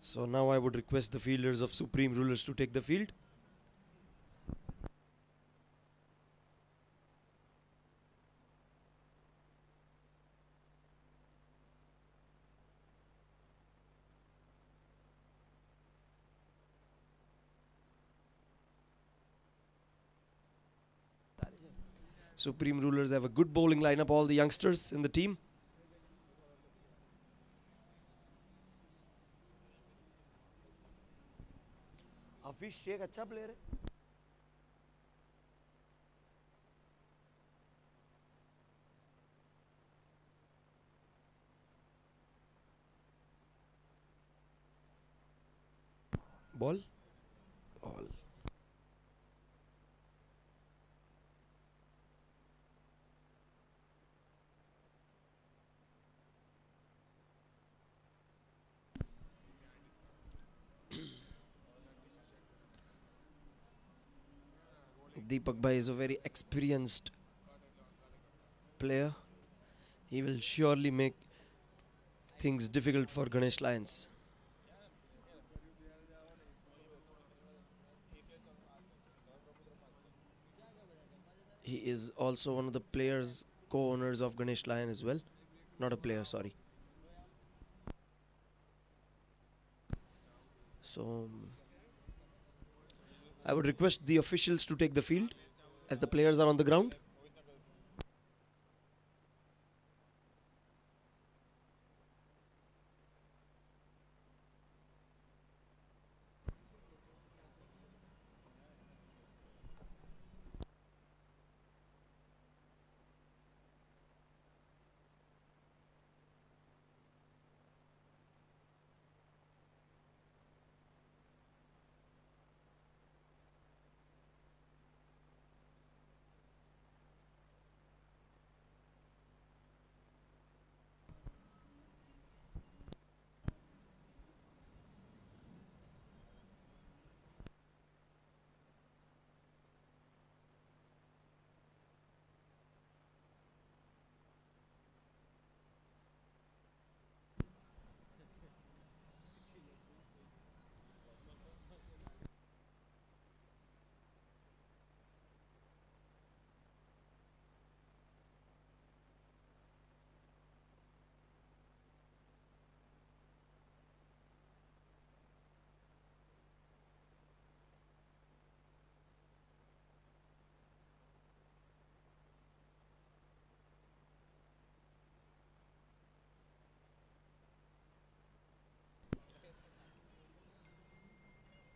So now I would request the fielders of Supreme Rulers to take the field. Supreme Rulers have a good bowling lineup, all the youngsters in the team. Hafiz Sheikh अच्छा player है. Ball. Ball. Deepak Bhai is a very experienced player. He will surely make things difficult for Ganesh Lions. He is also one of the players, co-owners of Ganesh Lion as well. Not a player, sorry. So I would request the officials to take the field as the players are on the ground.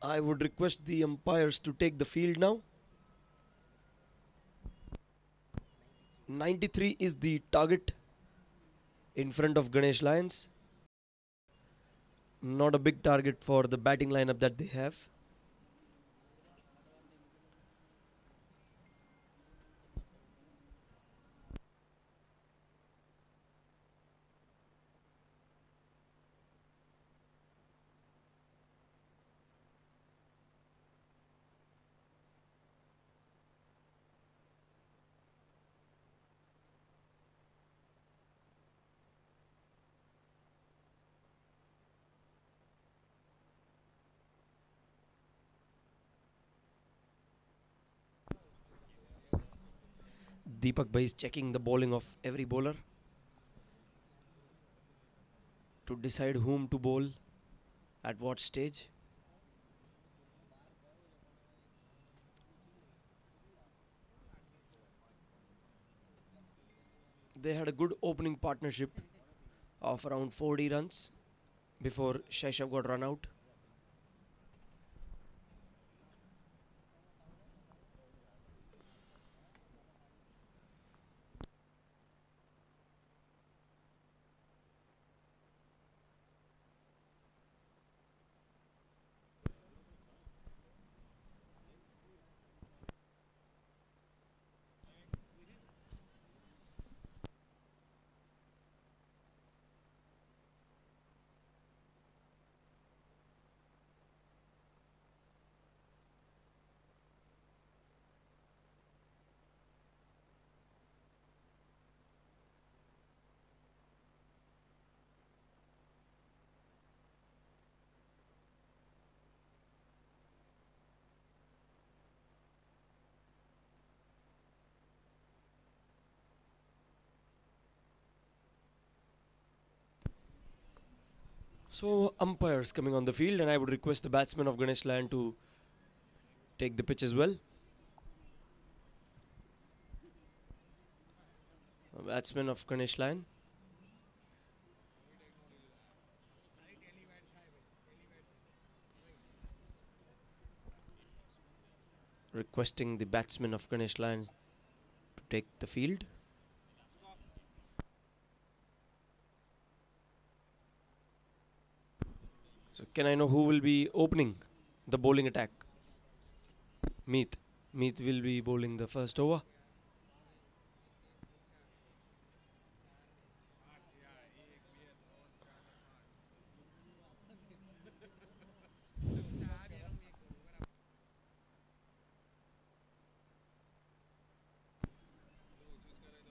I would request the umpires to take the field now. 93 is the target in front of Ganesh Lions. Not a big target for the batting lineup that they have. Deepak Bhai is checking the bowling of every bowler to decide whom to bowl at what stage. They had a good opening partnership of around 40 runs before Shaishav got run out. So umpires coming on the field, and I would request the batsman of Ganesh Lion to take the pitch as well. Batsman of Ganesh Lion. Requesting the batsman of Ganesh Lion to take the field. So can I know who will be opening the bowling attack? Meet. Meet will be bowling the first over.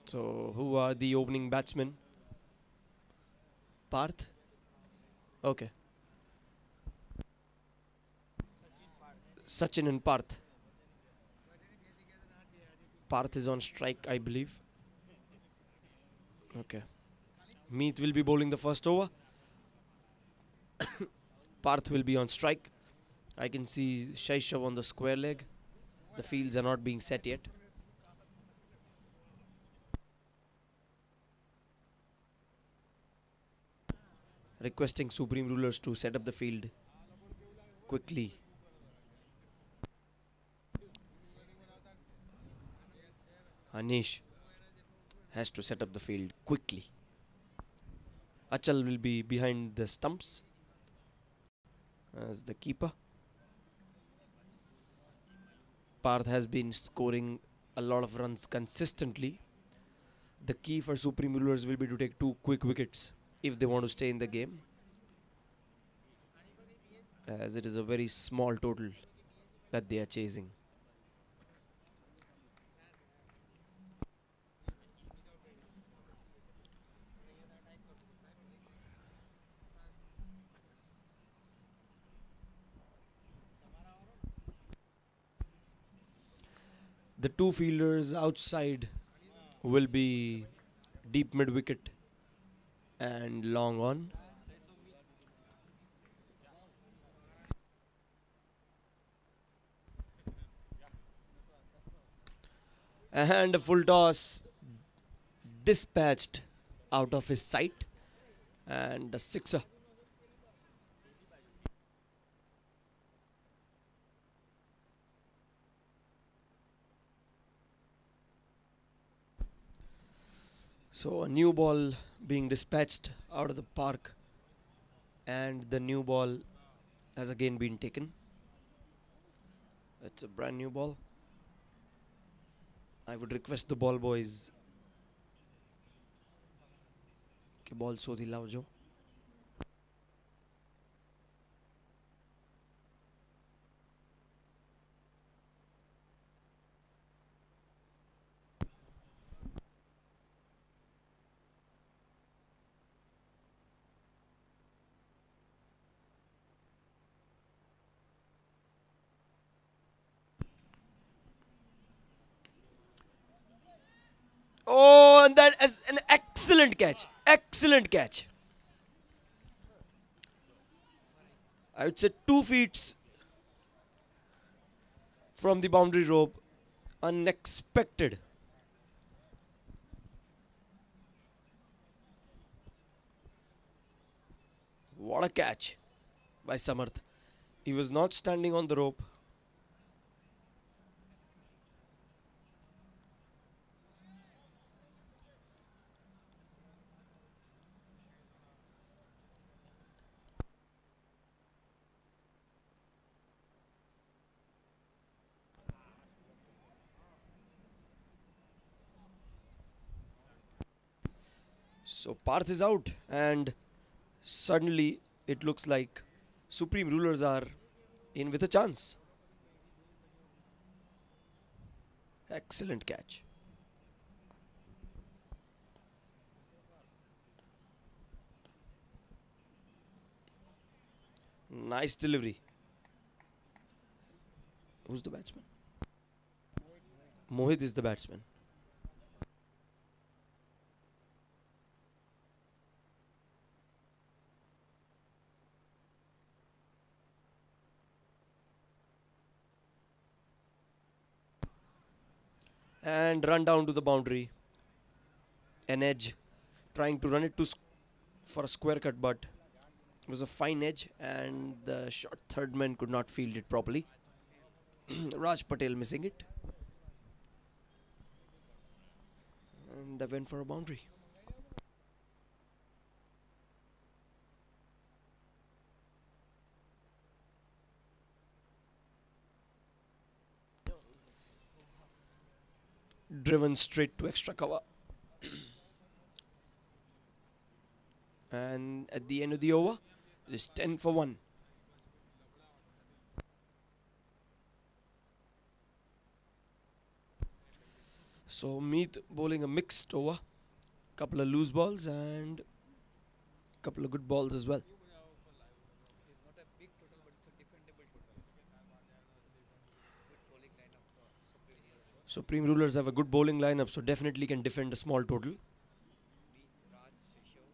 So who are the opening batsmen? Parth. Okay. Sachin and Parth. Parth is on strike, I believe. Okay. Meet will be bowling the first over. Parth will be on strike. I can see Shaishav on the square leg. The fields are not being set yet. Requesting Supreme Rulers to set up the field quickly. Anish has to set up the field quickly. Achal will be behind the stumps as the keeper. Parth has been scoring a lot of runs consistently. The key for Supreme Rulers will be to take 2 quick wickets if they want to stay in the game, as it is a very small total that they are chasing. The 2 fielders outside will be deep mid wicket and long on. And a full toss dispatched out of his sight, and a sixer. So a new ball being dispatched out of the park, and the new ball has again been taken. It's a brand new ball. I would request the ball boys कि ball so दिलाओ जो. Oh, and that is an excellent catch. Excellent catch. I would say 2 feet from the boundary rope. Unexpected. What a catch by Samarth. He was not standing on the rope. So Parth is out, and suddenly it looks like Supreme Rulers are in with a chance. Excellent catch. Nice delivery. Who's the batsman? Mohit is the batsman. And run down to the boundary. An edge, trying to run it to for a square cut, but it was a fine edge, and the short third man could not field it properly. Raj Patel missing it, and they went for a boundary. Driven straight to extra cover. And at the end of the over, it is 10 for 1. So Meet bowling a mixed over, couple of loose balls and Couple of good balls as well. It's not a big total, but it's a defendable total. Good bowling lineup for Supreme Rulers. Supreme Rulers have a good bowling lineup, so definitely can defend a small total. Me, Raj, Sheshav.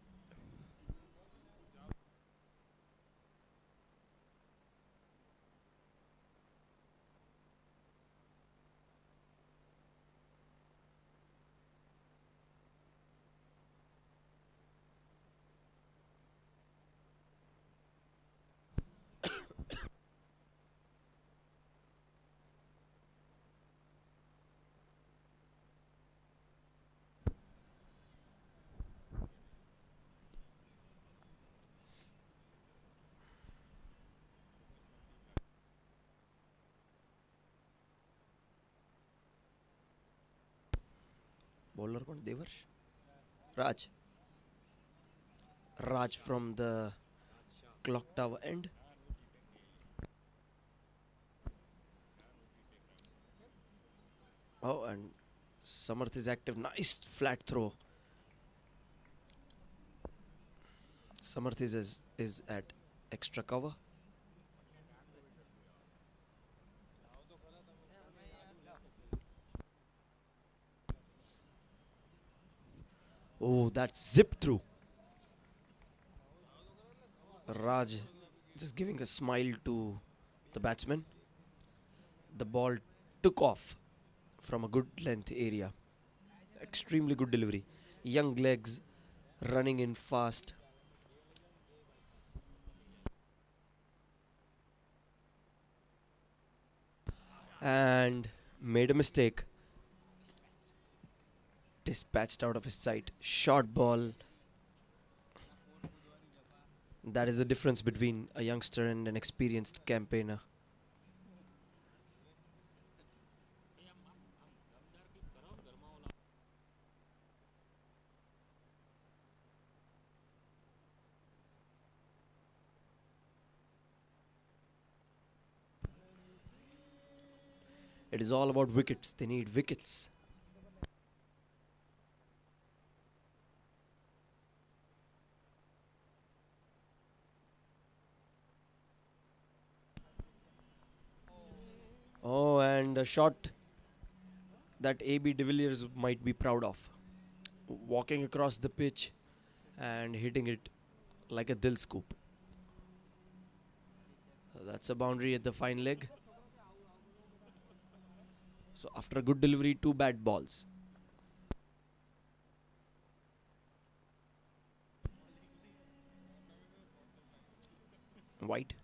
Bowler कौन? Devarsh? Raj. Raj from the clock tower end. Oh, and Samarth is active. Nice flat throw. Samarth is at extra cover. Oh, that's zip through. Raj just giving a smile to the batsman. The ball took off from a good length area. Extremely good delivery. Young legs running in fast. And made a mistake. Dispatched out of his sight. Short ball. That is the difference between a youngster and an experienced campaigner. It is all about wickets. They need wickets. Oh, and a shot that AB de Villiers might be proud of. Walking across the pitch and hitting it like a dil scoop. So that's a boundary at the fine leg. So after a good delivery, 2 bad balls. White.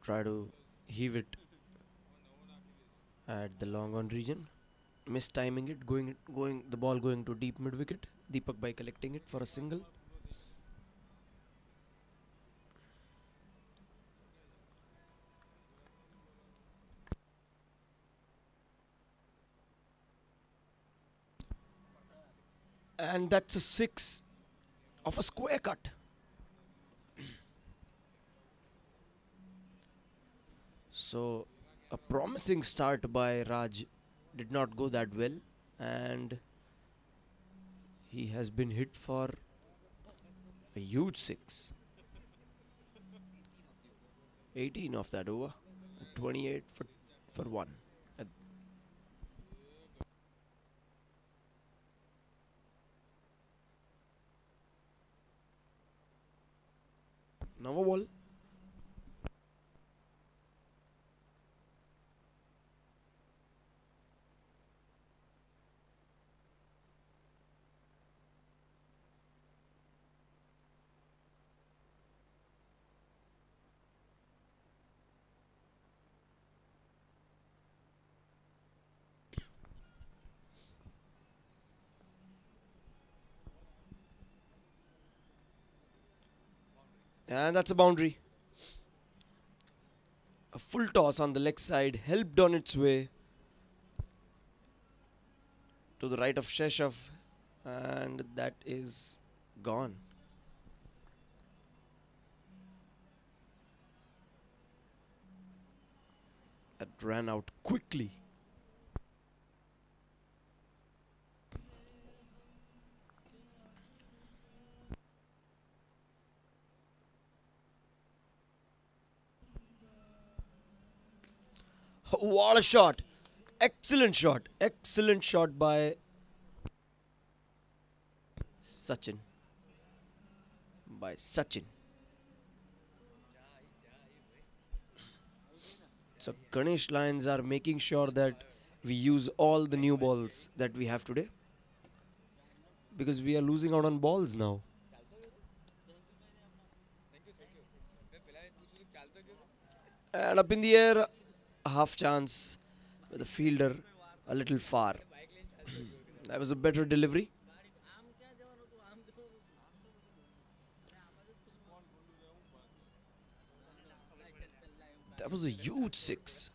Try to heave it at the long on region. Mistiming it, going the ball going to deep mid wicket. Deepak by collecting it for a single. And that's a 6 of a square cut. So a promising start by Raj did not go that well, and he has been hit for a huge 6. 18 of that over. 28 for 1. Now a ball. And that's a boundary. A full toss on the leg side, helped on its way to the right of Sheshav. And that is gone. That ran out quickly. What a shot! Excellent shot. Excellent shot by Sachin. So Ganesh Lions are making sure that we use all the new balls that we have today, because we are losing out on balls now. And up in the air, a half chance with the fielder a little far. That was a better delivery. That was a huge six.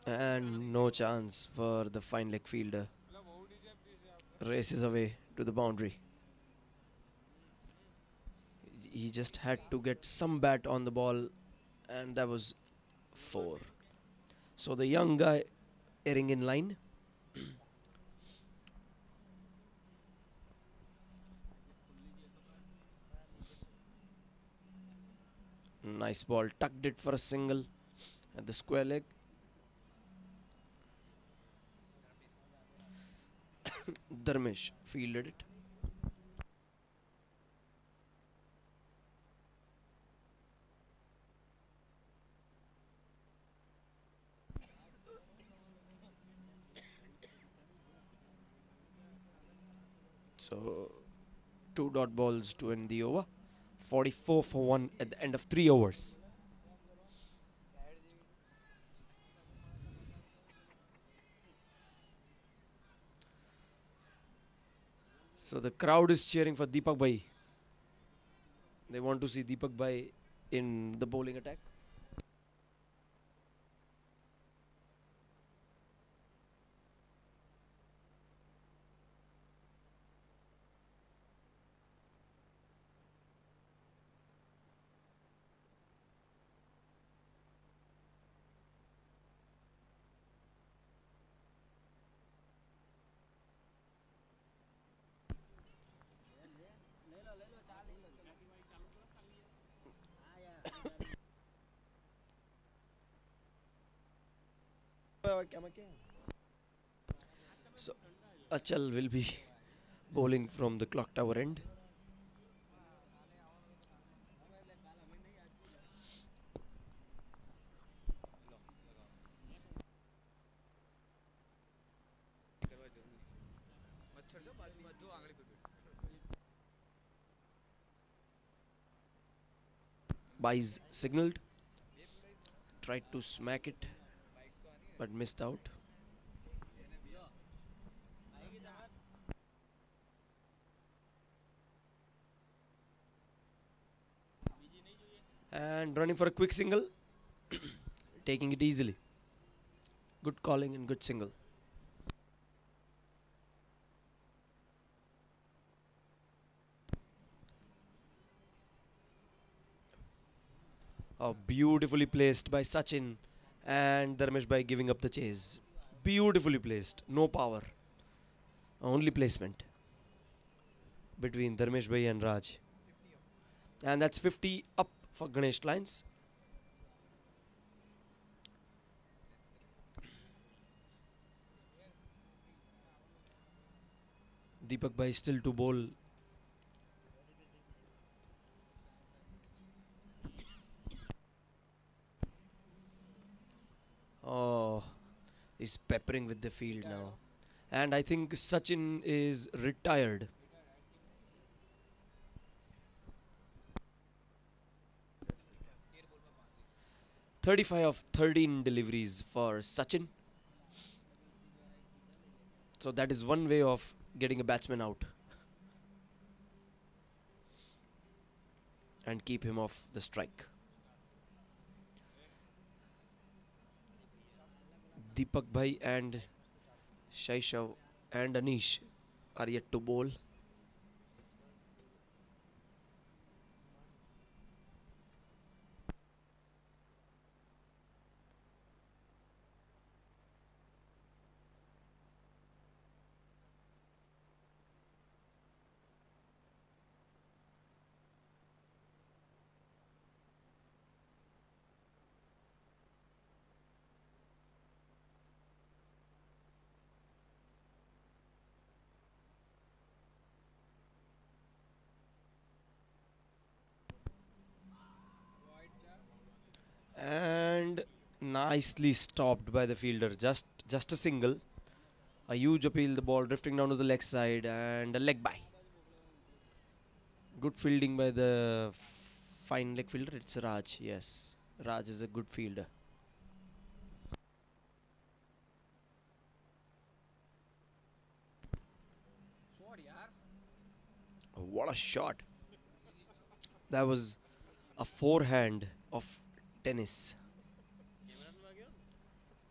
And no chance for the fine leg fielder. Races away to the boundary. He just had to get some bat on the ball, and that was 4. So the young guy erring in line. Nice ball, tucked it for a single at the square leg. Dharmesh fielded it. So 2 dot balls to end the over. 44 for 1 at the end of 3 overs. So the crowd is cheering for Deepak Bhai. They want to see Deepak Bhai in the bowling attack. So Achal will be bowling from the clock tower end. Bhai's signaled, tried to smack it but missed out. And running for a quick single, taking it easily. Good calling and good single. Oh, beautifully placed by Sachin, and Dharmesh Bhai giving up the chase. Beautifully placed, no power, only placement between Dharmesh Bhai and Raj. And that's 50 up for Ganesh Lions. Deepak Bhai still to bowl. Oh, he's peppering with the field now. And I think Sachin is retired. (35 of 13 deliveries for Sachin. So that is one way of getting a batsman out. and keep him off the strike. Deepak Bhai and Shaishav and Anish are yet to bowl. And nicely stopped by the fielder. Just a single. A huge appeal, the ball drifting down to the leg side, and a leg by. Good fielding by the fine leg fielder. It's Raj. Yes, Raj is a good fielder. Oh, what a shot! That was a forehand of tennis.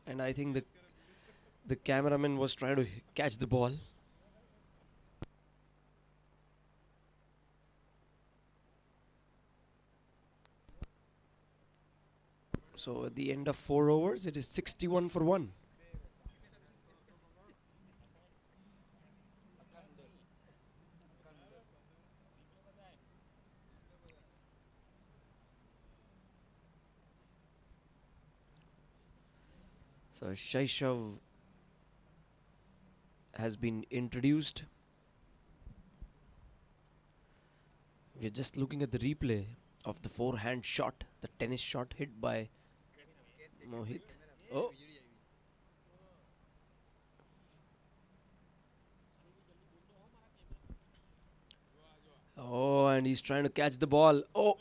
And I think the cameraman was trying to catch the ball. So at the end of 4 overs, it is 61 for 1. So Shaishav has been introduced. We're just looking at the replay of the forehand shot, the tennis shot hit by Mohit. Oh. Oh, and he's trying to catch the ball. Oh,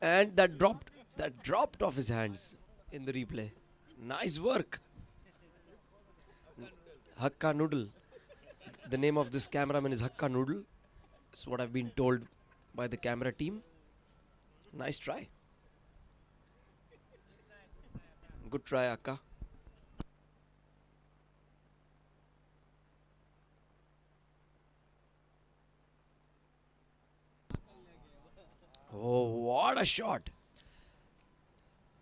and that dropped off his hands in the replay. Nice work. Hakka Noodle. The name of this cameraman is Hakka Noodle. That's what I've been told by the camera team. Nice try. Good try, Hakka. Oh, what a shot.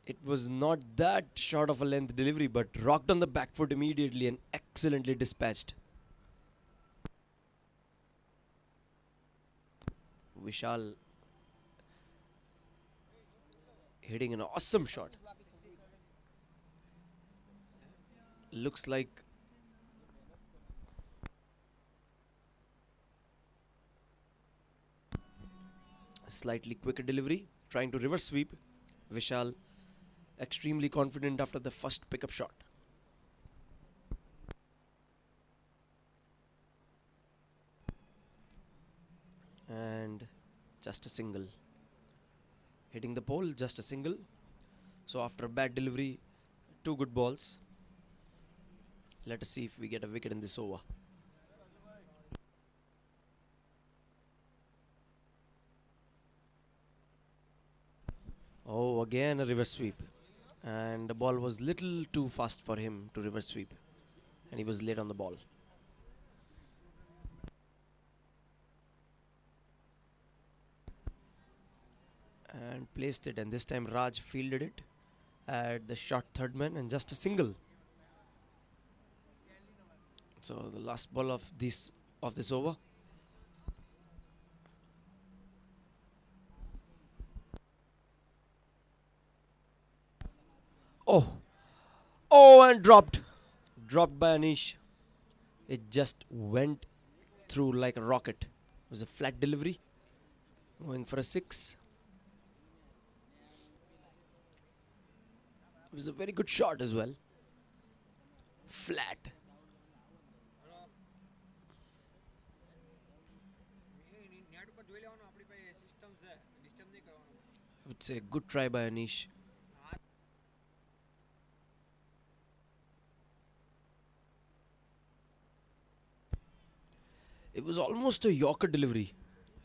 It was not that short of a length delivery, but rocked on the back foot immediately and excellently dispatched. Vishal hitting an awesome shot. Looks like a slightly quicker delivery, trying to reverse sweep. Vishal extremely confident after the first pickup shot. And just a single. Hitting the pole, just a single. So after a bad delivery, 2 good balls. Let us see if we get a wicket in this over. Oh, again a reverse sweep. And the ball was little too fast for him to reverse sweep. And he was late on the ball. And placed it, and this time Raj fielded it at the short third man and just a single. So the last ball of this over. Oh, and dropped by Anish. It just went through like a rocket. It was a flat delivery, going for a 6. It was a very good shot as well. Flat. I would say good try by Anish. It was almost a Yorker delivery,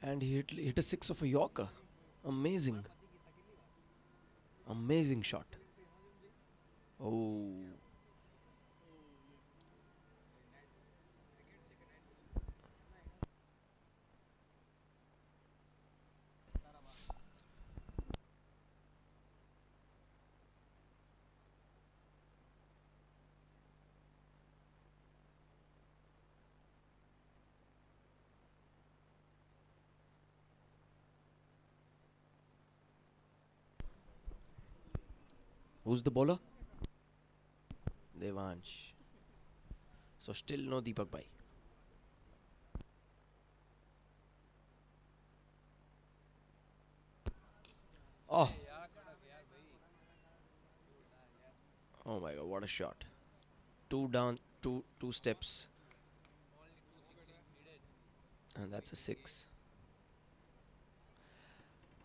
and he hit a 6 of a Yorker. Amazing. Amazing shot. Oh. Who's the bowler? Devansh. So still no Deepak Bhai. Oh. Oh my god, what a shot. Two down, two steps. And that's a six.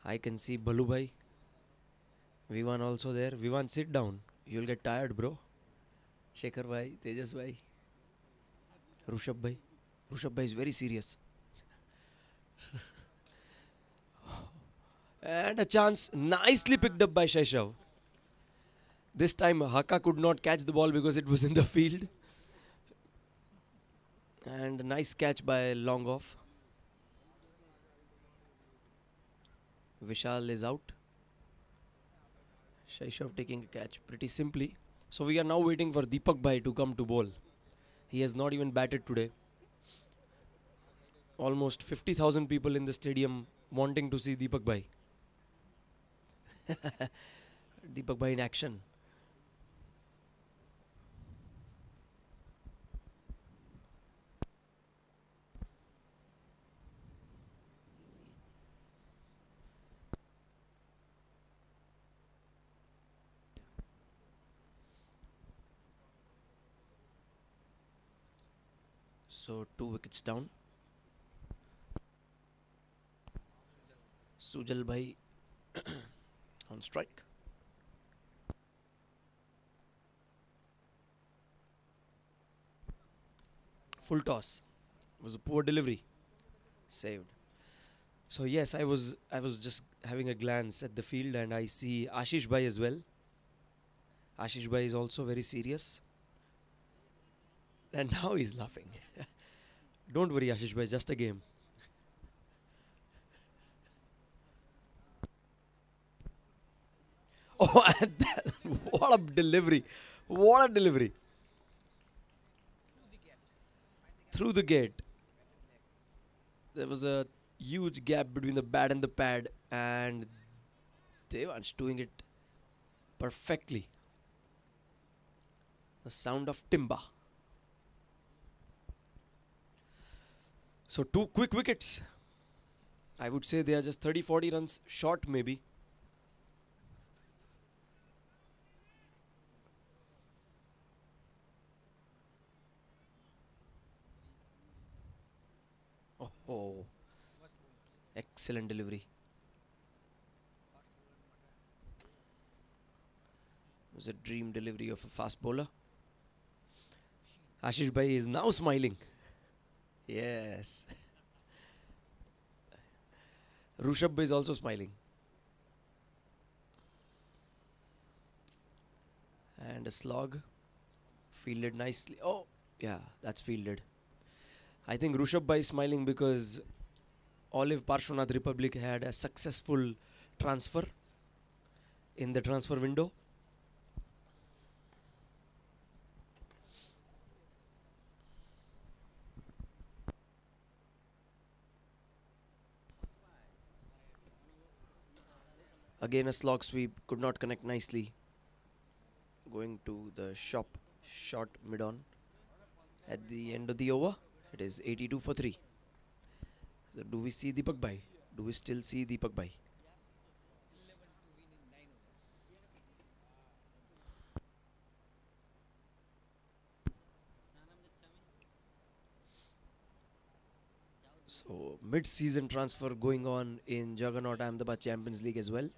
I can see Balu Bhai. Vivan also there. Vivan, sit down. You'll get tired, bro. Shekhar Bhai, Tejas Bhai. Rushabh Bhai. Rushabh Bhai is very serious. And a chance nicely picked up by Shaishav. This time Haka could not catch the ball because it was in the field. And a nice catch by long off. Vishal is out. Shaishav taking a catch pretty simply. So we are now waiting for Deepak Bhai to come to bowl. He has not even batted today. Almost 50,000 people in the stadium wanting to see Deepak Bhai. Deepak Bhai in action. So 2 wickets down. Sujal Bhai on strike. Full toss. It was a poor delivery. Saved. So yes, I was just having a glance at the field and I see Ashish Bhai as well. Ashish Bhai is also very serious. And now he's laughing. Don't worry, Ashish Bhai, just a game. Oh, and what a delivery. What a delivery. Through the gate. There was a huge gap between the bat and the pad, and Devansh doing it perfectly. The sound of timber. So 2 quick wickets. I would say they are just 30-40 runs short maybe. Oh, excellent delivery. It was a dream delivery of a fast bowler. Ashish Bhai is now smiling. Yes. Rushabh Bhai is also smiling. And a slog. Fielded nicely. Oh, yeah, that's fielded. I think Rushabh Bhai is smiling because Olive Parshvanath Republic had a successful transfer in the transfer window. Again a slog sweep, could not connect nicely. Going to the short mid-on. At the end of the over, it is 82 for 3. So do we see Deepak Bhai? Do we still see Deepak Bhai? So mid-season transfer going on in Juggernaut Ahmedabad Champions League as well.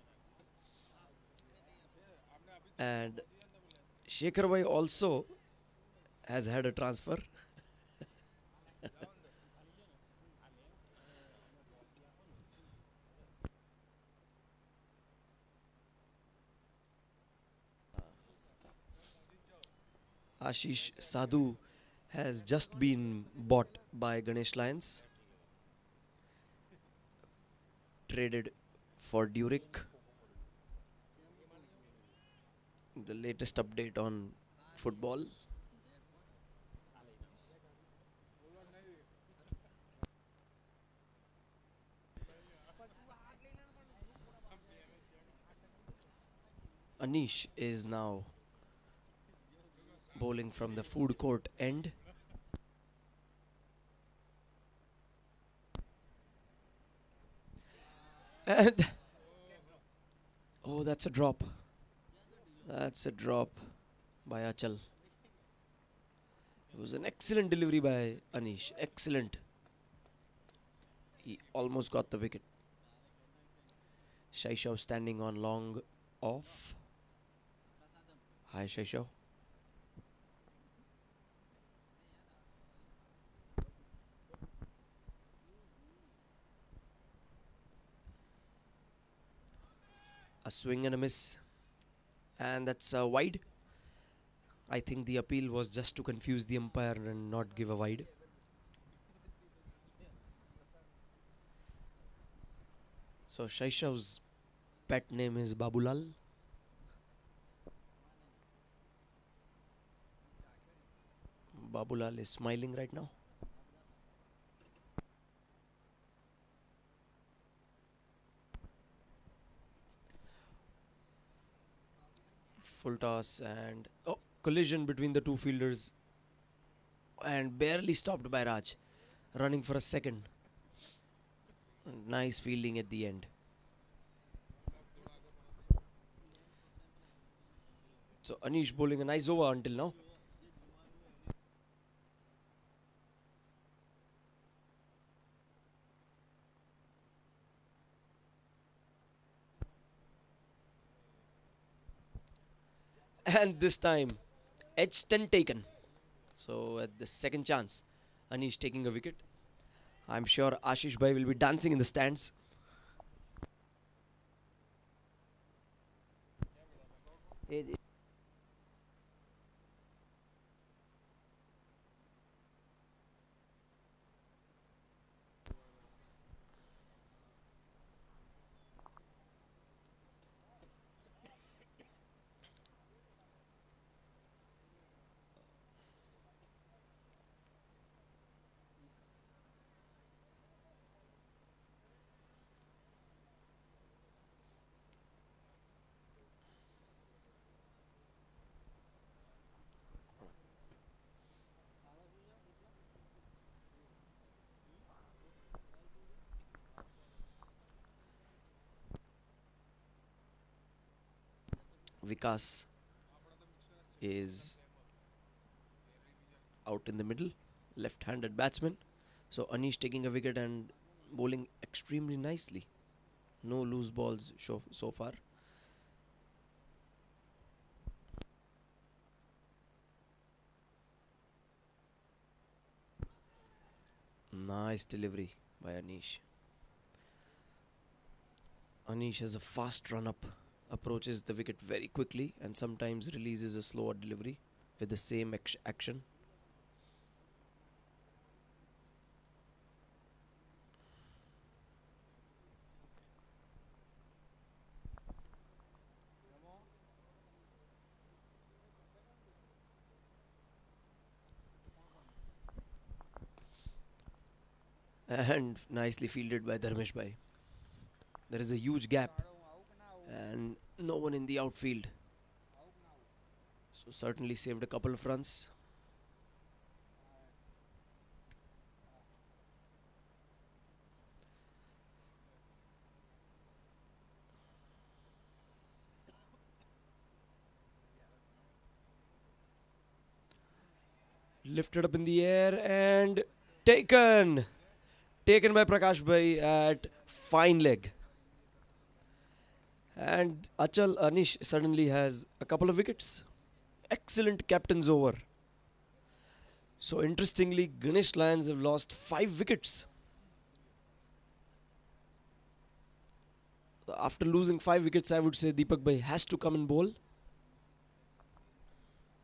And Shekhar Bhai also has had a transfer. Ashish Sadhu has just been bought by Ganesh Lions, traded for Durick. The latest update on football. Anish is now bowling from the food court end. And oh, that's a drop. That's a drop by Achal. It was an excellent delivery by Anish. Excellent. He almost got the wicket. Shaishav standing on long off. Hi Shaishav. A swing and a miss. And that's wide. I think the appeal was just to confuse the umpire and not give a wide. So Shaishav's pet name is Babulal. Babulal is smiling right now. Full toss and collision between the two fielders and barely stopped by Raj, running for a second. Nice fielding at the end. So Anish bowling a nice over until now. And this time edge 10 taken. So at the second chance, Anish taking a wicket. I'm sure Ashish Bhai will be dancing in the stands. Vikas is out in the middle, left-handed batsman. So Anish taking a wicket and bowling extremely nicely. No loose balls so far. Nice delivery by Anish. Anish has a fast run-up. Approaches the wicket very quickly and sometimes releases a slower delivery with the same action. And nicely fielded by Dharmesh Bhai. There is a huge gap and no one in the outfield, so certainly saved a couple of runs. Lifted up in the air and taken by Prakash Bhai at fine leg. And Anish suddenly has a couple of wickets. Excellent captain's over. So interestingly, Ganesh Lions have lost 5 wickets. After losing 5 wickets, I would say Deepak Bhai has to come and bowl.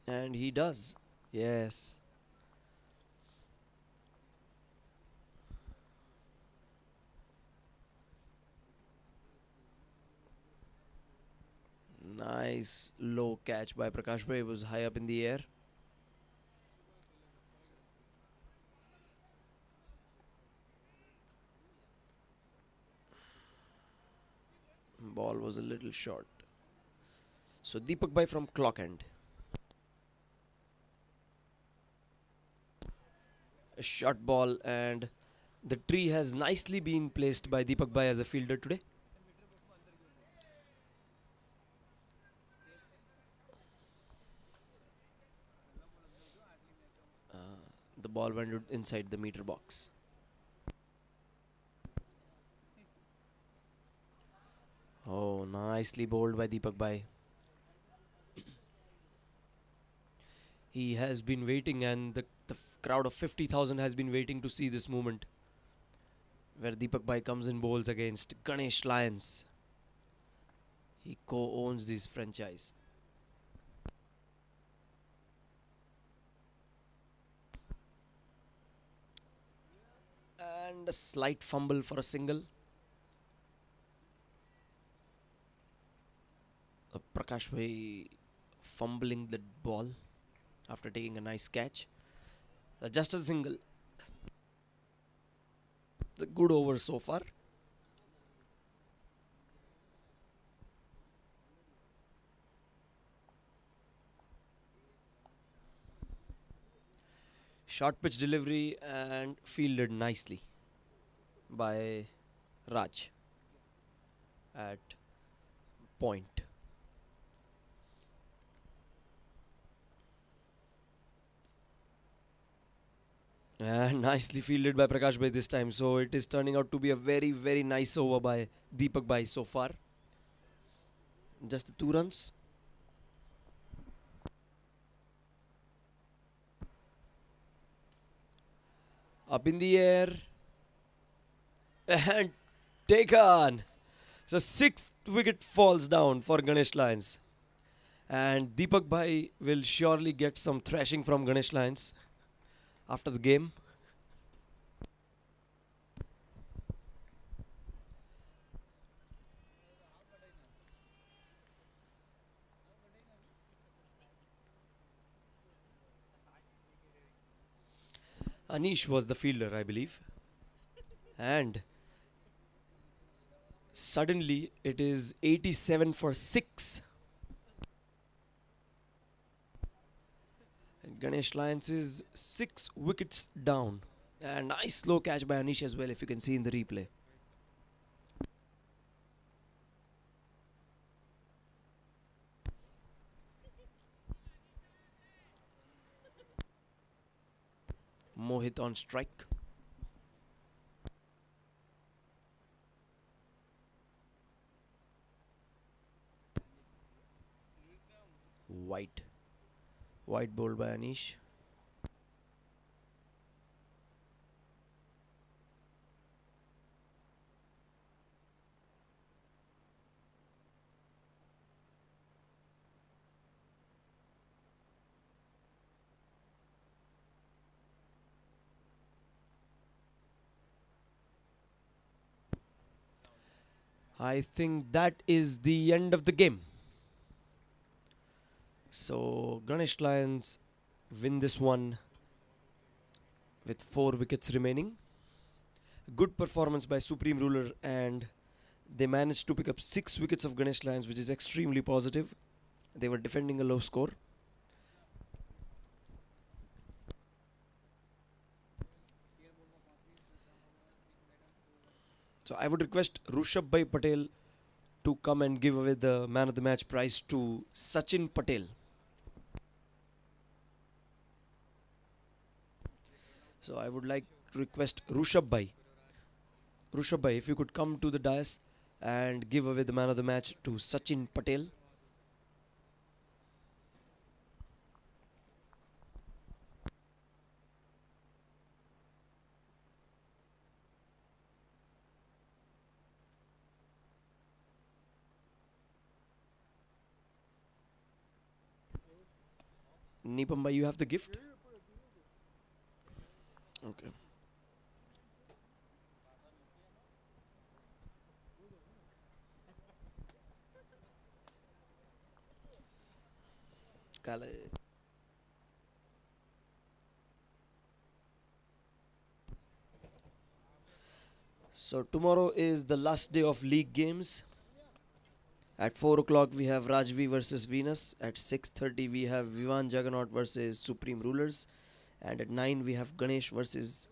And he does. Yes. Nice low catch by Prakash Bhai. It was high up in the air. Ball was a little short. So Deepak Bhai from clock end. A short ball, and the tree has nicely been placed by Deepak Bhai as a fielder today. The ball went inside the meter box. Oh, nicely bowled by Deepak Bhai. He has been waiting, and the crowd of 50,000 has been waiting to see this moment where Deepak Bhai comes in bowls against Ganesh Lions. He co-owns this franchise. And a slight fumble for a single. Prakash Bhai fumbling the ball after taking a nice catch. Just a single. It's a good over so far. Short pitch delivery and fielded nicely by Raj at point. And nicely fielded by Prakash Bhai this time. So it is turning out to be a very, very nice over by Deepak Bhai so far. Just 2 runs. Up in the air. And taken. So 6th wicket falls down for Ganesh Lions. And Deepak Bhai will surely get some thrashing from Ganesh Lions after the game. Anish was the fielder, I believe. And suddenly it is 87 for 6. And Ganesh Lions is 6 wickets down. And nice slow catch by Anish as well, if you can see in the replay. Mohit on strike. White bowled by Anish. I think that is the end of the game. So Ganesh Lions win this one with 4 wickets remaining. Good performance by Supreme Ruler, and they managed to pick up 6 wickets of Ganesh Lions, which is extremely positive. They were defending a low score. So I would request Rushabh Bhai Patel to come and give away the man of the match prize to Sachin Patel. So I would like to request Rushabh Bhai. Rushabh Bhai, if you could come to the dais and give away the man of the match to Sachin Patel. Nipamba, you have the gift? Okay. Kale. So tomorrow is the last day of league games. At 4 o'clock we have Rajvi versus Venus. At 6:30 we have Vivan Juggernaut versus Supreme Rulers. And at 9 we have Ganesh versus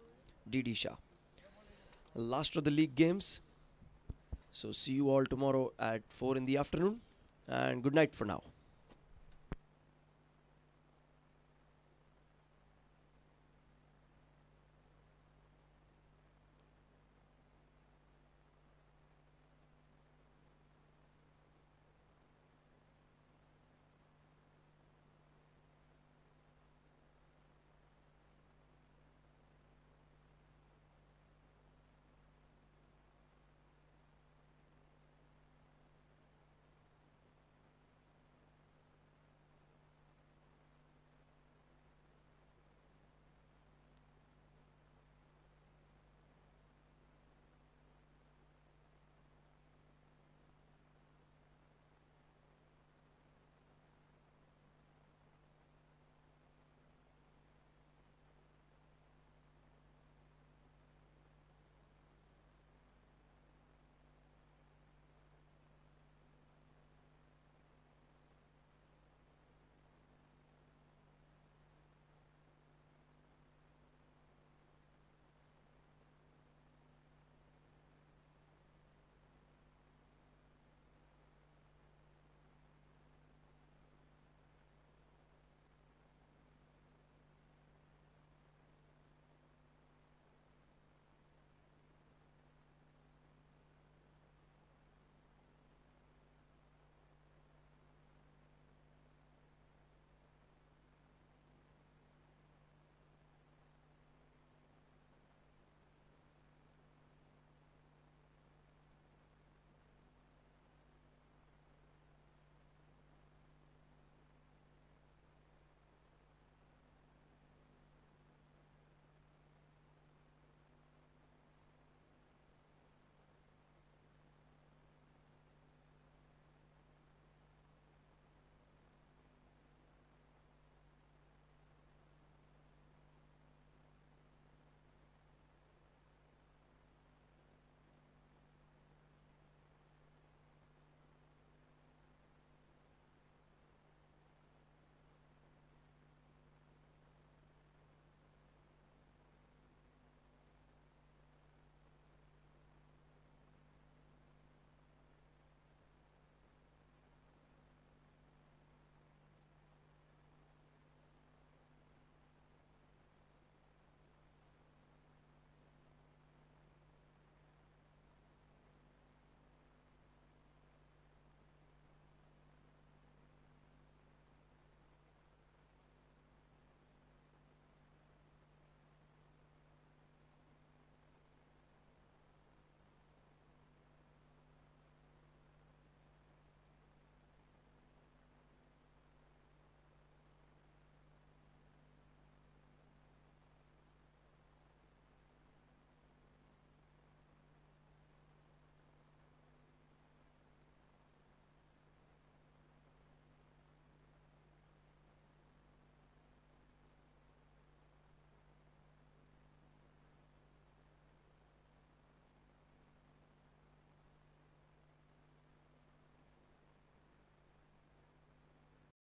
Didi Shah. Last of the league games. So see you all tomorrow at 4 in the afternoon. And good night for now.